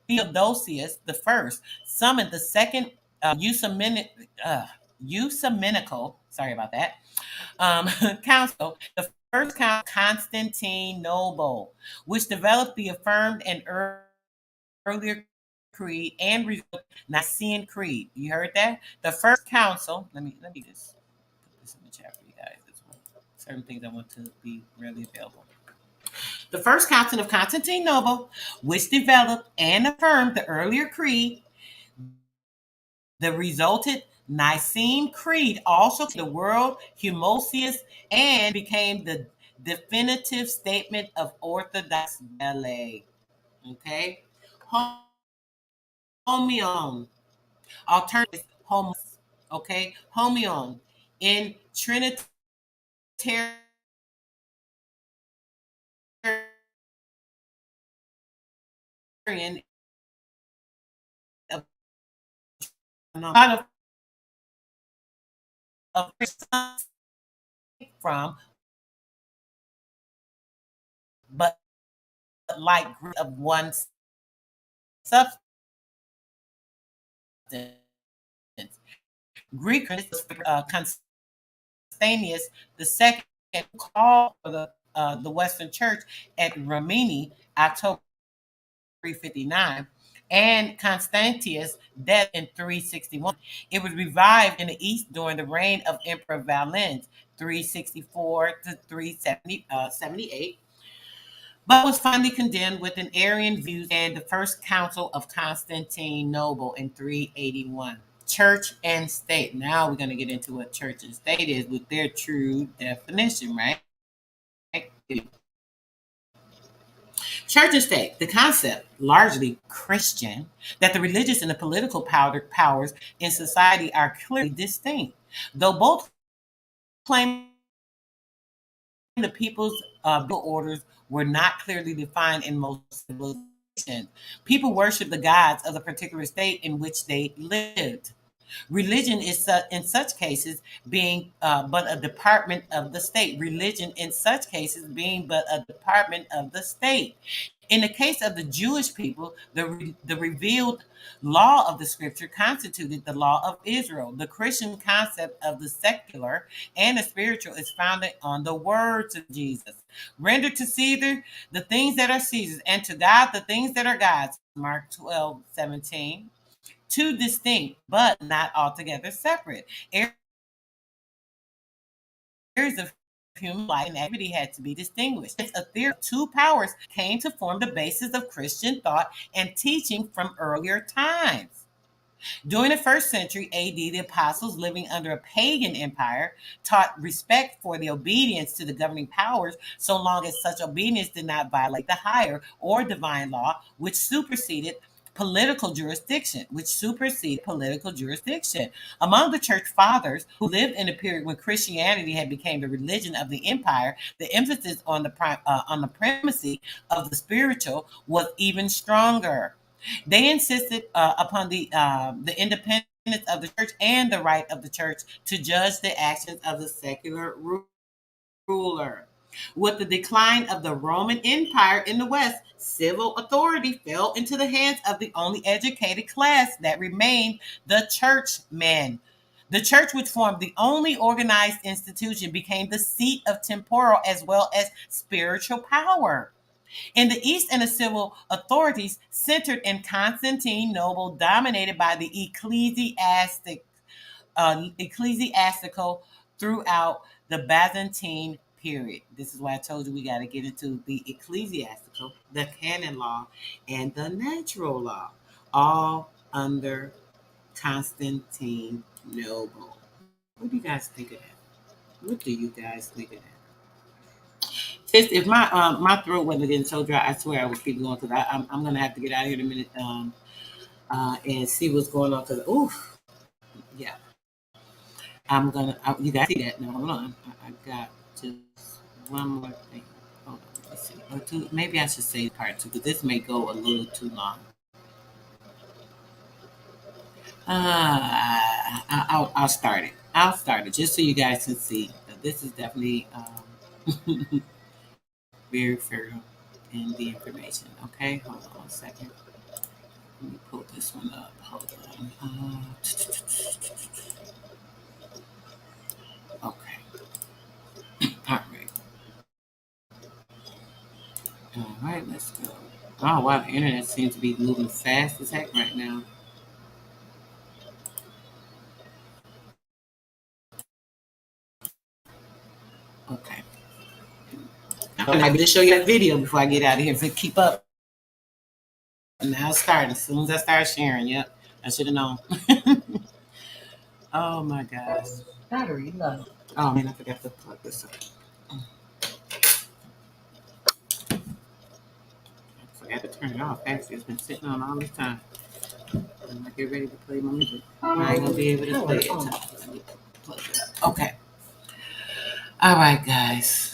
Theodosius I summoned the second Ecumenical, sorry about that, council, the first council, Constantinople, which developed the affirmed and earlier creed and Nicene Creed. You heard that? The first council. Let me just put this in the chat for you guys as well. Certain things I want to be readily available. The first council of Constantinople, which developed and affirmed the earlier creed, the resulted Nicene Creed, also to the world homoousios, and became the definitive statement of Orthodox ballet. Okay, homion, alternative homos. Okay, homion in Trinitarian of from, but like of one substance. Greek Constantinius II called for the Western Church at Rimini, October 359, and Constantius' death in 361. It was revived in the East during the reign of Emperor Valens, 364 to 378, but was finally condemned with an Arian views and the First Council of Constantinople in 381. Church and state. Now we're going to get into what church and state is with their true definition, right? Church and state, the concept, largely Christian, that the religious and the political powers in society are clearly distinct, though both claim the people's orders were not clearly defined in most civilizations. People worship the gods of the particular state in which they lived. Religion is in such cases being but a department of the state. Religion in such cases being but a department of the state. In the case of the Jewish people, the revealed law of the scripture constituted the law of Israel. The Christian concept of the secular and the spiritual is founded on the words of Jesus. Render to Caesar the things that are Caesar's, and to God the things that are God's. Mark 12:17. Two distinct, but not altogether separate areas of human life and activity had to be distinguished. A theory of two powers came to form the basis of Christian thought and teaching from earlier times. During the first century AD, the apostles, living under a pagan empire, taught respect for the obedience to the governing powers so long as such obedience did not violate the higher or divine law, which superseded political jurisdiction. Among the church fathers who lived in a period when Christianity had become the religion of the empire, the emphasis on the primacy of the spiritual was even stronger. They insisted upon the independence of the church and the right of the church to judge the actions of the secular ruler. With the decline of the Roman Empire in the West, civil authority fell into the hands of the only educated class that remained, the churchmen. The church, which formed the only organized institution, became the seat of temporal as well as spiritual power. In the East, and the civil authorities centered in Constantinople, dominated by the ecclesiastical throughout the Byzantine period. This is why I told you we got to get into the ecclesiastical, the canon law, and the natural law, all under Constantinople. What do you guys think of that? What do you guys think of that? If my throat wasn't getting so dry, I swear I would keep going because I'm gonna have to get out of here in a minute and see what's going on. Because yeah, you guys see that now? Hold on, I got just one more thing. Hold on, let's see. Or two, maybe I should say part two because this may go a little too long. I'll start it. I'll start it just so you guys can see. This is definitely very fertile in the information. Okay, hold on a second. Let me pull this one up. Hold on. Okay. All right. All right, let's go. Oh wow, the internet seems to be moving fast as heck right now. Okay. I'm happy to show you that video before I get out of here. So keep up. And now it's starting. As soon as I start sharing, yep. I should have known. Oh my gosh. Battery low. Oh man, I forgot to plug this up. I forgot to turn it off. Actually, it's been sitting on all this time. When I get ready to play my music, I ain't gonna be able to play it. Let me plug it up. Okay. All right, guys.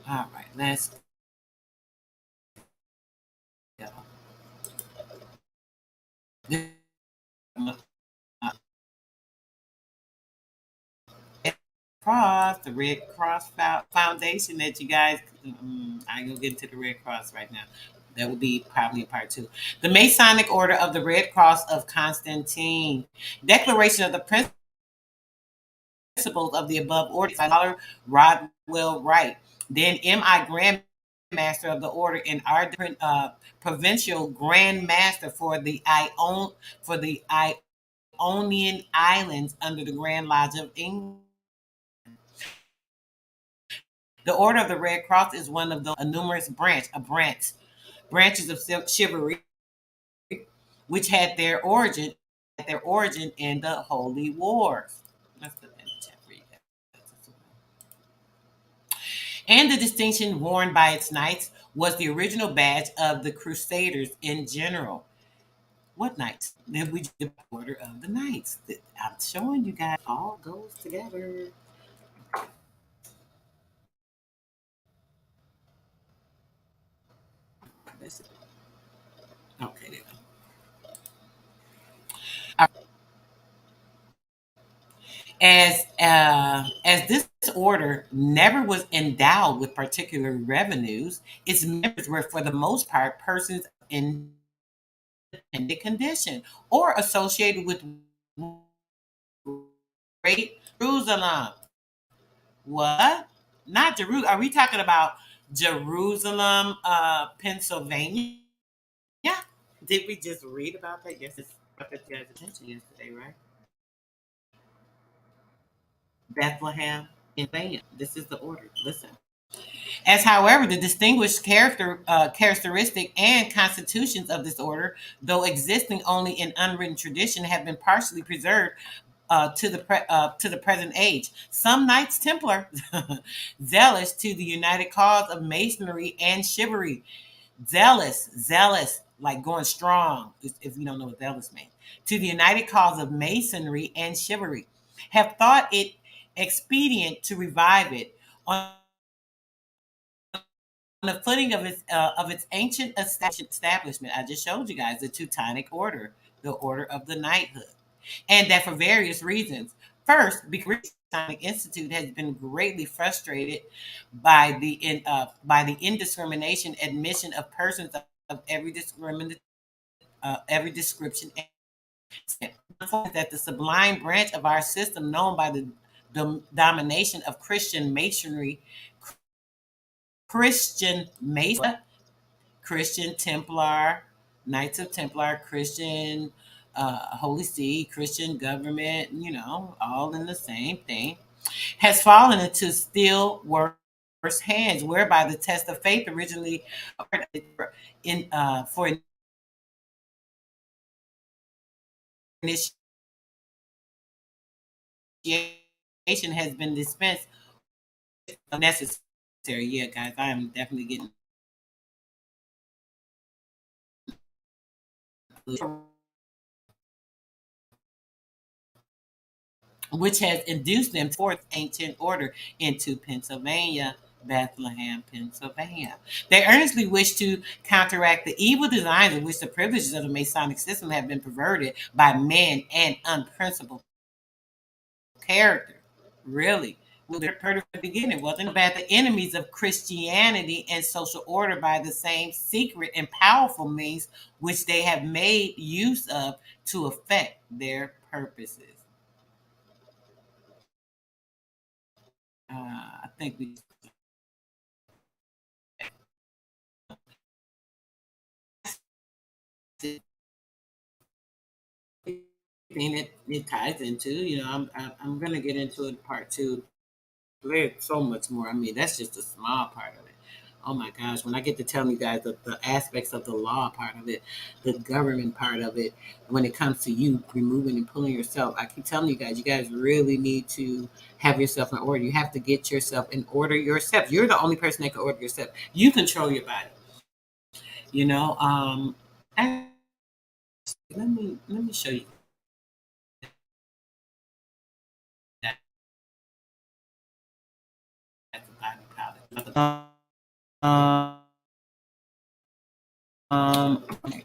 All right, let's go. The Red Cross Foundation that you guys, I ain't gonna get into the Red Cross right now. That would be probably a part two. The Masonic Order of the Red Cross of Constantine. Declaration of the Principles of the above order by Dollar Rodwell Wright. Then M.I. Grand Master of the Order and our provincial Grand Master for the Ionian Islands under the Grand Lodge of England. The Order of the Red Cross is one of the numerous branches of chivalry, which had their origin in the Holy Wars. Let's put that in the chat for you guys. And the distinction worn by its knights was the original badge of the Crusaders in general. What knights? Then we the Order of the Knights. I'm showing you guys all goes together. Okay, there we go. As this order never was endowed with particular revenues, its members were for the most part persons in independent condition or associated with Great Jerusalem. What? Not Jerusalem. Are we talking about Jerusalem, Pennsylvania? Yeah. Did we just read about that? Yes, it's brought that to you guys' attention yesterday, right? Bethlehem, Pennsylvania. This is the order. Listen. As, however, the distinguished characteristic and constitutions of this order, though existing only in unwritten tradition, have been partially preserved to the present age. Some Knights Templar, zealous to the united cause of masonry and chivalry, zealous, like going strong, if you don't know what zealous means, to the united cause of masonry and chivalry, have thought it expedient to revive it on the footing of its ancient establishment. I just showed you guys the Teutonic Order, the Order of the Knighthood, and that for various reasons. First, because the Teutonic Institute has been greatly frustrated by the indiscrimination admission of persons of every description, that the sublime branch of our system, known by the domination of Christian masonry, Christian Templar, Knights of Templar, Christian Holy See, Christian government, all in the same thing, has fallen into still worse hands, whereby the test of faith originally for initiation has been dispensed unnecessary. Yeah, guys, I am definitely getting which has induced them towards ancient order into Pennsylvania, Bethlehem, Pennsylvania. They earnestly wish to counteract the evil designs in which the privileges of the Masonic system have been perverted by men and unprincipled character. Really. Well, the part of the beginning wasn't about the enemies of Christianity and social order by the same secret and powerful means which they have made use of to effect their purposes. I think we it ties into, I'm going to get into it part two. There's so much more. I mean, that's just a small part of it. Oh my gosh, when I get to telling you guys the aspects of the law part of it, the government part of it, when it comes to you removing and pulling yourself, I keep telling you guys really need to have yourself in order. You have to get yourself in order yourself. You're the only person that can order yourself. You control your body. Let me show you. That's the body powder. Okay.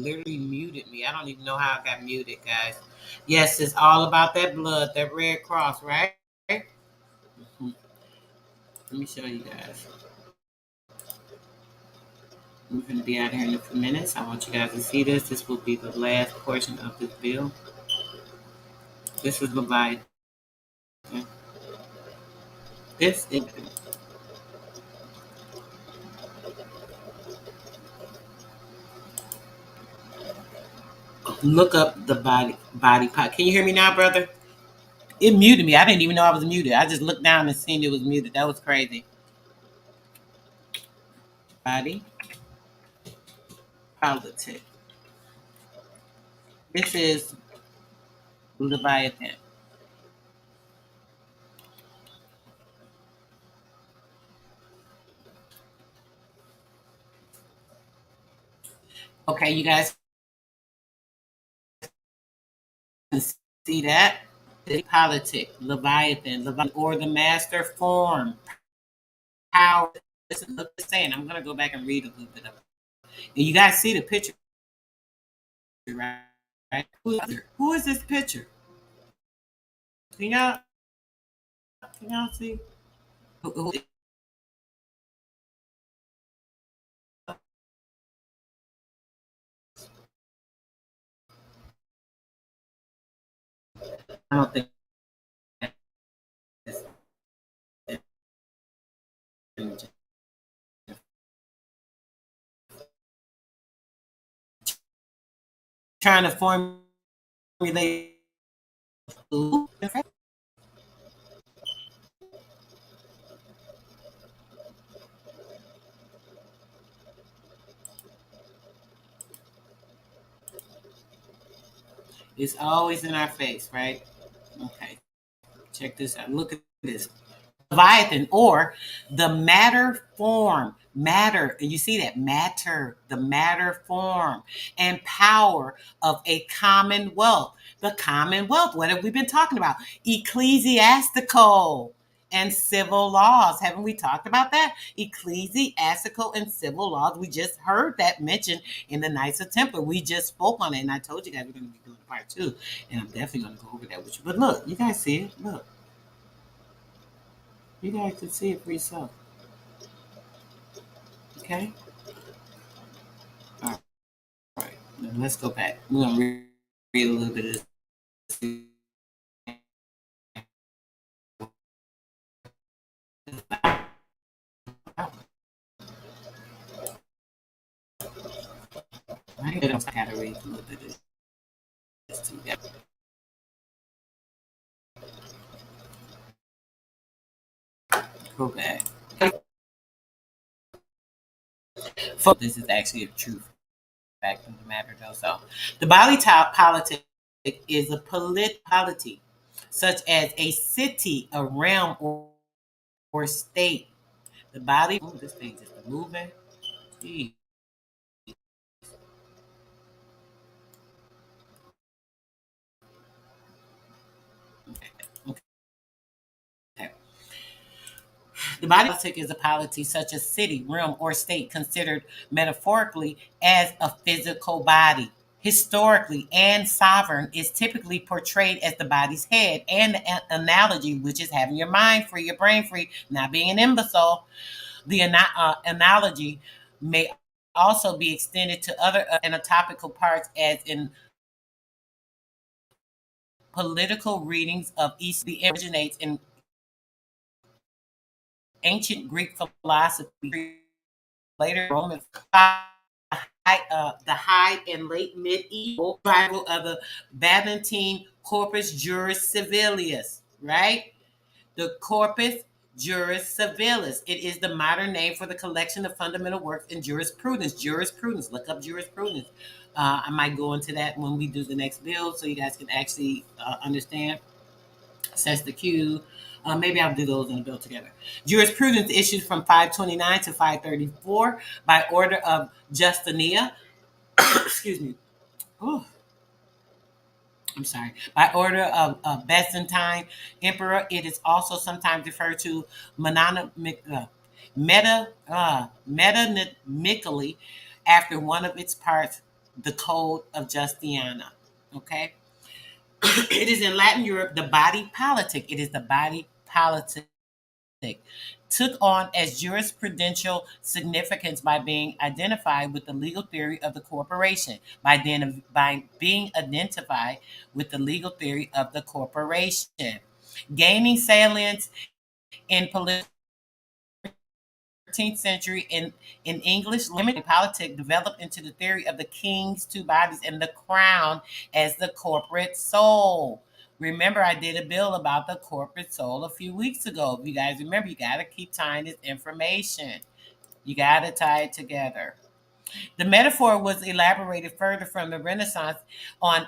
Literally muted me. I don't even know how I got muted, guys. Yes, it's all about that blood, that Red Cross, right? Mhm. Let me show you guys. I'm going to be out here in a few minutes. I want you guys to see this. This will be the last portion of this bill. This is Leviathan. This is. Look up the body pot. Can you hear me now, brother? It muted me. I didn't even know I was muted. I just looked down and seen it was muted. That was crazy. Body politic. This is Leviathan. Okay, you guys can see that. politic, Leviathan, or the master form, power. Listen, look the saying. I'm gonna go back and read a little bit of it. And you guys see the picture, right? Who is this picture? Can y'all see? Who I don't think it's trying to formulate. It's always in our face, right? Okay. Check this out. Look at this. Leviathan, or the matter form. Matter, and you see that? Matter, the matter form and power of a commonwealth. The commonwealth, what have we been talking about? Ecclesiastical and civil laws. Haven't we talked about that? Ecclesiastical and civil laws. We just heard that mentioned in the Knights of Templar. We just spoke on it, and I told you guys we're going to be doing part 2, and I'm definitely going to go over that with you. But look, you guys see it? Look. You guys can see it for yourself. Okay? All right. Now let's go back. We're going to read a little bit of this. I don't have to read a little bit of this together. Go back. This is actually a true fact of the matter, though. So, the body politic is a polity, such as a city, a realm, or state. The body. Oh, this thing just moving. Gee. The body politic is a polity such as city, realm, or state considered metaphorically as a physical body. Historically and sovereign is typically portrayed as the body's head, and the analogy, which is having your mind free, your brain free, not being an imbecile. The analogy may also be extended to other anatomical parts, as in political readings of East. The originates in ancient Greek philosophy, later Roman, the high and late medieval revival of the Byzantine Corpus Juris Civilis, right? The Corpus Juris Civilis. It is the modern name for the collection of fundamental works in jurisprudence. Jurisprudence. Look up jurisprudence. I might go into that when we do the next build, so you guys can actually understand. Sets the cue. Maybe I'll do those in a bill together. Jurisprudence issued from 529 to 534 by order of Justinian. Excuse me. Oh, I'm sorry. By order of Byzantine Emperor. It is also sometimes referred to metonymically after one of its parts, the Code of Justiniana. Okay. It is in Latin Europe, the body politic. It is the body politic. Took on as jurisprudential significance by being identified with the legal theory of the corporation. By being identified with the legal theory of the corporation. Gaining salience in political 13th century in English, limited politics developed into the theory of the king's two bodies and the crown as the corporate soul. Remember, I did a bill about the corporate soul a few weeks ago. If you guys remember, you got to keep tying this information. You got to tie it together. The metaphor was elaborated further from the Renaissance on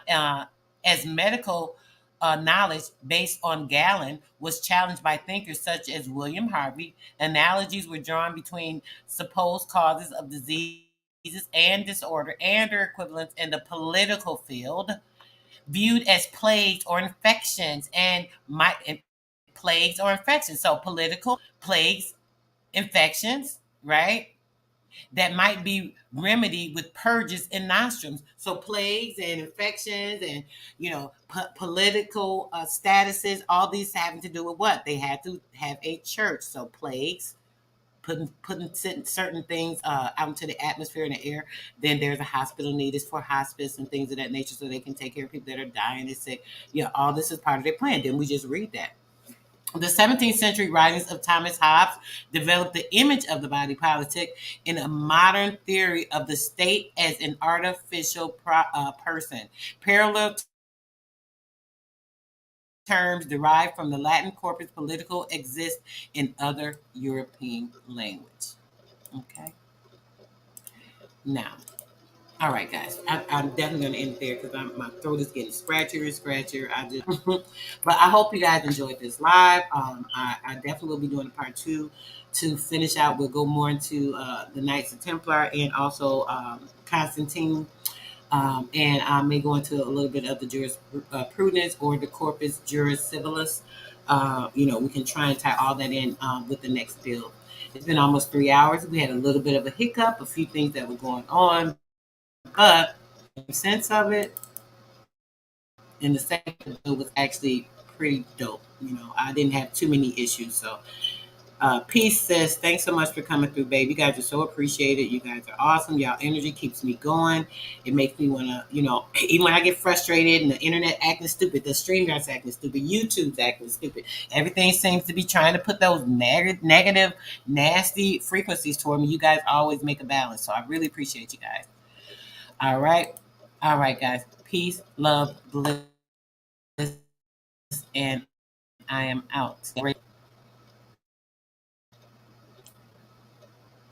as medical knowledge based on Galen was challenged by thinkers such as William Harvey. Analogies were drawn between supposed causes of diseases and disorder and their equivalents in the political field. viewed as plagues or infections plagues or infections. So political plagues, infections, right? That might be remedied with purges and nostrums. So plagues and infections and, political statuses, all these having to do with what? They had to have a church. So plagues, putting certain things out into the atmosphere and the air. Then there's a hospital need is for hospice and things of that nature, so they can take care of people that are dying and sick. All this is part of their plan. Then we just read that. The 17th century writings of Thomas Hobbes developed the image of the body politic in a modern theory of the state as an artificial person. Parallel terms derived from the Latin corpus political exist in other European language. Okay. Now, all right, guys. I'm definitely going to end there because my throat is getting scratchier and scratchier. But I hope you guys enjoyed this live. I definitely will be doing a part 2 to finish out. We'll go more into the Knights of Templar and also Constantine. And I may go into a little bit of the jurisprudence or the corpus juris civilis. We can try and tie all that in with the next bill. It's been almost 3 hours. We had a little bit of a hiccup, a few things that were going on. But the sense of it, and the second bill was actually pretty dope. I didn't have too many issues. So, Peace says, thanks so much for coming through, babe. You guys are so appreciated. You guys are awesome. Y'all energy keeps me going. It makes me want to, even when I get frustrated and the internet acting stupid, the StreamYard's acting stupid, YouTube's acting stupid. Everything seems to be trying to put those negative, nasty frequencies toward me. You guys always make a balance. So I really appreciate you guys. All right, guys. Peace, love, bliss, and I am out.